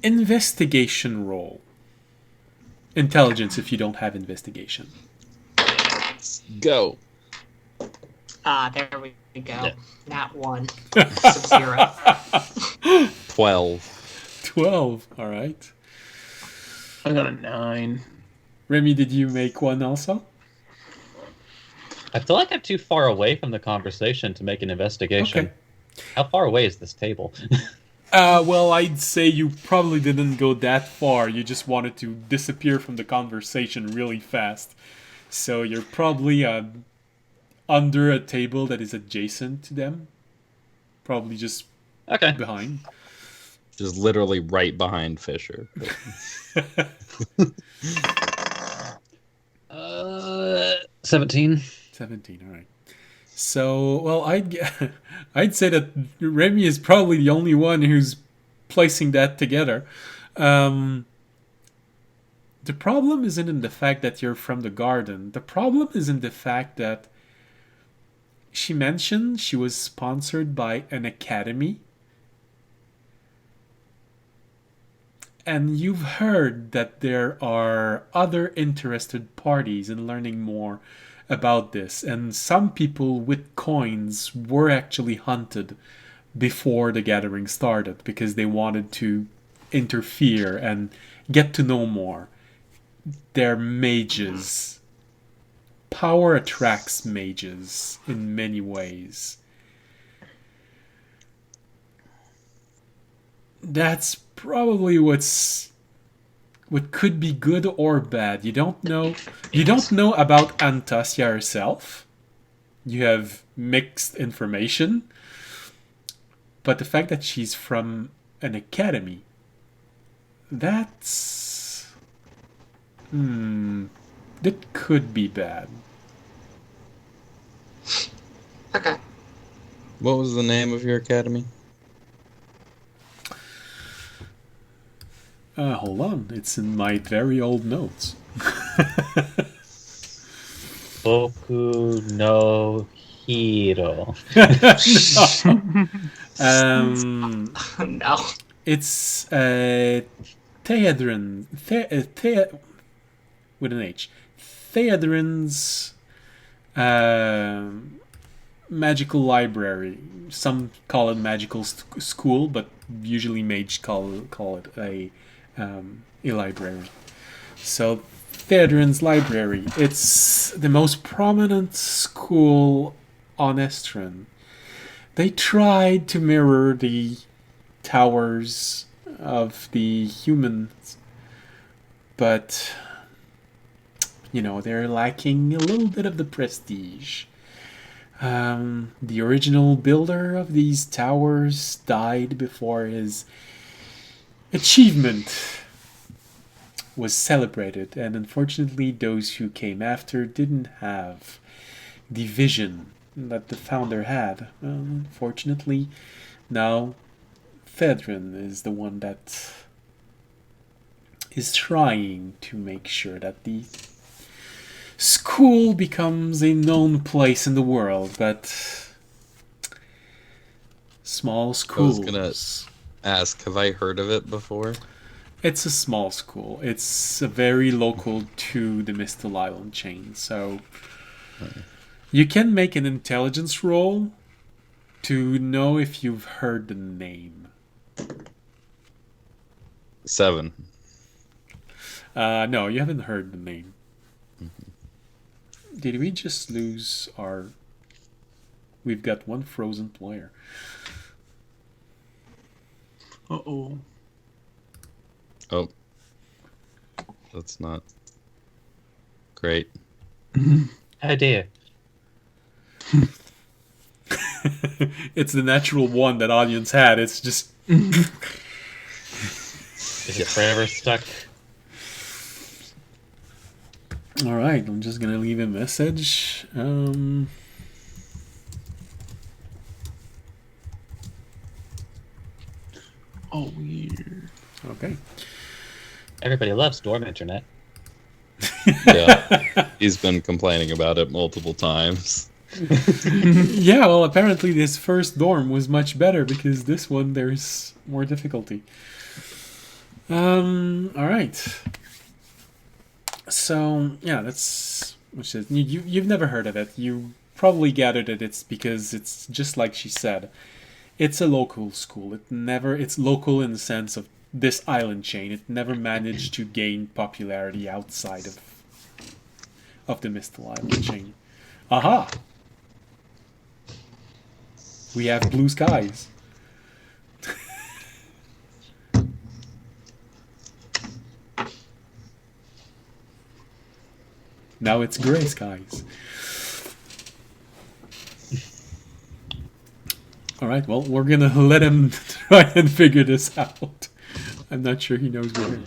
A: Investigation roll. Intelligence if you don't have investigation.
C: go.
B: There we go.
C: Yeah.
B: Nat 1. Sub-0.
C: 12.
A: 12. All right.
D: I got a 9.
A: Remy, did you make one also?
E: I feel like I'm too far away from the conversation to make an investigation.
A: Okay.
E: How far away is this table?
A: Well, I'd say you probably didn't go that far. You just wanted to disappear from the conversation really fast. So you're probably under a table that is adjacent to them. Probably just
E: Okay.
A: behind.
C: Just literally right behind Fisher.
E: 17.
A: 17, all right. So, well, I'd say that Remy is probably the only one who's placing that together. The problem isn't in the fact that you're from the garden. The problem is in the fact that she mentioned she was sponsored by an academy. And you've heard that there are other interested parties in learning more about this. And some people with coins were actually hunted before the gathering started because they wanted to interfere and get to know more. They're mages. Power attracts mages in many ways. That's probably what could be good or bad. You don't know about Antasia herself. You have mixed information. But the fact that she's from an academy, that's that could be bad.
B: Okay.
C: What was the name of your academy?
A: Hold on, it's in my very old notes.
E: Boku no Hero.
B: No.
A: It's Theodrin. with an H. Theodrin's magical library. Some call it magical school, but usually mages call it a library. So Theodrin's library. It's the most prominent school on Estrin. They tried to mirror the towers of the humans, but they're lacking a little bit of the prestige. The original builder of these towers died before his achievement was celebrated, and unfortunately those who came after didn't have the vision that the founder had. Unfortunately, now Fedrin is the one that is trying to make sure that the school becomes a known place in the world, but small schools.
C: I was gonna ask, have I heard of it before?
A: It's a small school. It's very local to the Mistle Island chain, so you can make an intelligence roll to know if you've heard the name.
C: 7.
A: No, you haven't heard the name. Did we just lose our... We've got one frozen player.
D: Uh-oh.
C: Oh. That's not great.
E: Oh dear.
A: It's the natural one that audience had. It's just...
E: Is it forever stuck?
A: Alright, I'm just gonna leave a message.
D: Oh, weird.
A: Okay.
E: Everybody loves dorm internet.
C: Yeah. He's been complaining about it multiple times.
A: Yeah, well, apparently this first dorm was much better because this one there's more difficulty. Alright. So, yeah, that's... You've never heard of it. You probably gathered that it's because it's just like she said. It's a local school. It's local in the sense of this island chain. It never managed to gain popularity outside of the Mistle Island chain. Aha! We have blue skies. Now it's gray skies. Alright, well, we're gonna let him try and figure this out. I'm not sure he knows where.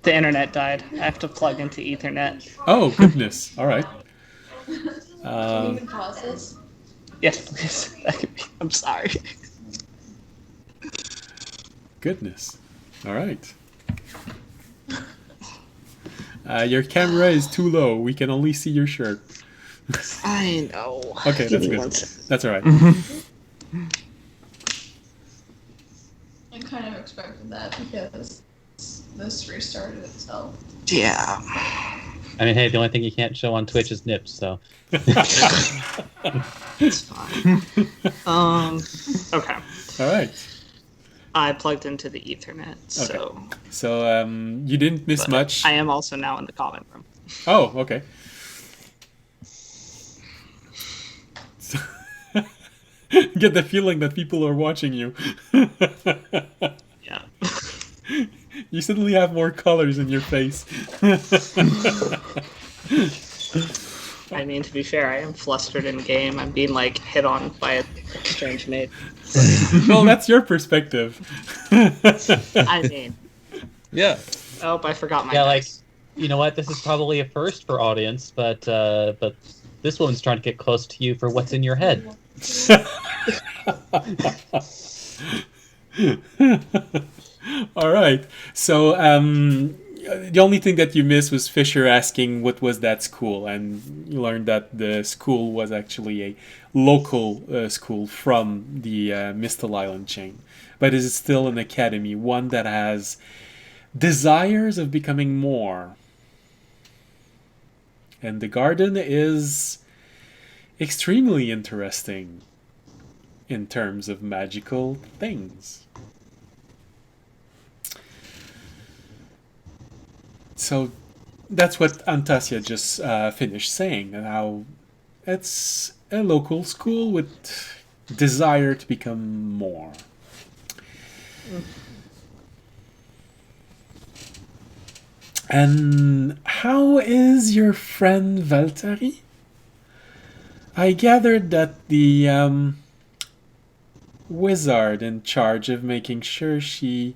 B: The internet died. I have to plug into Ethernet.
A: Oh, goodness. Alright.
F: Can you even pause this?
B: Yes, please. That could be. I'm sorry.
A: Goodness. Alright. Your camera is too low. We can only see your shirt.
B: I know.
A: Okay,
B: Give
A: that's
B: me
A: good.
B: one second.
A: That's alright.
F: I kind of expected that because this restarted itself.
B: Yeah.
E: I mean, hey, the only thing you can't show on Twitch is nips, so.
B: It's fine. Okay.
A: Alright.
B: I plugged into the Ethernet, so.
A: So, you didn't miss
B: But
A: much.
B: I am also now in the comment room.
A: Oh, okay. Get the feeling that people are watching you.
B: Yeah.
A: You suddenly have more colors in your face.
B: I mean, to be fair, I am flustered in game. I'm being like hit on by a strange maid.
A: Well, that's your perspective.
B: I mean,
C: Yeah.
B: oh, I forgot my.
E: Yeah, like,
B: dice.
E: you know what? This is probably a first for audience, but this woman's trying to get close to you for what's in your head.
A: All right. So the only thing that you missed was Fisher asking what was that school, and you learned that the school was actually a local school from the Mistle Island chain. But but is still an academy, one that has desires of becoming more. And the garden is extremely interesting in terms of magical things. So that's what Antasia just finished saying, and how it's a local school with desire to become more. And how is your friend Valtteri? I gathered that the wizard in charge of making sure she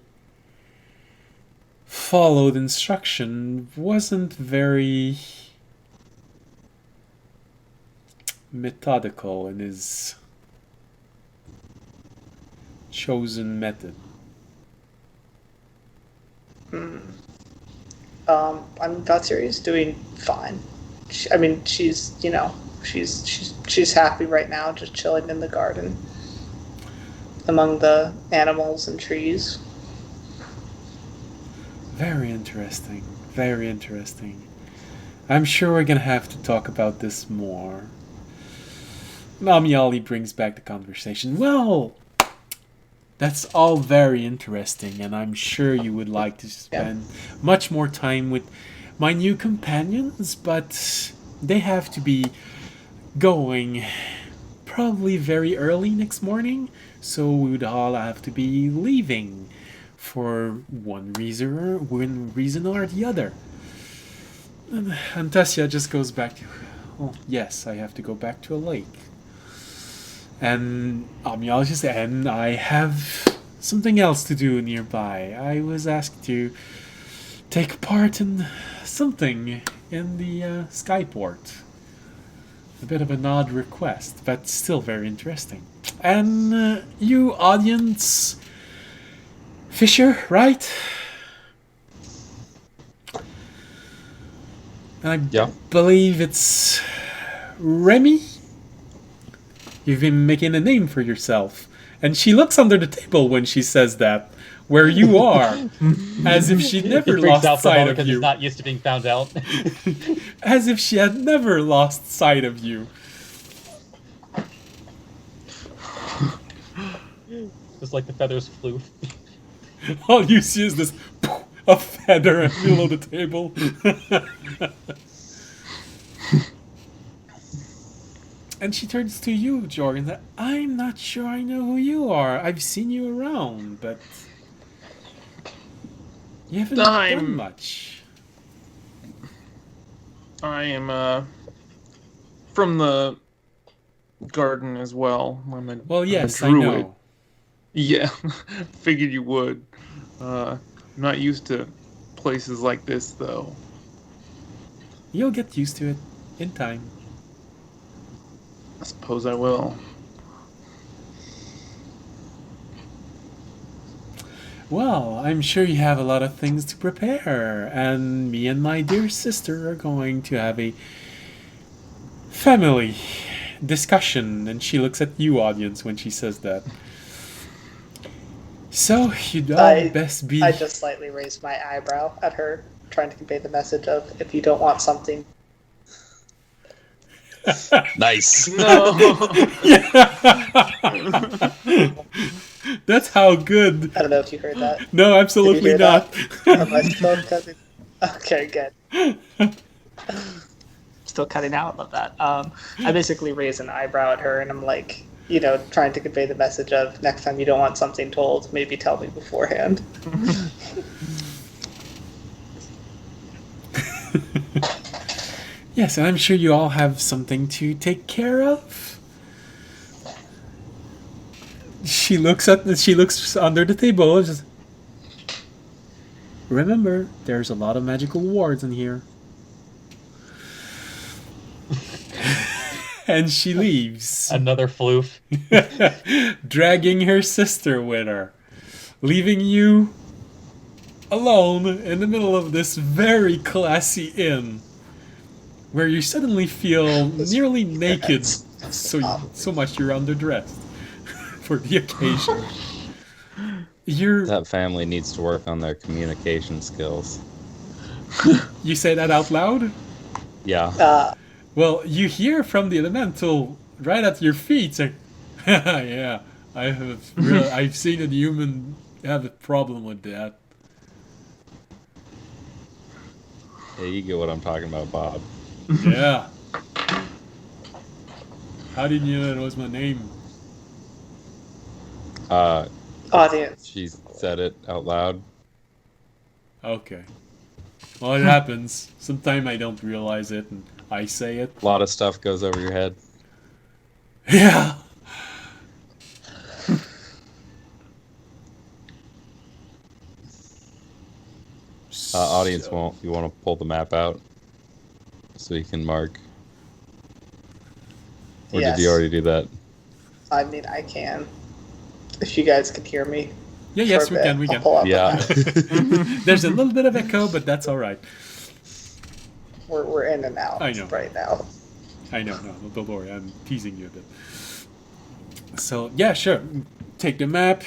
A: followed instruction wasn't very methodical in his chosen method.
B: Valtteri's doing fine. She's she's happy right now, just chilling in the garden among the animals and trees.
A: Very interesting. Very interesting. I'm sure we're gonna have to talk about this more. Namiali brings back the conversation. Well, that's all very interesting, and I'm sure you would like to spend much more time with my new companions, but they have to be going probably very early next morning, so we would all have to be leaving for one reason or the other. And Antasia just goes back to, oh yes, I have to go back to a lake. And Amyologist, and I have something else to do nearby. I was asked to take part in something in the Skyport. A bit of an odd request, but still very interesting. And you, audience, Fisher, right? And I believe it's Remy. You've been making a name for yourself. And she looks under the table when she says that, where you are, as if she never lost sight of you.
E: He's not used to being found out.
A: As if she had never lost sight of you.
E: Just like the feathers flew.
A: All you see is this a feather in the middle of the table. And she turns to you, Jorgen. I'm not sure I know who you are. I've seen you around, but you haven't done much.
D: I am from the garden as well.
A: Well, yes, I know.
D: Yeah, figured you would. I'm not used to places like this, though.
A: You'll get used to it in time.
D: I suppose I will.
A: Well, I'm sure you have a lot of things to prepare, and me and my dear sister are going to have a family discussion, and she looks at you, audience, when she says that. So, you'd all best be...
B: I just slightly raised my eyebrow at her, trying to convey the message of, if you don't want something...
C: Nice.
D: No.
A: That's how good.
B: I don't know if you heard that.
A: No, absolutely not.
B: Am I still cutting? Okay, good. Still cutting out. Love that. I basically raise an eyebrow at her, and I'm like, trying to convey the message of, next time you don't want something told, maybe tell me beforehand.
A: Yes, and I'm sure you all have something to take care of. She looks under the table and just, remember, there's a lot of magical wards in here. And she leaves.
E: Another floof.
A: Dragging her sister with her. Leaving you alone in the middle of this very classy inn. Where you suddenly feel nearly naked, so much you're underdressed for the occasion. You're
C: That family needs to work on their communication skills.
A: you say that out loud?
C: Yeah.
A: Well, you hear from the elemental right at your feet saying, "Yeah, I've seen a human have a problem with that."
C: Yeah, you get what I'm talking about, Bob.
A: Yeah. How did you know it was my name?
G: Audience.
C: She said it out loud.
A: Okay. Well, it happens. Sometimes I don't realize it, and I say it.
C: A lot of stuff goes over your head.
A: Yeah.
C: Audience
A: So-
C: won't. You want to pull the map out so you can mark. Or
G: Yes.
C: did you already do that?
G: I mean, I can. If you guys can hear me.
A: Yeah, yes,
G: for
A: we
G: a
A: can,
G: bit,
A: we
G: I'll
A: can.
G: pull up the
C: Yeah.
G: map.
A: There's a little bit of echo, but that's all right.
G: We're in and out
A: I know.
G: right now.
A: I know, no, don't worry, I'm teasing you a bit. So, yeah, sure. Take the map,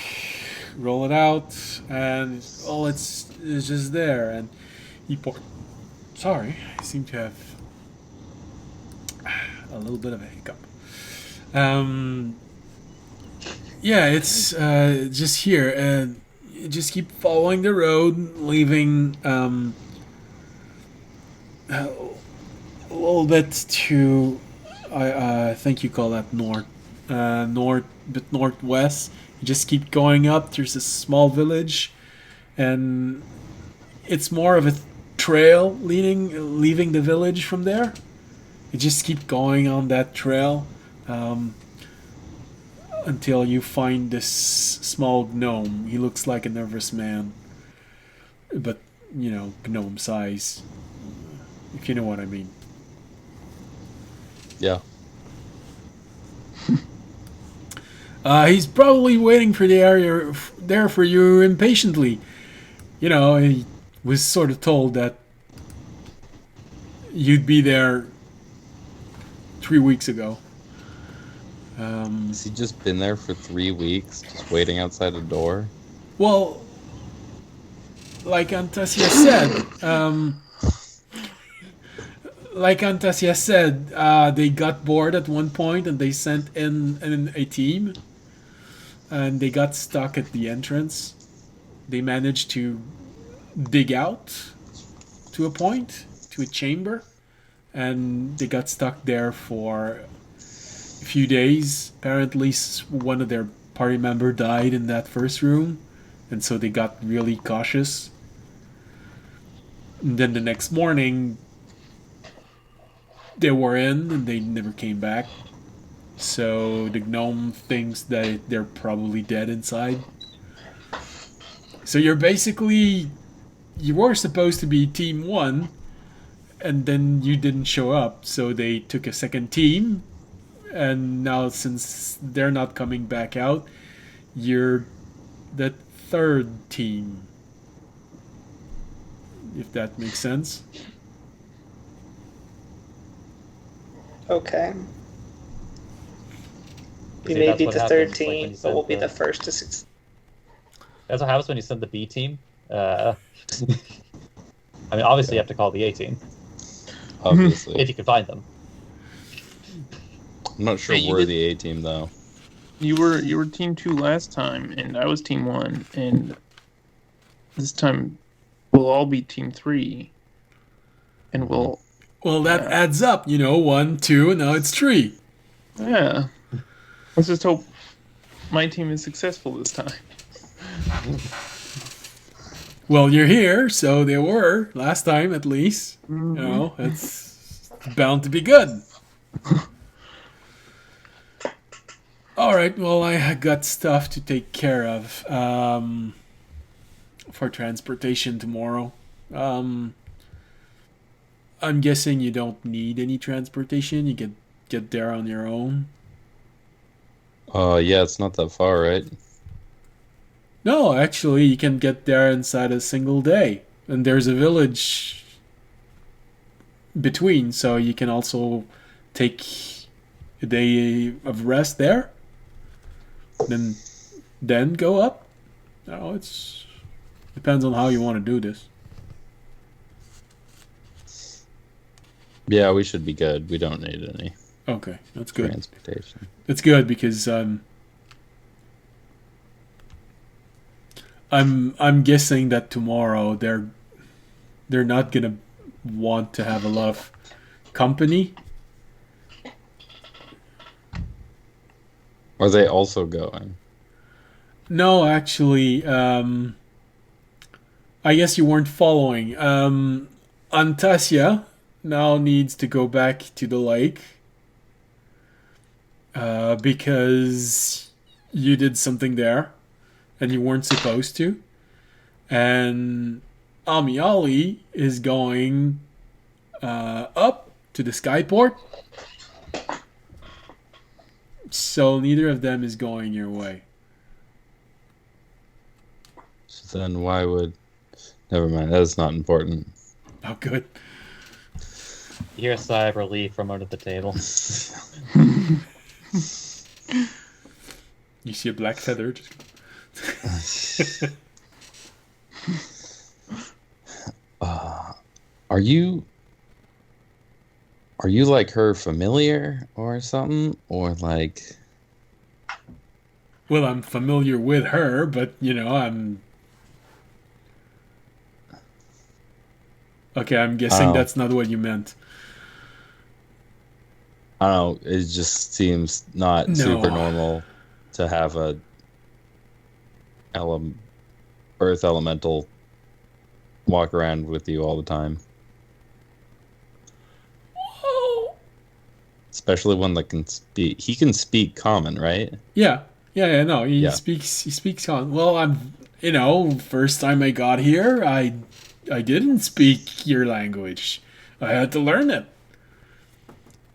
A: roll it out, and it's just there. And he Sorry, I seem to have a little bit of a hiccup. Yeah, it's just here, and you just keep following the road, leaving a little bit to I think you call that north, but northwest. You just keep going up. There's a small village, and it's more of a trail leaving the village from there. You just keep going on that trail until you find this small gnome. He looks like a nervous man, but gnome size, if you know what I mean.
C: Yeah.
A: He's probably waiting for the area there for you impatiently. He was sort of told that you'd be there 3 weeks ago.
C: Has he just been there for 3 weeks, just waiting outside the door?
A: Well, like Antasia said, they got bored at one point and they sent in a team, and they got stuck at the entrance. They managed to dig out to a point, to a chamber, and they got stuck there for a few days. Apparently, one of their party member died in that first room, and so they got really cautious. And then the next morning, they were in, and they never came back. So the gnome thinks that they're probably dead inside. So you were supposed to be team 1, and then you didn't show up, so they took a second team, and now since they're not coming back out, you're the third team, if that makes sense.
G: Okay. We
E: See,
G: may
E: that's
G: be
E: what
G: the
E: happens,
G: third
E: like, when
G: team,
E: you
G: but
E: send
G: we'll be
E: the-
G: the first to succeed.
E: That's what happens when you send the B team. I mean, obviously you have to call the A team
C: Obviously.
E: if you can find them.
C: I'm not sure
D: Hey, you
C: we're
D: did-
C: the A team, though.
D: You were team 2 last time, and I was team 1, and this time we'll all be team 3, and we'll
A: Well, that adds up, 1, 2, and now it's 3.
D: yeah. Let's just hope my team is successful this time.
A: Well, you're here, so they were last time at least. It's bound to be good. All right. Well, I got stuff to take care of for transportation tomorrow. I'm guessing you don't need any transportation. You get there on your own.
C: Yeah, it's not that far, right?
A: No, actually, you can get there inside a single day. And there's a village between, so you can also take a day of rest there. Then go up. No, it's depends on how you want to do this.
C: Yeah, we should be good. We don't need any
A: Okay, that's good.
C: transportation.
A: That's good because I'm guessing that tomorrow they're not gonna want to have a lot of company.
C: Are they also going?
A: No, actually, I guess you weren't following. Antasia now needs to go back to the lake because you did something there and you weren't supposed to. And Amiali is going up to the skyport. So neither of them is going your way.
C: So then why would... Never mind, that's not important.
A: Oh, good.
E: You hear a sigh of relief from under the table.
A: You see a black feather.
C: Are you like her familiar or something? Or like...
A: Well, I'm familiar with her, but, I'm... Okay, I'm guessing
C: Oh.
A: that's not what you meant.
C: I don't know, it just seems not
A: No.
C: super normal to have a earth elemental walk around with you all the time.
A: Oh.
C: Especially one that can speak. He can speak common, right?
A: Yeah, no, he
C: Yeah.
A: speaks on. Well, first time I got here, I didn't speak your language. I had to learn it.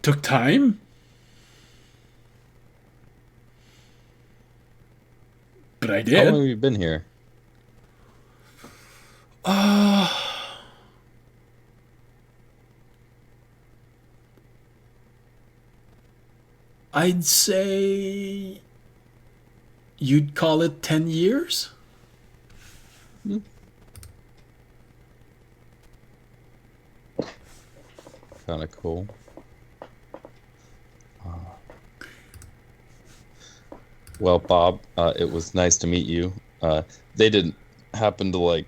A: Took time. But I
C: How long
A: did.
C: have you been here?
A: I'd say you'd call it 10 years?
C: Kind of cool. Well, Bob, it was nice to meet you. They didn't happen to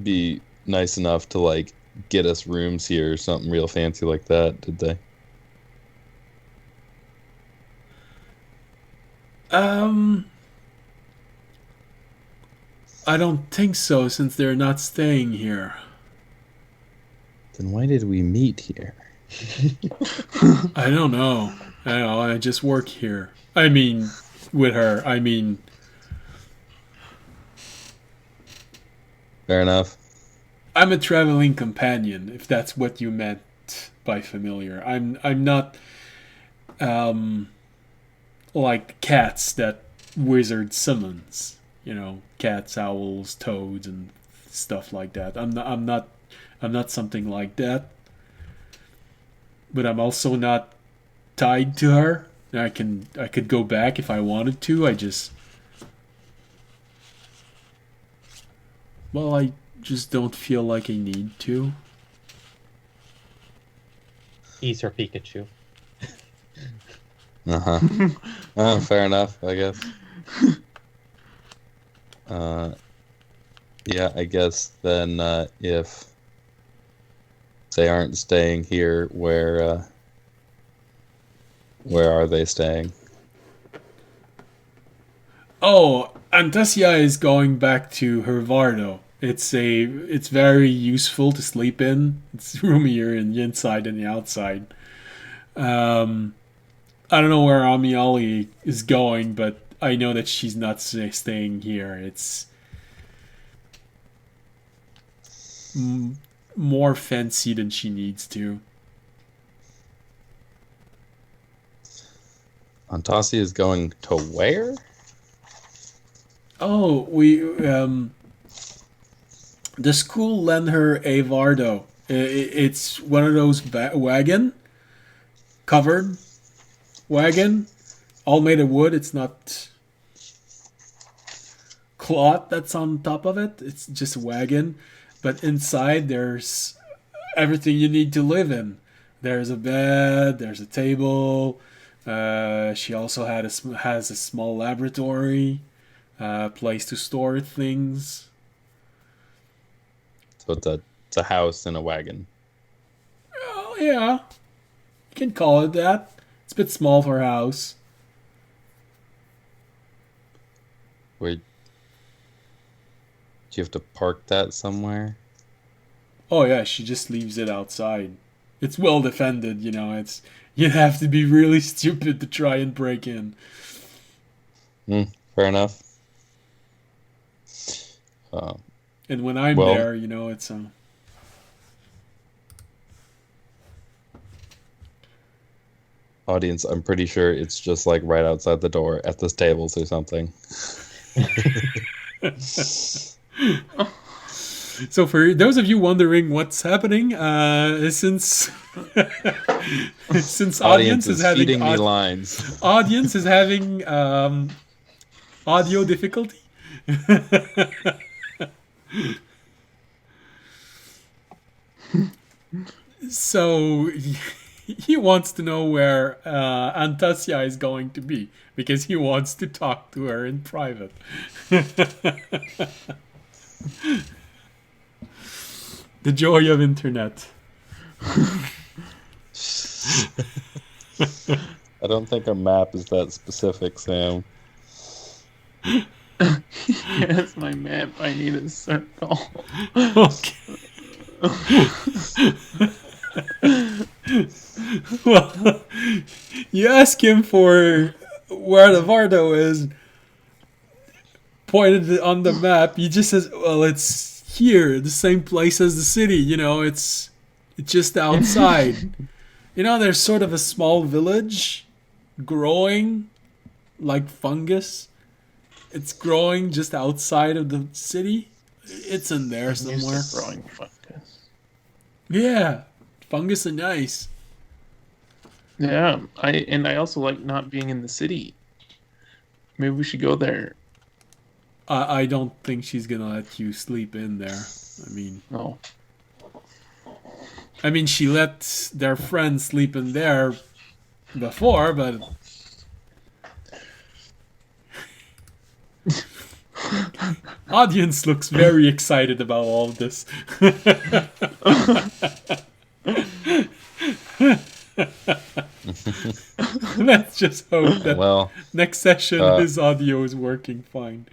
C: be nice enough to get us rooms here or something real fancy like that, did they?
A: I don't think so, since they're not staying here.
C: Then why did we meet here?
A: I don't know. I just work here. I mean, with her. I mean,
C: Fair enough.
A: I'm a traveling companion, if that's what you meant by familiar. I'm not like cats that wizard summons. Cats, owls, toads, and stuff like that. I'm not something like that. But I'm also not tied to her. I could go back if I wanted to. I just don't feel like I need to.
E: He's her Pikachu.
C: Uh-huh. Fair enough, I guess. Yeah, I guess then if they aren't staying here, where are they staying?
A: Oh, Antasia is going back to her Vardo. It's very useful to sleep in. It's roomier in the inside than the outside. I don't know where Amiali is going, but I know that she's not staying here. It's more fancy than she needs to.
C: Antasi is going to where?
A: Oh, the school lent her a Vardo. It's one of those covered wagon, all made of wood. It's not cloth that's on top of it. It's just a wagon, but inside there's everything you need to live in. There's a bed, there's a table. She also has a small laboratory, place to store things.
C: So it's a house in a wagon.
A: Oh yeah, you can call it that. It's a bit small for a house.
C: Where do you have to park that somewhere?
A: Oh yeah, she just leaves it outside. It's well defended, It's you'd have to be really stupid to try and break in.
C: Fair enough.
A: And when I'm
C: Well-
A: there, it's
C: Audience, I'm pretty sure it's just like right outside the door at the stables or something.
A: So for those of you wondering what's happening, since
C: Audience is feeding me lines.
A: audience is having audio difficulty. So he wants to know where Antasia is going to be because he wants to talk to her in private. The joy of internet.
C: I don't think our map is that specific, Sam.
D: Yes, my map. I need a circle.
A: Okay. Well, you ask him for where the Vardo is, pointed on the map. He just says, "Well, it's here, the same place as the city. It's just outside. There's sort of a small village growing like fungus. It's growing just outside of the city. It's in there somewhere.
D: Used to growing fungus.
A: Yeah, fungus and ice.
D: Yeah, I also like not being in the city. Maybe we should go there.
A: I don't think she's gonna let you sleep in there.
D: No.
A: She let their friends sleep in there before, but audience looks very excited about all of this. Let's just hope that
C: Well,
A: next session his audio is working fine.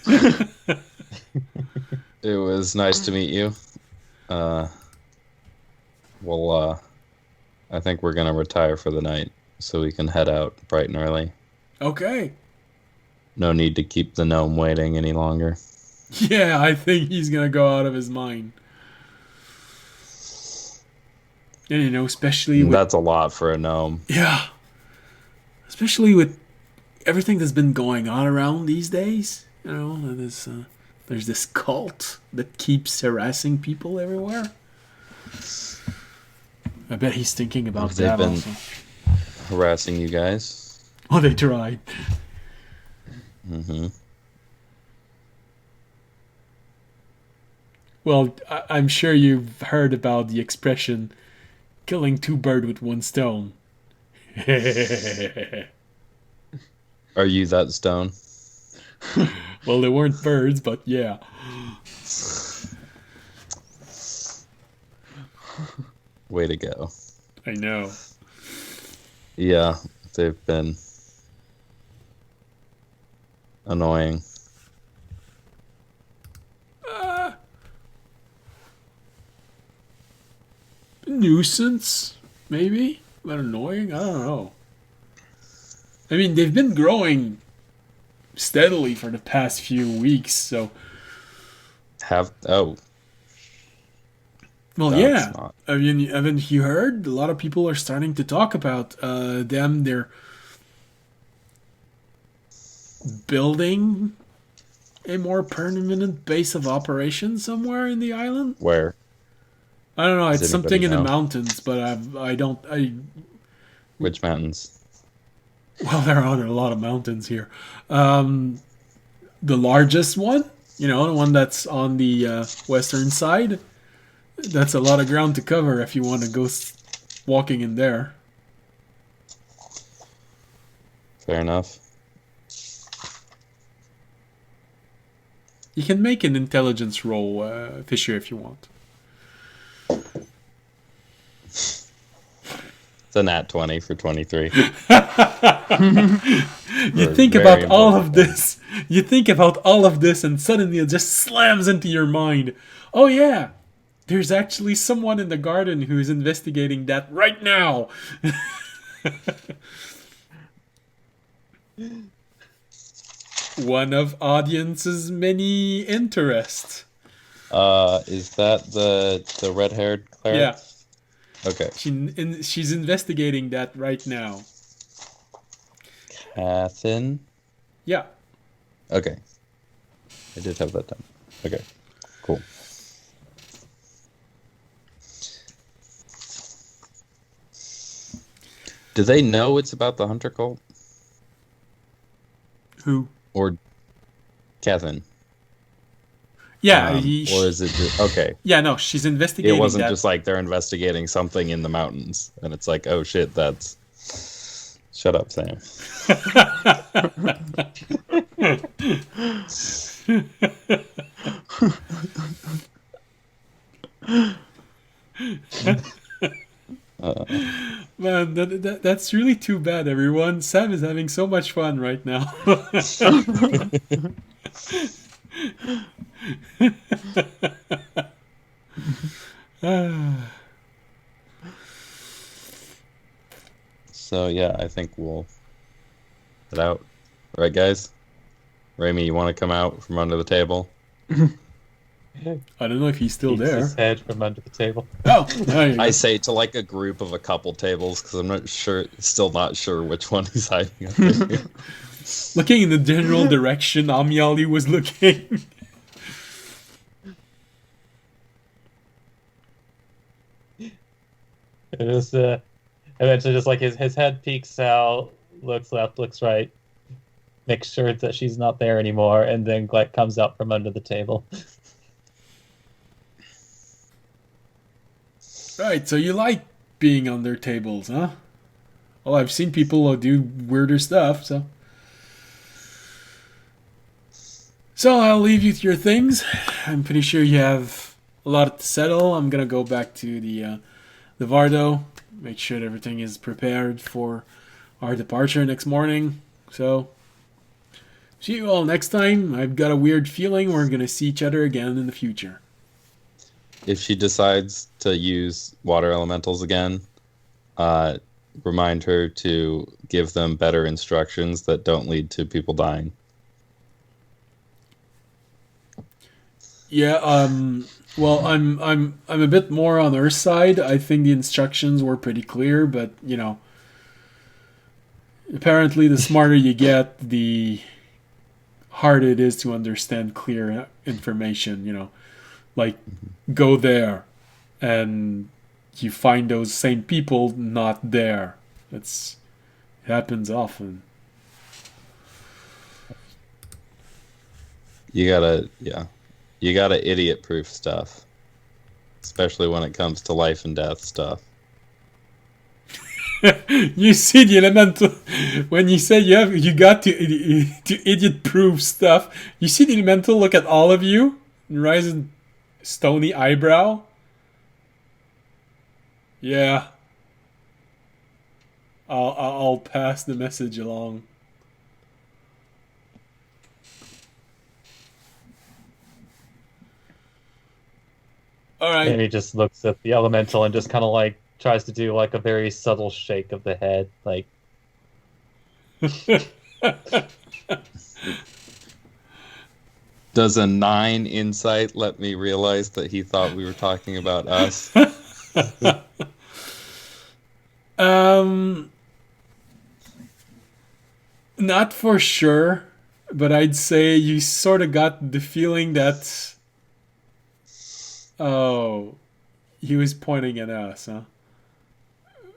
C: it was nice to meet you. I think we're gonna retire for the night so we can head out bright and early.
A: Okay.
C: No need to keep the gnome waiting any longer.
A: Yeah, I think he's gonna go out of his mind. And especially with...
C: That's a lot for a gnome.
A: Yeah. Especially with everything that's been going on around these days. There's this cult that keeps harassing people everywhere. I bet he's thinking about
C: Have they
A: that
C: been
A: also.
C: harassing you guys?
A: Oh, they tried.
C: Mm-hmm.
A: Well, I'm sure you've heard about the expression, killing two birds with one stone.
C: Are you that stone?
A: Well, they weren't birds, but yeah.
C: Way to go.
A: I know.
C: Yeah, they've been annoying.
A: Nuisance, maybe? But annoying? I don't know. They've been growing steadily for the past few weeks, so... Well,
C: That's
A: yeah.
C: not-
A: Haven't you heard? A lot of people are starting to talk about them. They're building a more permanent base of operations somewhere in the island.
C: Where?
A: I don't know.
C: Does
A: It's something in
C: anybody
A: the
C: know?
A: mountains, but I don't.
C: Which mountains?
A: Well, there are a lot of mountains here. the largest one, the one that's on the western side. That's a lot of ground to cover if you want to go walking in there.
C: Fair enough.
A: You can make an intelligence roll, Fisher, if you want.
C: It's a nat 20 for 23.
A: You think about all of this. You think about all of this, and suddenly it just slams into your mind. Oh yeah, there's actually someone in the garden who's investigating that right now. One of audience's many interests.
C: Is that the red-haired cleric?
A: Yeah.
C: Okay.
A: She's investigating that right now.
C: Catherine?
A: Yeah.
C: Okay. I did have that done. Okay. Cool. Do they know it's about the hunter cult?
A: Who?
C: Or Catherine?
A: Yeah.
C: Or is it just... Okay.
A: Yeah, no, she's investigating
C: It wasn't
A: that.
C: just like they're investigating something in the mountains, and it's like, oh shit, that's... Shut up, Sam.
A: Man, that's really too bad, everyone. Sam is having so much fun right now.
C: So yeah, I think we'll head out. All right, guys? Raimi, you want to come out from under the table?
A: I don't know if he's still
E: Peeks
A: there.
E: his head from under the table.
A: Oh, there you go.
C: I say to like a group of a couple tables because I'm still not sure which one he's hiding under.
A: Looking in the general direction Amiali was looking.
E: It was eventually just like his head peeks out, looks left, looks right, makes sure that she's not there anymore, and then like comes out from under the table.
A: Right, so you like being under tables, huh? Well, I've seen people do weirder stuff, so... So I'll leave you to your things. I'm pretty sure you have a lot to settle. I'm gonna go back to the Vardo, make sure that everything is prepared for our departure next morning. So, see you all next time. I've got a weird feeling we're gonna see each other again in the future.
C: If she decides to use water elementals again, remind her to give them better instructions that don't lead to people dying.
A: Yeah, well, I'm a bit more on her side. I think the instructions were pretty clear, but apparently the smarter you get, the harder it is to understand clear information, like go there and you find those same people not there. It happens often.
C: You gotta idiot-proof stuff, especially when it comes to life and death stuff.
A: You see the elemental when you say you got to idiot-proof stuff. You see the elemental look at all of you and raise a stony eyebrow. Yeah, I'll pass the message along. All right.
E: And he just looks at the elemental and just kind of like tries to do like a very subtle shake of the head, like.
C: Does a 9 insight let me realize that he thought we were talking about us?
A: Not for sure, but I'd say you sort of got the feeling that, oh, he was pointing at us, huh?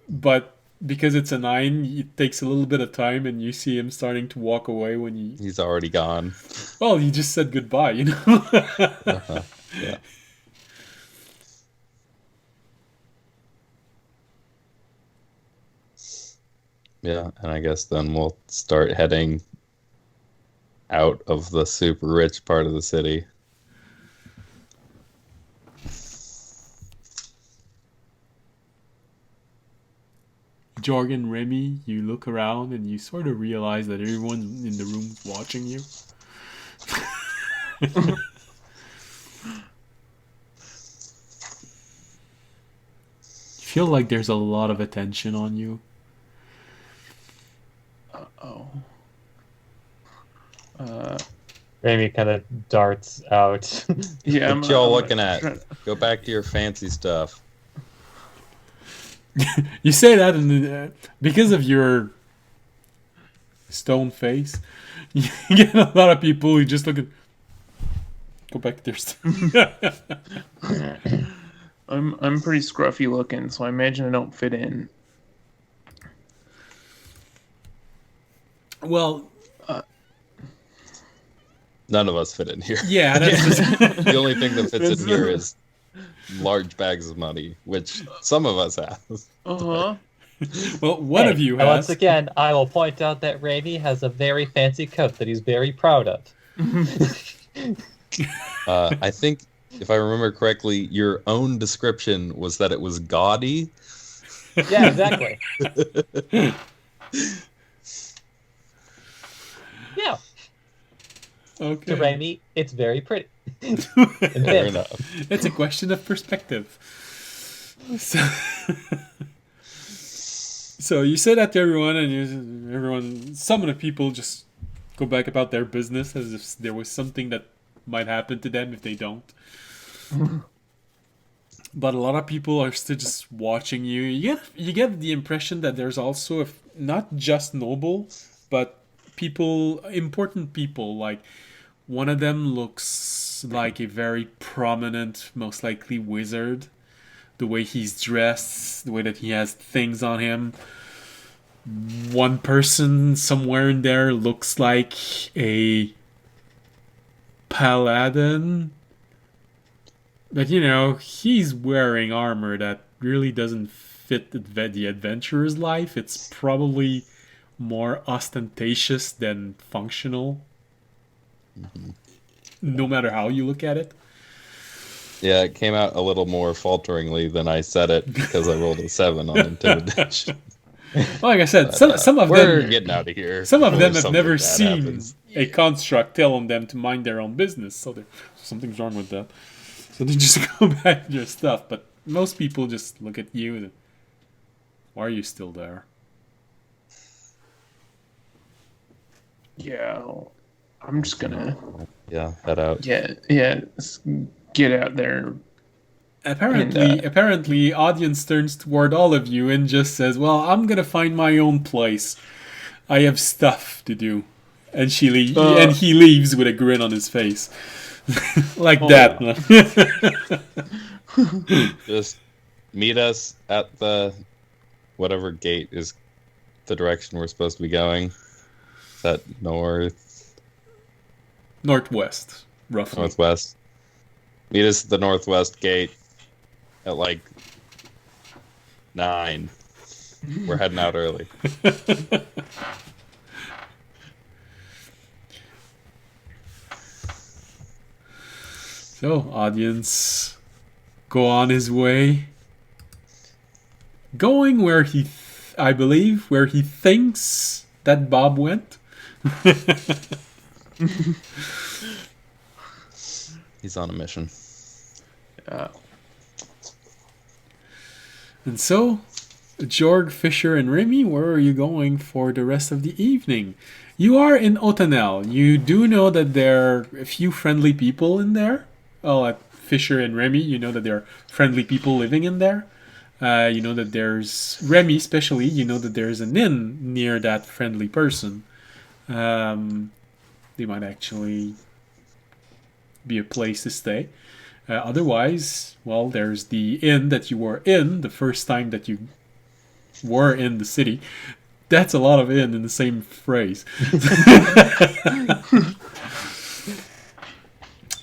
A: But because it's a 9, it takes a little bit of time, and you see him starting to walk away when you.
C: He's already gone.
A: Well, he just said goodbye, you know.
C: Uh-huh. Yeah. Yeah, and I guess then we'll start heading out of the super rich part of the city.
A: Jorgen, Remy, you look around and you sort of realize that everyone in the room's watching you. You feel like there's a lot of attention on you.
D: Oh.
E: Remy kind of darts out.
D: Yeah.
C: What y'all
D: I'm
C: looking at? Go back to your fancy stuff.
A: You say that, and because of your stone face, you get a lot of people who just look at. Go back to their stuff.
D: I'm pretty scruffy looking, so I imagine I don't fit in.
A: Well,
C: None of us fit in here.
A: yeah, that's just,
C: The only thing that fits in here is large bags of money, which some of us have.
D: Uh-huh.
A: well, one of you
E: and
A: has.
E: once again, I will point out that Remy has a very fancy coat that he's very proud of.
C: I think, if I remember correctly, your own description was that it was gaudy.
E: Yeah, exactly. Yeah,
A: Okay.
E: to Remy, it's very pretty.
C: Fair enough.
A: It's a question of perspective. So, so you say that to everyone, and everyone, some of the people just go back about their business as if there was something that might happen to them if they don't. But a lot of people are still just watching you. You get the impression that there's also not just noble, but people, important people. Like one of them looks like a very prominent, most likely wizard. The way he's dressed, the way that he has things on him. One person somewhere in there looks like a paladin. But you know, he's wearing armor that really doesn't fit the adventurer's life. It's probably more ostentatious than functional.
C: Mm-hmm.
A: No matter how you look at it.
C: Yeah, it came out a little more falteringly than I said it because I rolled a 7 on intimidation.
A: Well, like I said,
C: But,
A: some of
C: We're
A: them
C: getting out of here.
A: some of them
C: before
A: have never
C: something bad
A: seen
C: happens.
A: a construct telling them to mind their own business, so something's wrong with that. So they just go back to their stuff. But most people just look at you and, why are you still there?
D: Yeah. I'm just gonna.
C: Yeah, head out.
D: Yeah. Get out there.
A: Apparently, audience turns toward all of you and just says, "Well, I'm gonna find my own place. I have stuff to do." And and he leaves with a grin on his face, like that.
C: Just meet us at the whatever gate is the direction we're supposed to be going. Is that
A: Northwest, roughly.
C: northwest? Meet us at the northwest gate at like 9. We're heading out early.
A: So, audience, go on his way. Going where I believe, where he thinks that Bob went.
C: He's on a mission.
A: And so, Jorg, Fisher, and Remy, where are you going for the rest of the evening? You are in Otanel. You do know that there are a few friendly people in there. Oh, at Fisher and Remy, you know that there are friendly people living in there. You know that there's Remy, especially. You know that there's an inn near that friendly person. They might actually be a place to stay. Otherwise, well, there's the inn that you were in the first time that you were in the city. That's a lot of in the same phrase.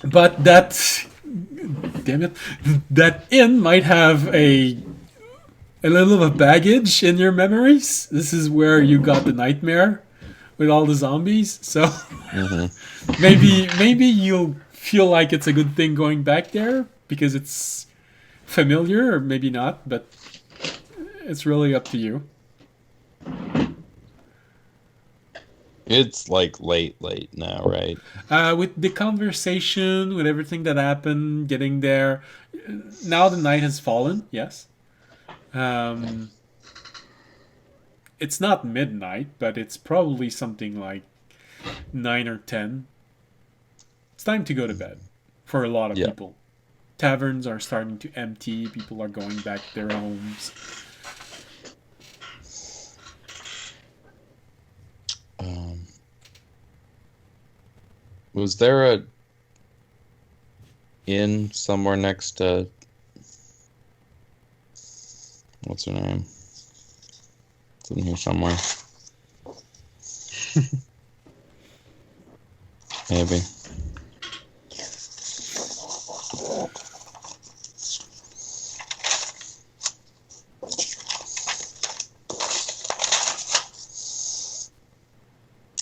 A: But that, damn it, that inn might have a little of baggage in your memories. This is where you got the nightmare with all the zombies. So maybe you'll feel like it's a good thing going back there because it's familiar, or maybe not. But it's really up to you.
C: It's like late now, right?
A: With the conversation, with everything that happened, getting there, now the night has fallen. Yes. It's not midnight, but it's probably something like 9 or 10. It's time to go to bed for a lot of people. Taverns are starting to empty. People are going back to their homes.
C: Was there a inn somewhere next to... What's her name? It's in here somewhere. Maybe.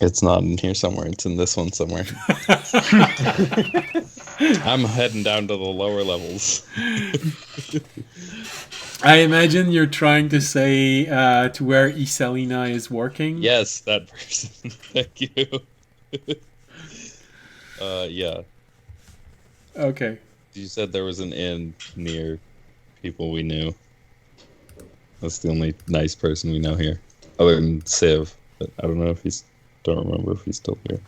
C: It's not in here somewhere. It's in this one somewhere. I'm heading down to the lower levels.
A: I imagine you're trying to say to where Iselina is working.
C: Yes, that person. Thank you. Yeah.
A: Okay.
C: You said there was an inn near people we knew. That's the only nice person we know here, other than Civ. But I don't know if he's. Don't remember if he's still here.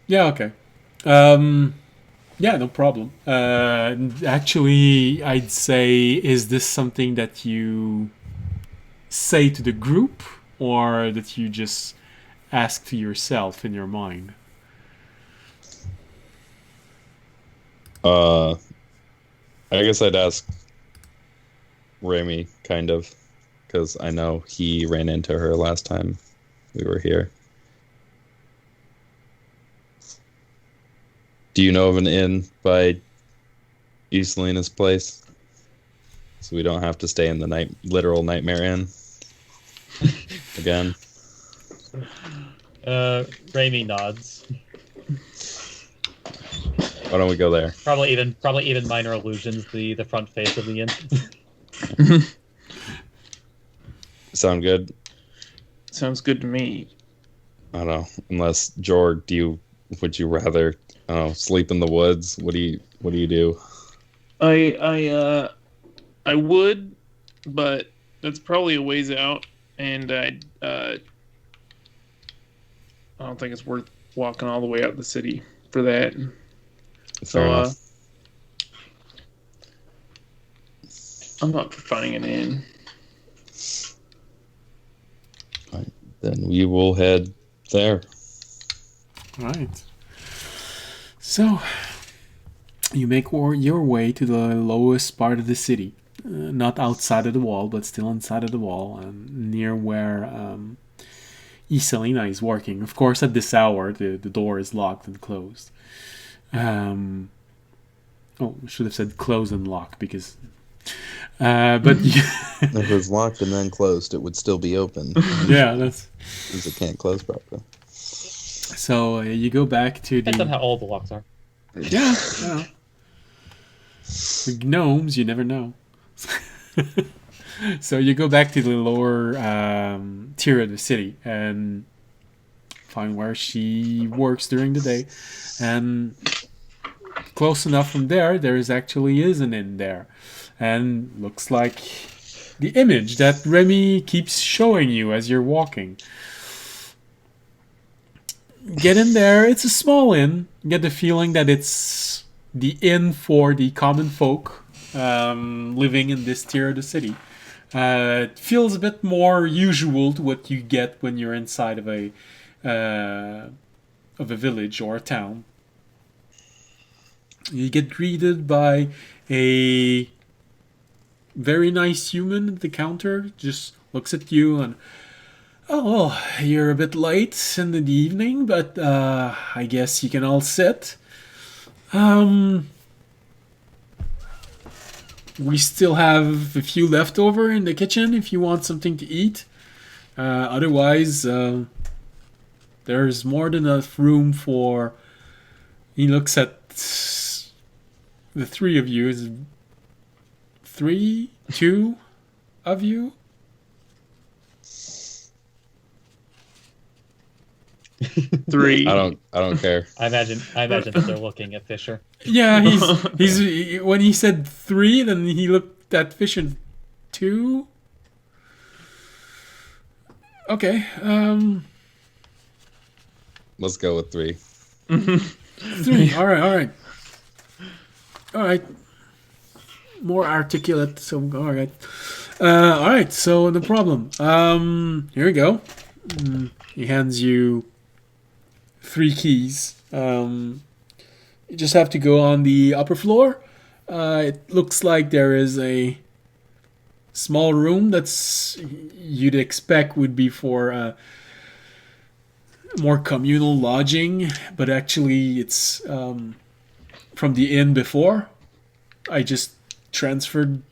A: Yeah. Okay. Yeah, no problem. Actually, I'd say, is this something that you say to the group, or that you just ask to yourself in your mind?
C: I guess I'd ask Remy, kind of, because I know he ran into her last time we were here. Do you know of an inn by Iselina's place? So we don't have to stay in the literal nightmare inn again.
E: Remy nods.
C: Why don't we go there?
E: Probably even minor illusions the front face of the inn.
C: Sound good?
D: Sounds good to me.
C: I don't know. Unless Jorg, would you rather sleep in the woods? What do you do?
D: I would, but that's probably a ways out, and I don't think it's worth walking all the way out the city for that.
C: Fair enough.
D: I'm not finding an inn.
C: Right, then we will head there.
A: Right. So, you make your way to the lowest part of the city. Not outside of the wall, but still inside of the wall, near where Iselina is working. Of course, at this hour, the door is locked and closed. I should have said close and lock, because... but
C: if it was locked and then closed, it would still be open.
A: Yeah, that's...
C: Because it can't close properly.
A: So you go back to the...
E: Depends on how old the locks are.
A: Yeah, yeah. With gnomes, you never know. So you go back to the lower tier of the city and find where she works during the day. And close enough from there is actually an inn there. And looks like the image that Remy keeps showing you as you're walking. Get in there. It's a small inn. Get the feeling that it's the inn for the common folk living in this tier of the city. It feels a bit more usual to what you get when you're inside of a village or a town. You get greeted by a very nice human at the counter just looks at you and, oh, well, you're a bit late in the evening, but I guess you can all sit. We still have a few left over in the kitchen if you want something to eat. Otherwise, there's more than enough room for. He looks at the three of you. Is two of you?
D: Three.
C: I don't care.
E: I imagine that they're looking at Fisher.
A: Yeah, he's when he said three, then he looked at Fish and two. Okay,
C: Let's go with 3.
A: three. All right. More articulate. So all right. All right. So no problem. Here we go. He hands you 3 keys. You just have to go on the upper floor. It looks like there is a small room that's you'd expect would be for more communal lodging, but actually it's from the inn before. I just transformed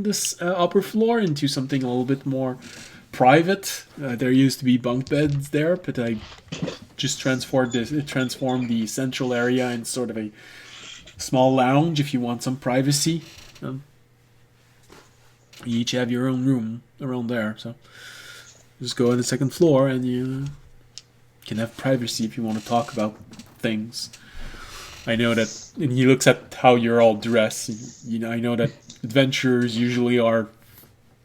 A: this upper floor into something a little bit more private. There used to be bunk beds there, but I just transformed the central area in sort of a small lounge if you want some privacy. You each have your own room around there, so just go on the second floor and you can have privacy if you want to talk about things. I know that, and he looks at how you're all dressed. You know, I know that adventurers usually are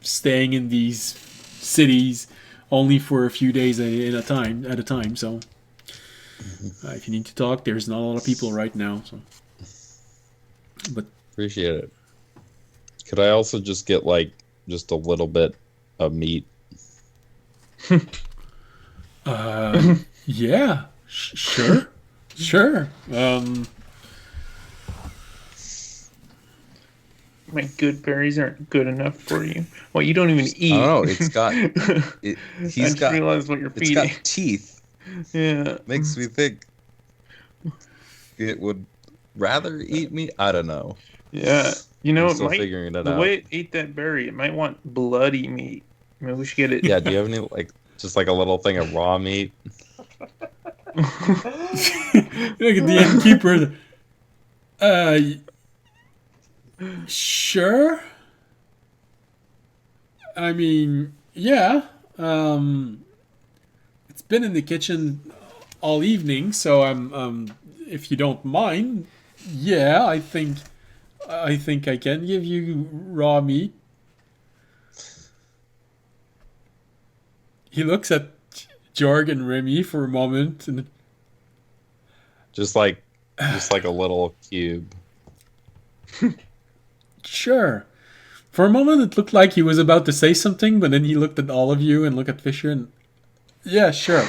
A: staying in these cities only for a few days at a time. So, if you need to talk, there's not a lot of people right now. So, but
C: Appreciate it. Could I also just get just a little bit of meat?
A: yeah, sure.
D: My good berries aren't good enough for you. Well, you don't even eat.
C: I don't know. It's got.
D: I just realized what you're
C: It's
D: feeding.
C: got teeth.
D: Yeah.
C: Makes me think it would rather eat me. I don't know.
D: Yeah. You know,
C: I'm still figuring it
D: the
C: out.
D: way it ate that berry, it might want bloody meat. Maybe we should get it.
C: Yeah. Do you have any just a little thing of raw meat?
A: Look at the innkeeper. Sure. I mean, yeah. It's been in the kitchen all evening, so if you don't mind, yeah, I think I can give you raw meat. He looks at Jorg and Remy for a moment, and
C: Just like a little cube.
A: sure. For a moment, it looked like he was about to say something, but then he looked at all of you and looked at Fisher and, yeah, sure.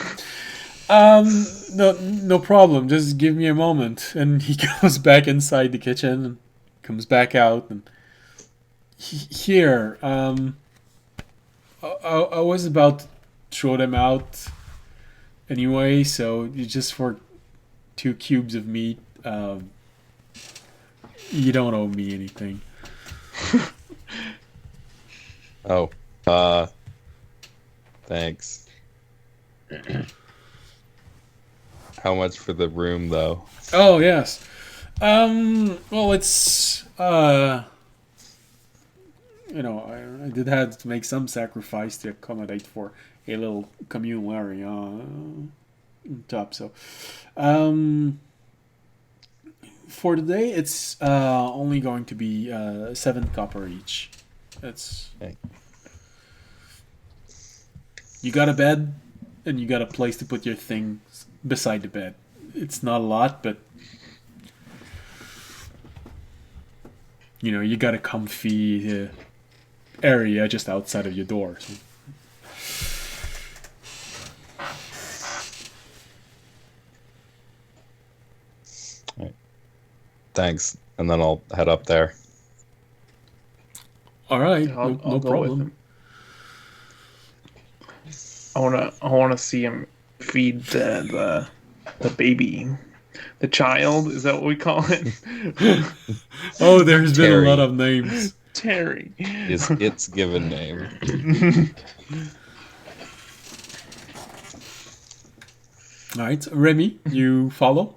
A: No problem. Just give me a moment. And he goes back inside the kitchen and comes back out. And here, I was about to throw them out anyway, so just for 2 cubes of meat, you don't owe me anything.
C: Oh, thanks. How much for the room, though?
A: Oh, yes. Well, it's, I did have to make some sacrifice to accommodate for a little communal area on top. So, for today, it's only going to be 7 copper each. That's.
C: Okay.
A: You got a bed, and you got a place to put your things beside the bed. It's not a lot, but you got a comfy area just outside of your door. So.
C: Thanks, and then I'll head up there.
A: All right,
D: I'll
A: no
D: go with
A: problem.
D: him. I wanna see him feed the baby. The child, is that what we call it?
A: Oh, there's been a lot
C: Terry
A: of names.
D: Terry.
C: is its given name.
A: All right, Remy, you follow?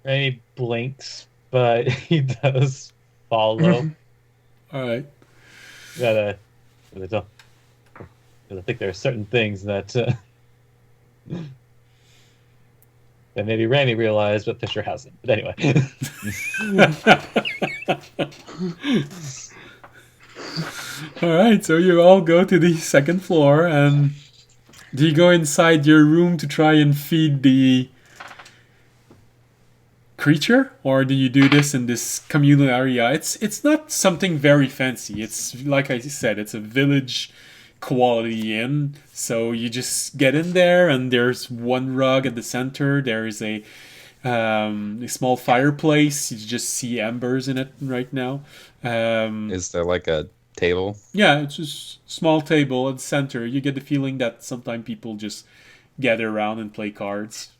E: Ray blinks, but he does follow.
A: All right.
E: Gotta, gotta, I think there are certain things that that maybe Randy realized, but Fisher hasn't. But anyway,
A: All right, so you all go to the second floor, and do you go inside your room to try and feed the creature, or do you do this in this communal area? It's not something very fancy. It's like I said, it's a village quality inn. So you just get in there, and there's one rug at the center. There is a small fireplace. You just see embers in it right now.
C: Is there like a table?
A: Yeah, it's just a small table at the center. You get the feeling that sometimes people just gather around and play cards.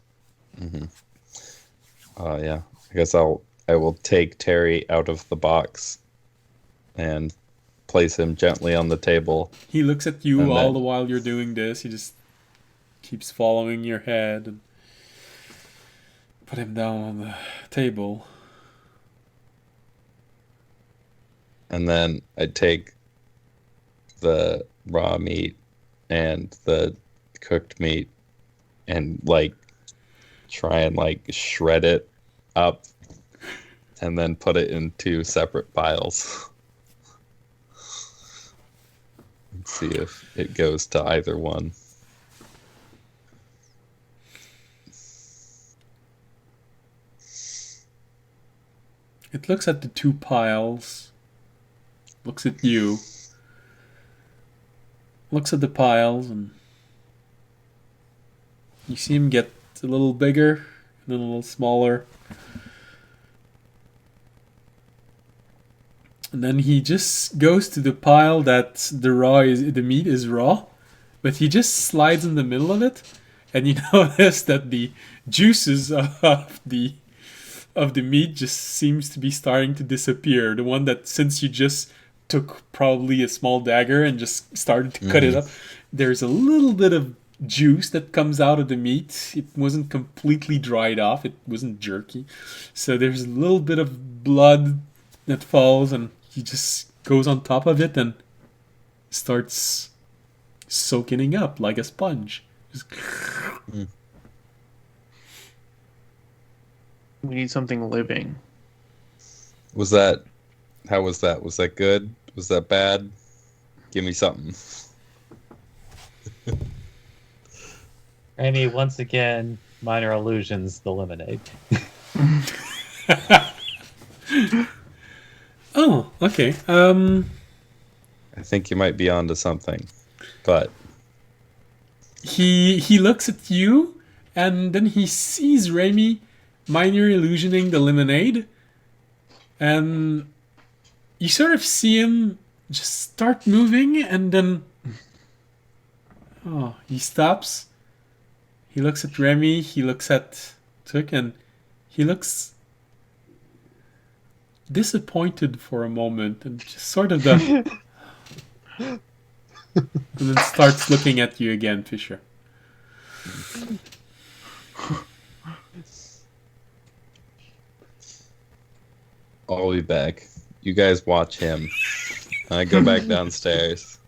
C: Yeah. I guess I will take Terry out of the box and place him gently on the table.
A: He looks at you
C: And
A: all
C: then-
A: the while you're doing this. He just keeps following your head and put him down on the table.
C: And then I take the raw meat and the cooked meat and like try and like shred it up and then put it in two separate piles. And see if it goes to either one.
A: It looks at the two piles. Looks at you. Looks at the piles, and you see him get a little bigger and then a little smaller. And then he just goes to the pile that the meat is raw, but he just slides in the middle of it, and you notice that the juices of the meat just seems to be starting to disappear. The one that, since you just took probably a small dagger and just started to cut it up, there's a little bit of juice that comes out of the meat. It wasn't completely dried off. It wasn't jerky. So there's a little bit of blood that falls, and he just goes on top of it and starts soaking it up like a sponge. Just
D: We need something living.
C: How was that? Was that good? Was that bad? Give me something.
E: Randy, once again, minor illusions, the lemonade.
A: Oh, okay.
C: I think you might be onto something. But
A: He looks at you, and then he sees Remy minor illusioning the lemonade, and you sort of see him just start moving, and then he stops. He looks at Remy, he looks at Tuk, and he looks disappointed for a moment, and just sort of and then starts looking at you again, Fisher.
C: I'll be back. You guys watch him. And I go back downstairs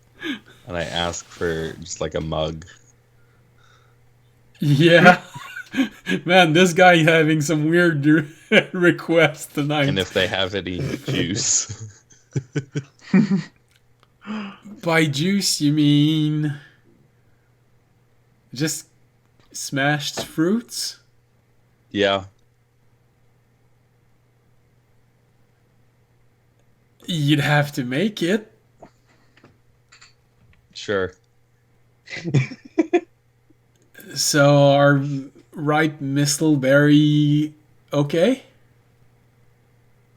C: and I ask for just like a mug.
A: Yeah. Man, this guy having some weird requests tonight.
C: And if they have any juice.
A: By juice, you mean just smashed fruits?
C: Yeah.
A: You'd have to make it.
C: Sure.
A: So, are ripe mistleberry okay?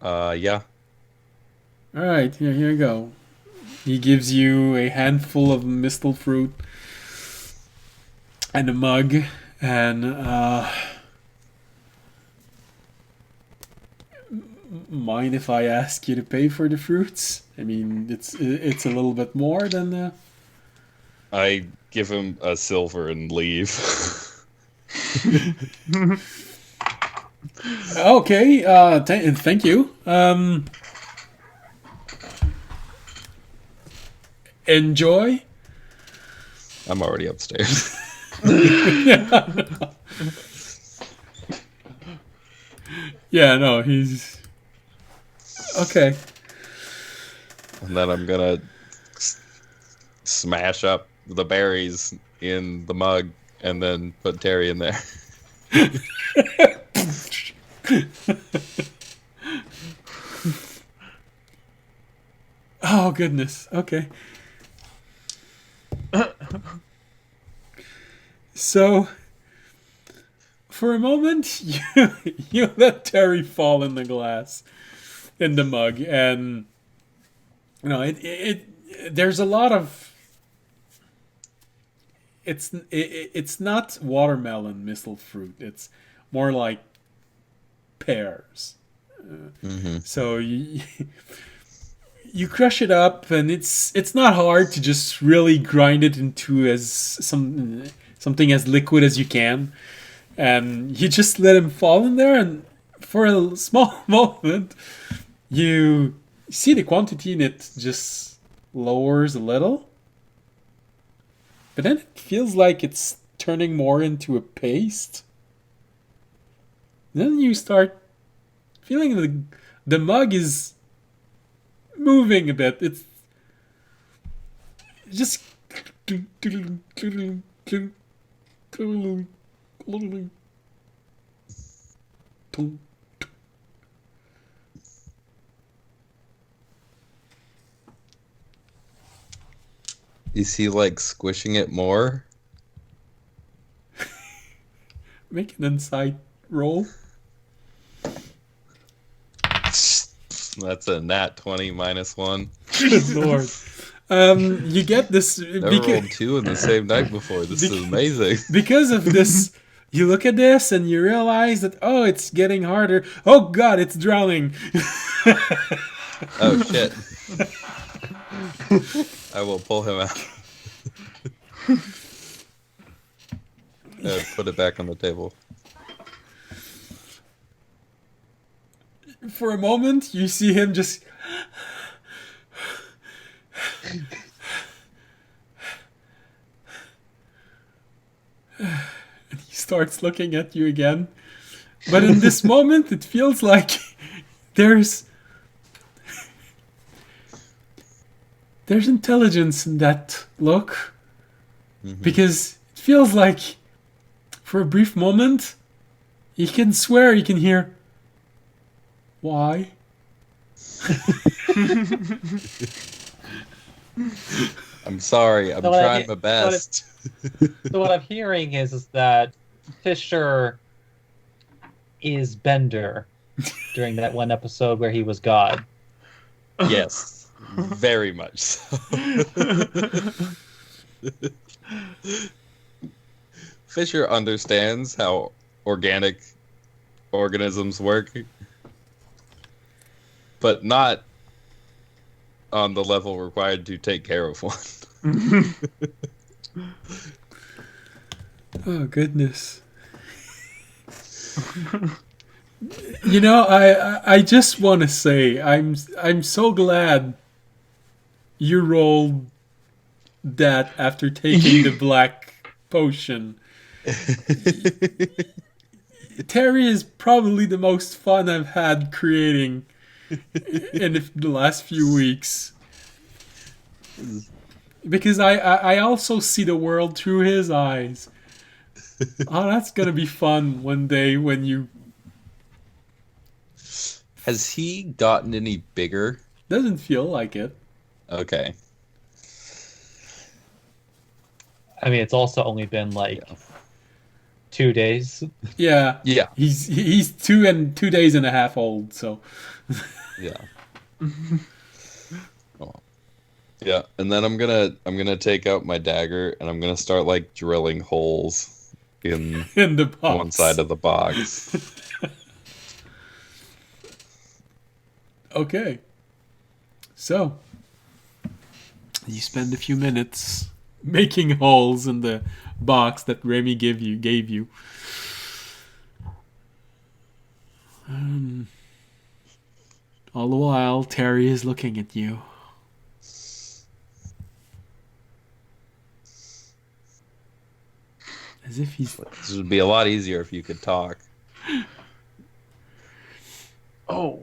C: Yeah.
A: All right, here you go. He gives you a handful of mistle fruit and a mug, and mind if I ask you to pay for the fruits? I mean, it's a little bit more than.
C: I give him a silver and leave.
A: Okay, thank you. Enjoy.
C: I'm already upstairs.
A: Yeah, no, he's okay.
C: And then I'm gonna smash up the berries in the mug and then put Terry in there.
A: Oh goodness. Okay. So, for a moment, you let Terry fall in the glass, in the mug, and there's a lot of. It's not watermelon mistle fruit. It's more like pears. So you crush it up, and it's not hard to just really grind it into as something as liquid as you can, and you just let him fall in there, and for a small moment, you see the quantity in it just lowers a little, but then it feels like it's turning more into a paste. Then you start feeling the mug is moving a bit. It's just
C: Is he like squishing it more?
A: make an insight roll.
C: That's a nat 20 -1.
A: Good lord. You get this
C: Never rolled 2 in the same night before. This is amazing.
A: because of this. You look at this and you realize that it's getting harder. Oh god, it's drowning.
C: Oh shit. I will pull him out. Put it back on the table.
A: For a moment, you see him just. And he starts looking at you again. But in this moment, it feels like there's intelligence in that look. Because it feels like, for a brief moment, you can swear you can hear, "Why?"
C: I'm sorry. I'm trying my best.
E: So what I'm hearing is that Fisher is Bender during that one episode where he was God.
C: Yes. Very much so. Fisher understands how organic organisms work, but not on the level required to take care of one.
A: Oh goodness. I just want to say I'm so glad you rolled that after taking the black potion. Terry is probably the most fun I've had creating in the last few weeks. Because I also see the world through his eyes. Oh, that's gonna be fun one day when you...
C: Has he gotten any bigger?
A: Doesn't feel like it.
C: Okay.
E: I mean, it's also only been 2 days.
A: Yeah.
C: Yeah.
A: He's 2 days and a half old, so...
C: Yeah. Yeah, and then I'm gonna take out my dagger and I'm gonna start like drilling holes in
A: In the box.
C: one side of the box.
A: Okay. So, you spend a few minutes making holes in the box that Remy gave you. All the while, Terry is looking at you. As if he's...
C: This would be a lot easier if you could talk.
D: Oh.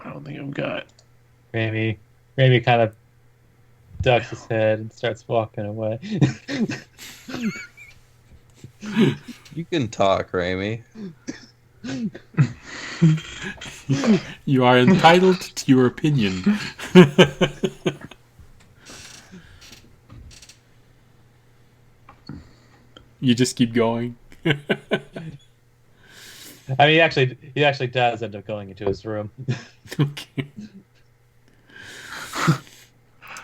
D: I don't think I've got.
E: Remy kind of ducks his head and starts walking away.
C: You can talk, Raimi.
A: You are entitled to your opinion. You just keep going.
E: I mean, he actually does end up going into his room.
A: Okay.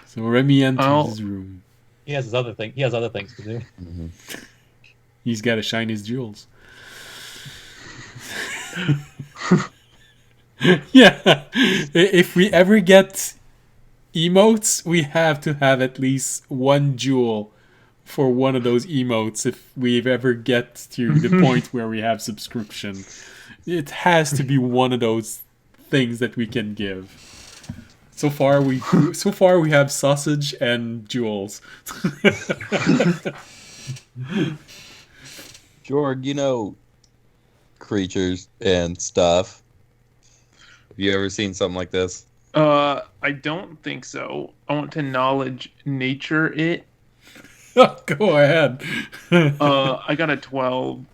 A: So Remy enters
D: Oh.
A: his room.
E: He has other things to do.
C: Mm-hmm.
A: He's got to shine his jewels. Yeah. If we ever get emotes, we have to have at least one jewel for one of those emotes if we ever get to the point where we have subscription. It has to be one of those things that we can give. So far we have sausage and jewels.
C: Jorg, you know creatures and stuff. Have you ever seen something like this?
D: I don't think so. I want to knowledge nature it.
A: Go ahead.
D: I got a 12.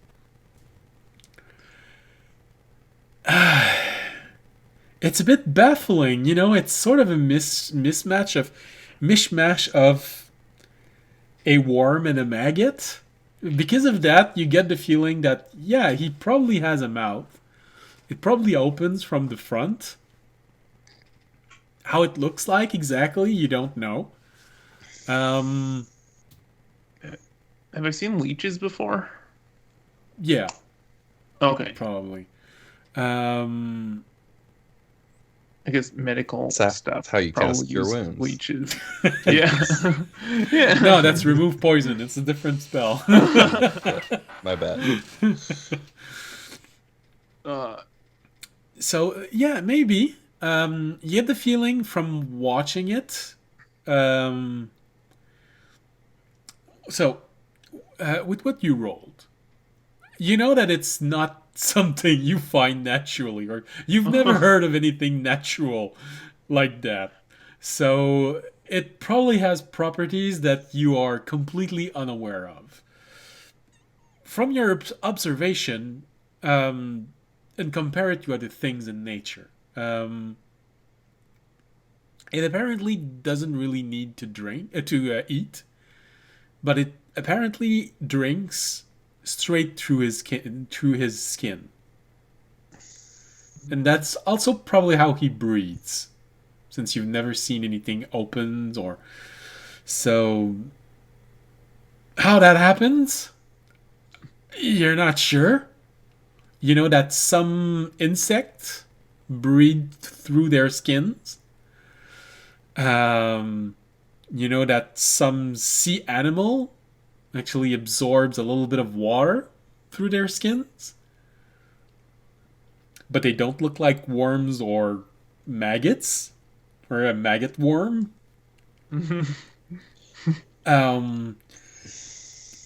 A: It's a bit baffling, you know. It's sort of a mishmash of a worm and a maggot. Because of that, you get the feeling that yeah, he probably has a mouth. It probably opens from the front. How it looks like exactly, you don't know.
D: Have I seen leeches before?
A: Yeah,
D: Okay.
A: probably.
D: I guess medical
C: That's
D: stuff.
C: how you
D: probably
C: cast your
D: use
C: wounds.
D: Leeches. Yeah. Yeah.
A: No, that's remove poison. It's a different spell.
C: My bad.
A: So yeah, maybe. You get the feeling from watching it. With what you rolled, you know that it's not something you find naturally, or you've never heard of anything natural like that. So it probably has properties that you are completely unaware of. From your observation, and compare it to other things in nature, it apparently doesn't really need to eat, but it apparently drinks straight through his skin. And that's also probably how he breathes, since you've never seen anything opened or so. How that happens, you're not sure. You know that some insects breathe through their skins. You know that some sea animal actually absorbs a little bit of water through their skins. But they don't look like worms or maggots, or a maggot worm.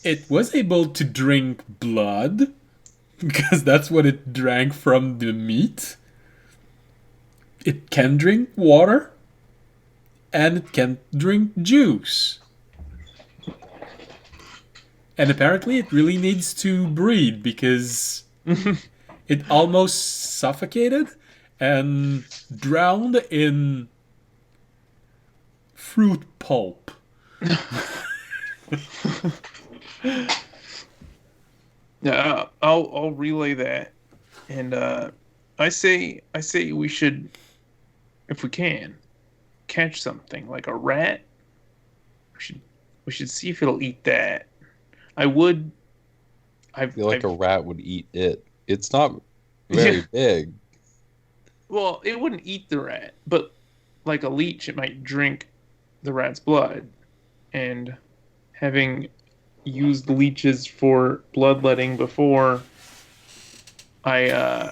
A: It was able to drink blood, because that's what it drank from the meat. It can drink water, and it can drink juice. And apparently it really needs to breathe, because it almost suffocated and drowned in fruit pulp.
D: Yeah, I'll relay that, and I say we should if we can, catch something like a rat, we should see if it'll eat that. I would.
C: I feel like a rat would eat it. It's not very big.
D: Well, it wouldn't eat the rat, but like a leech, it might drink the rat's blood. And having used leeches for bloodletting before,
A: Well,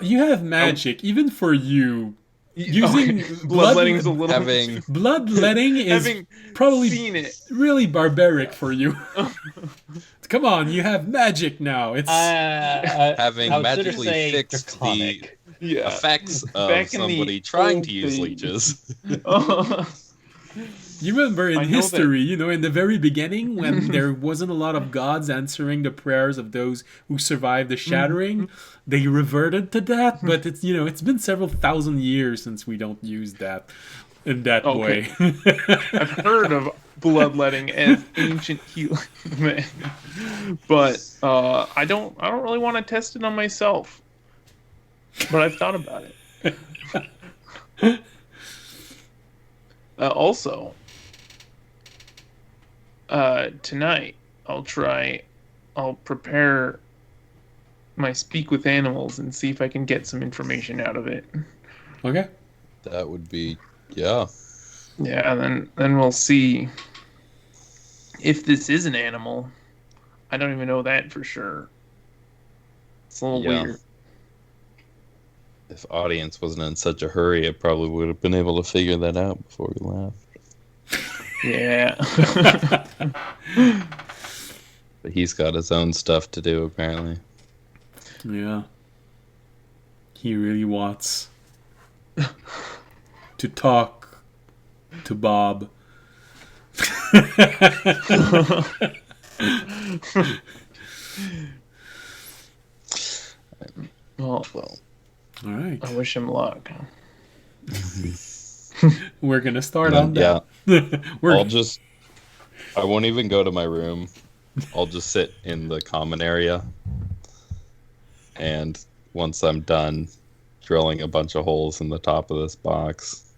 A: you have magic, even for you. Using
D: bloodletting is a little
C: having
A: bloodletting is probably
D: seen it.
A: really barbaric for you. Come on, you have magic now. It's
C: having
E: I would
C: magically
E: say
C: fixed
E: draconic.
C: the effects of
D: Back in the
C: somebody trying to
D: old
C: use
D: days.
C: leeches.
A: You remember in
D: I know
A: history, in the very beginning when there wasn't a lot of gods answering the prayers of those who survived the shattering, they reverted to that, but it's been several thousand years since we don't use that in that way.
D: I've heard of bloodletting as ancient healing, but I don't really want to test it on myself. But I've thought about it. Also, tonight I'll prepare my speak with animals and see if I can get some information out of it.
A: Okay.
C: That would be, yeah.
D: Yeah, and then we'll see if this is an animal. I don't even know that for sure. It's a little weird.
C: If audience wasn't in such a hurry, I probably would have been able to figure that out before we left.
D: Yeah.
C: But he's got his own stuff to do, apparently.
A: Yeah. He really wants to talk to Bob.
D: Well,
A: All right.
D: I wish him luck.
A: We're going to start on that.
C: Yeah. I won't even go to my room. I'll just sit in the common area. And once I'm done drilling a bunch of holes in the top of this box,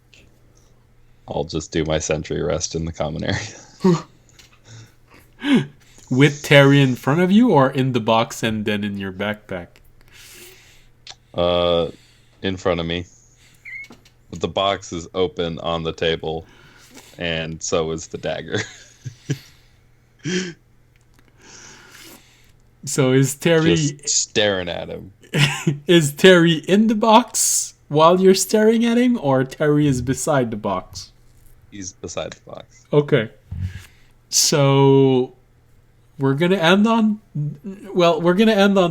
C: I'll just do my sentry rest in the common area.
A: With Terry in front of you or in the box and then in your backpack?
C: In front of me. But the box is open on the table, and so is the dagger.
A: So is Terry
C: just staring at him?
A: Is Terry in the box while you're staring at him, or Terry is beside the box?
C: He's beside the box.
A: Okay. So we're gonna end on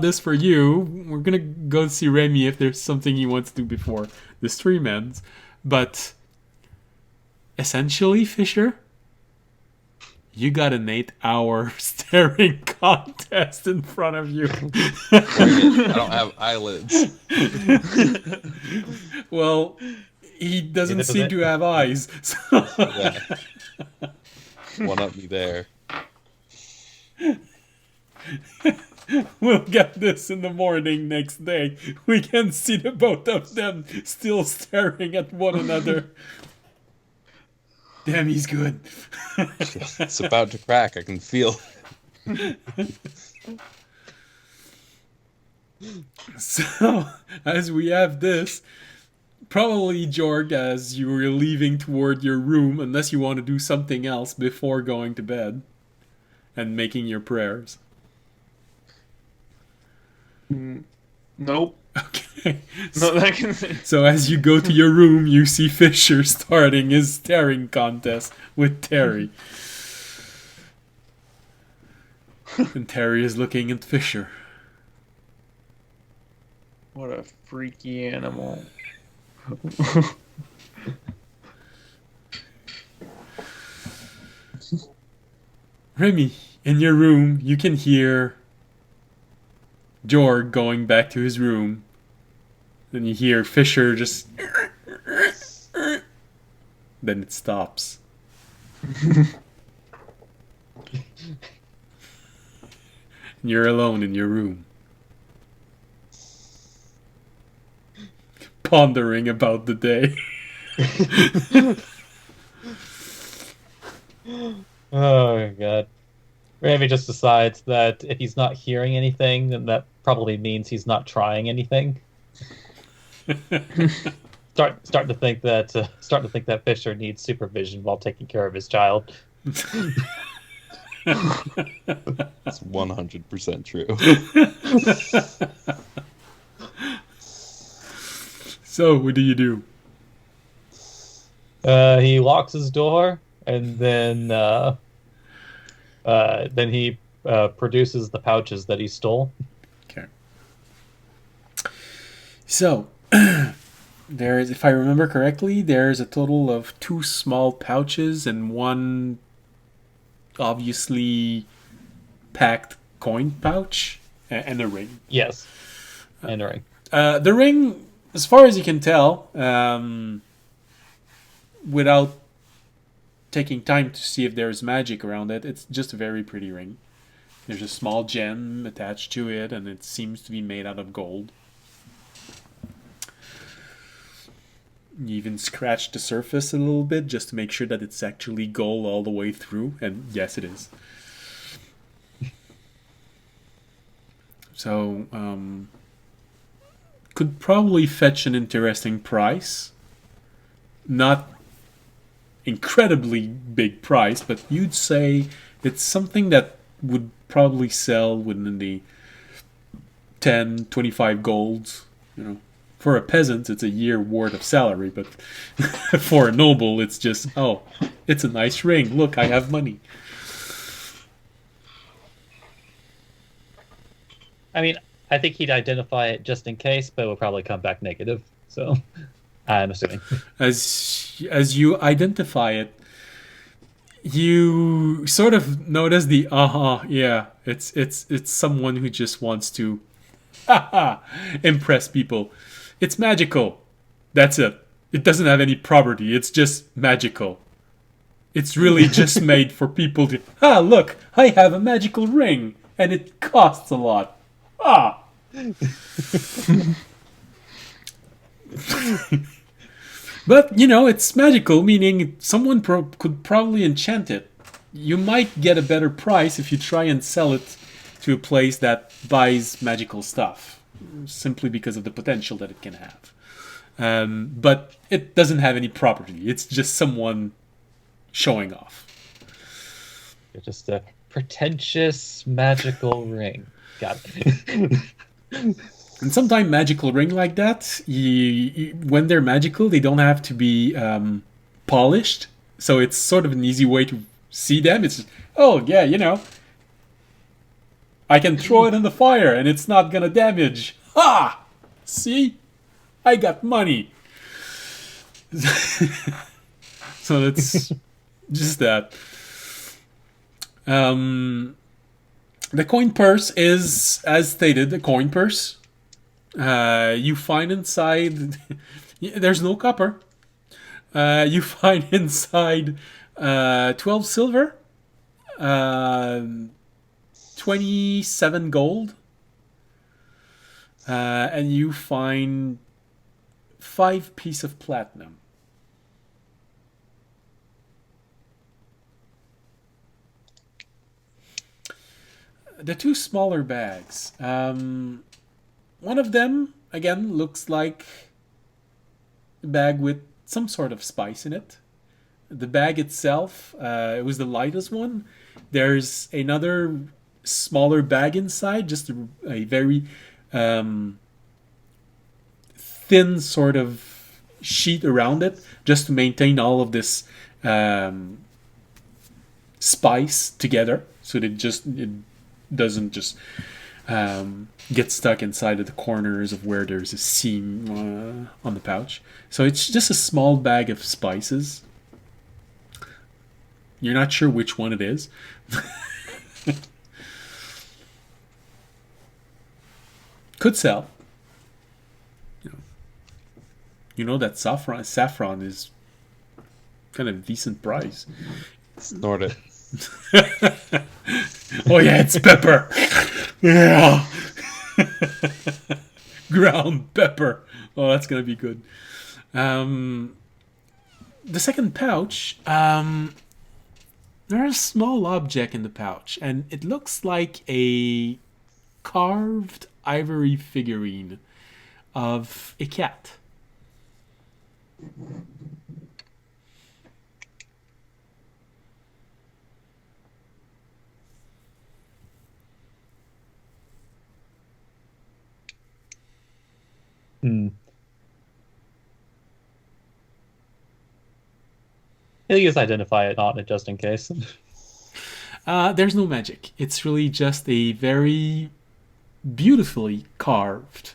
A: this for you. We're gonna go see Remy if there's something he wants to do before the stream ends. But essentially, Fisher, you got an 8-hour staring contest in front of you.
C: I don't have eyelids.
A: Well, he doesn't seem to have eyes. So.
C: Yeah. One up me there.
A: We'll get this in the morning next day. We can see the both of them still staring at one another. Damn, he's good.
C: It's about to crack. I can feel.
A: So, as we have this, probably, Jorg, as you were leaving toward your room, unless you want to do something else before going to bed and making your prayers.
D: Nope.
A: Okay.
D: So
A: as you go to your room, you see Fisher starting his staring contest with Terry. And Terry is looking at Fisher.
D: What a freaky animal.
A: Remy, in your room, you can hear Jorg going back to his room. Then you hear Fisher just... Then it stops. You're alone in your room. pondering about the day.
E: Oh god. Ravi just decides that if he's not hearing anything, then that probably means he's not trying anything. Start to think that Fisher needs supervision while taking care of his child.
C: It's 100% true.
A: So, what do you do?
E: He locks his door, and then he produces the pouches that he stole.
A: Okay. So, there's, if I remember correctly, there's a total of 2 small pouches and 1 obviously packed coin pouch and a ring.
E: Yes, and a ring.
A: The ring, as far as you can tell, without taking time to see if there's magic around it, it's just a very pretty ring. There's a small gem attached to it, and it seems to be made out of gold. You even scratched the surface a little bit just to make sure that it's actually gold all the way through, and yes, it is. So, could probably fetch an interesting price. Not incredibly big price, but you'd say it's something that would probably sell within the 10, 25 golds, you know. For a peasant, it's a year worth of salary, but for a noble, it's just, oh, it's a nice ring. Look, I have money.
E: I mean, I think he'd identify it just in case, but it would probably come back negative. So, I'm assuming.
A: As you identify it, you sort of notice the yeah, it's someone who just wants to impress people. It's magical. That's it. It doesn't have any property. It's just magical. It's really just made for people to, look, I have a magical ring, and it costs a lot. But, you know, it's magical, meaning someone could probably enchant it. You might get a better price if you try and sell it to a place that buys magical stuff, simply because of the potential that it can have. But it doesn't have any property. It's just someone showing off.
E: It's just a pretentious magical ring. Got it.
A: And sometimes magical ring like that, when they're magical, they don't have to be polished. So it's sort of an easy way to see them. It's just, oh, yeah, you know, I can throw it in the fire and it's not going to damage. Ha! See? I got money. So it's just that. The coin purse is, as stated, a coin purse. You find inside... There's no copper. You find inside 12 silver, 27 gold, and you find 5 pieces of platinum. The 2 smaller bags. One of them, again, looks like a bag with some sort of spice in it. The bag itself, it was the lightest one. There's another smaller bag inside, just a very thin sort of sheet around it, just to maintain all of this spice together, so that it doesn't just get stuck inside of the corners of where there's a seam on the pouch. So it's just a small bag of spices. You're not sure which one it is. Could sell. You know that saffron is kind of a decent price.
C: Snort it.
A: Oh yeah, it's pepper. Yeah. Ground pepper. Oh, that's gonna be good. The second pouch, there's a small object in the pouch, and it looks like a carved ivory figurine of a cat.
E: Hmm. He'll use identify it on it just in case.
A: There's no magic. It's really just a very beautifully carved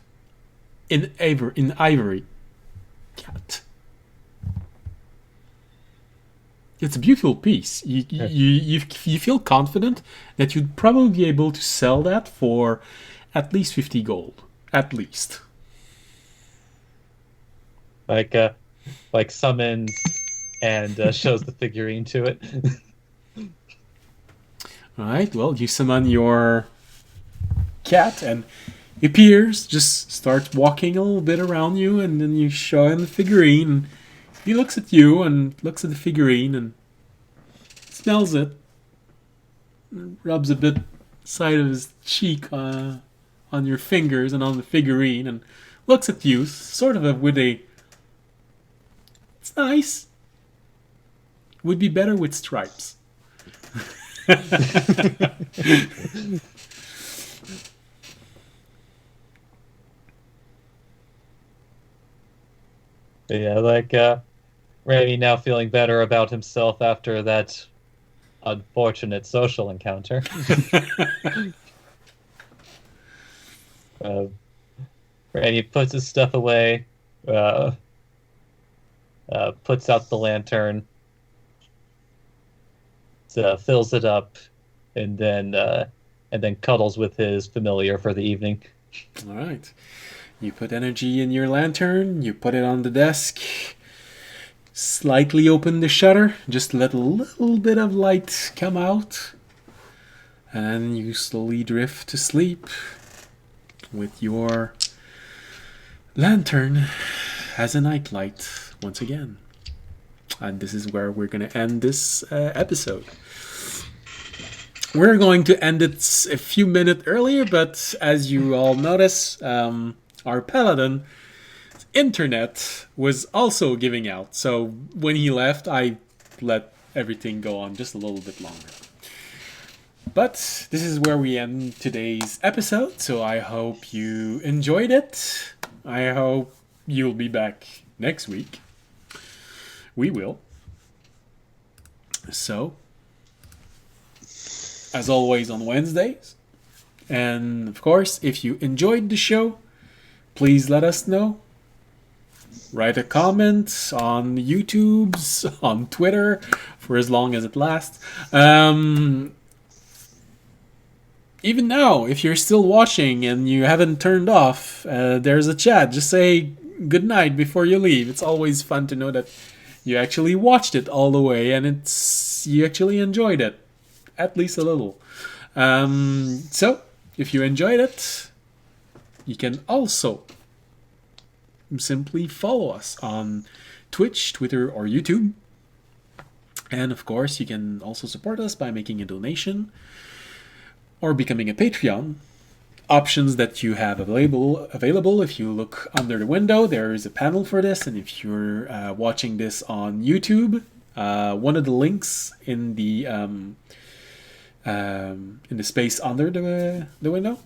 A: in ivory cat. It's a beautiful piece. You feel confident that you'd probably be able to sell that for at least 50 gold. At least.
E: Like summons and shows the figurine to it.
A: Alright, well, you summon your cat and he appears, just starts walking a little bit around you, and then you show him the figurine. And he looks at you and looks at the figurine and smells it. And rubs a bit side of his cheek on your fingers and on the figurine and looks at you, sort of with a... It's nice. Would be better with stripes.
E: Yeah, Randy now feeling better about himself after that unfortunate social encounter. Randy puts his stuff away, puts out the lantern, fills it up, and then cuddles with his familiar for the evening.
A: All right. You put energy in your lantern, you put it on the desk, slightly open the shutter, just let a little bit of light come out, and then you slowly drift to sleep with your lantern as a nightlight once again. And this is where we're going to end this episode. We're going to end it a few minutes earlier, but as you all notice, our paladin internet was also giving out. So when he left, I let everything go on just a little bit longer. But this is where we end today's episode. So I hope you enjoyed it. I hope you'll be back next week. We will. So, as always on Wednesdays. And of course, if you enjoyed the show, please let us know. Write a comment on YouTube's, on Twitter, for as long as it lasts. Even now, if you're still watching and you haven't turned off, there's a chat. Just say good night before you leave. It's always fun to know that you actually watched it all the way and you actually enjoyed it. At least a little. So, if you enjoyed it, you can also simply follow us on Twitch, Twitter, or YouTube. And of course, you can also support us by making a donation or becoming a Patreon. Options that you have available. If you look under the window, there is a panel for this. And if you're watching this on YouTube, one of the links in the space under the window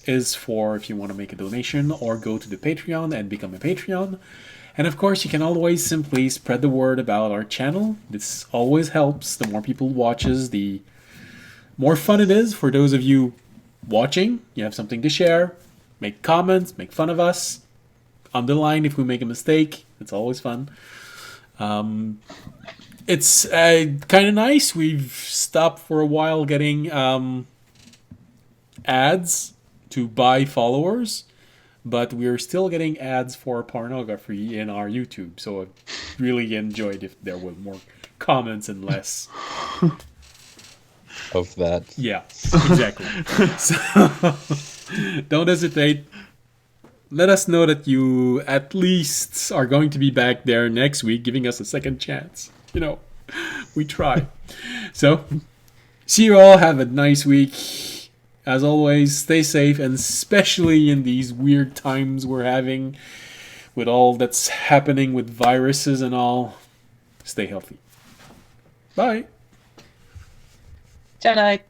A: is for if you want to make a donation or go to the Patreon and become a Patreon. And of course, you can always simply spread the word about our channel. This always helps. The more people watches, the more fun it is for those of you watching. You have something to share, make comments, make fun of us, underline if we make a mistake. It's always fun. It's kind of nice. We've stopped for a while getting ads to buy followers, but we're still getting ads for pornography in our YouTube. So I really enjoyed if there were more comments and less
C: of that.
A: Yeah, exactly. So don't hesitate. let us know that you at least are going to be back there next week, giving us a second chance. You know, we try. So, see you all. Have a nice week. As always, stay safe, and especially in these weird times we're having with all that's happening with viruses and all, stay healthy. Bye.
E: Good night.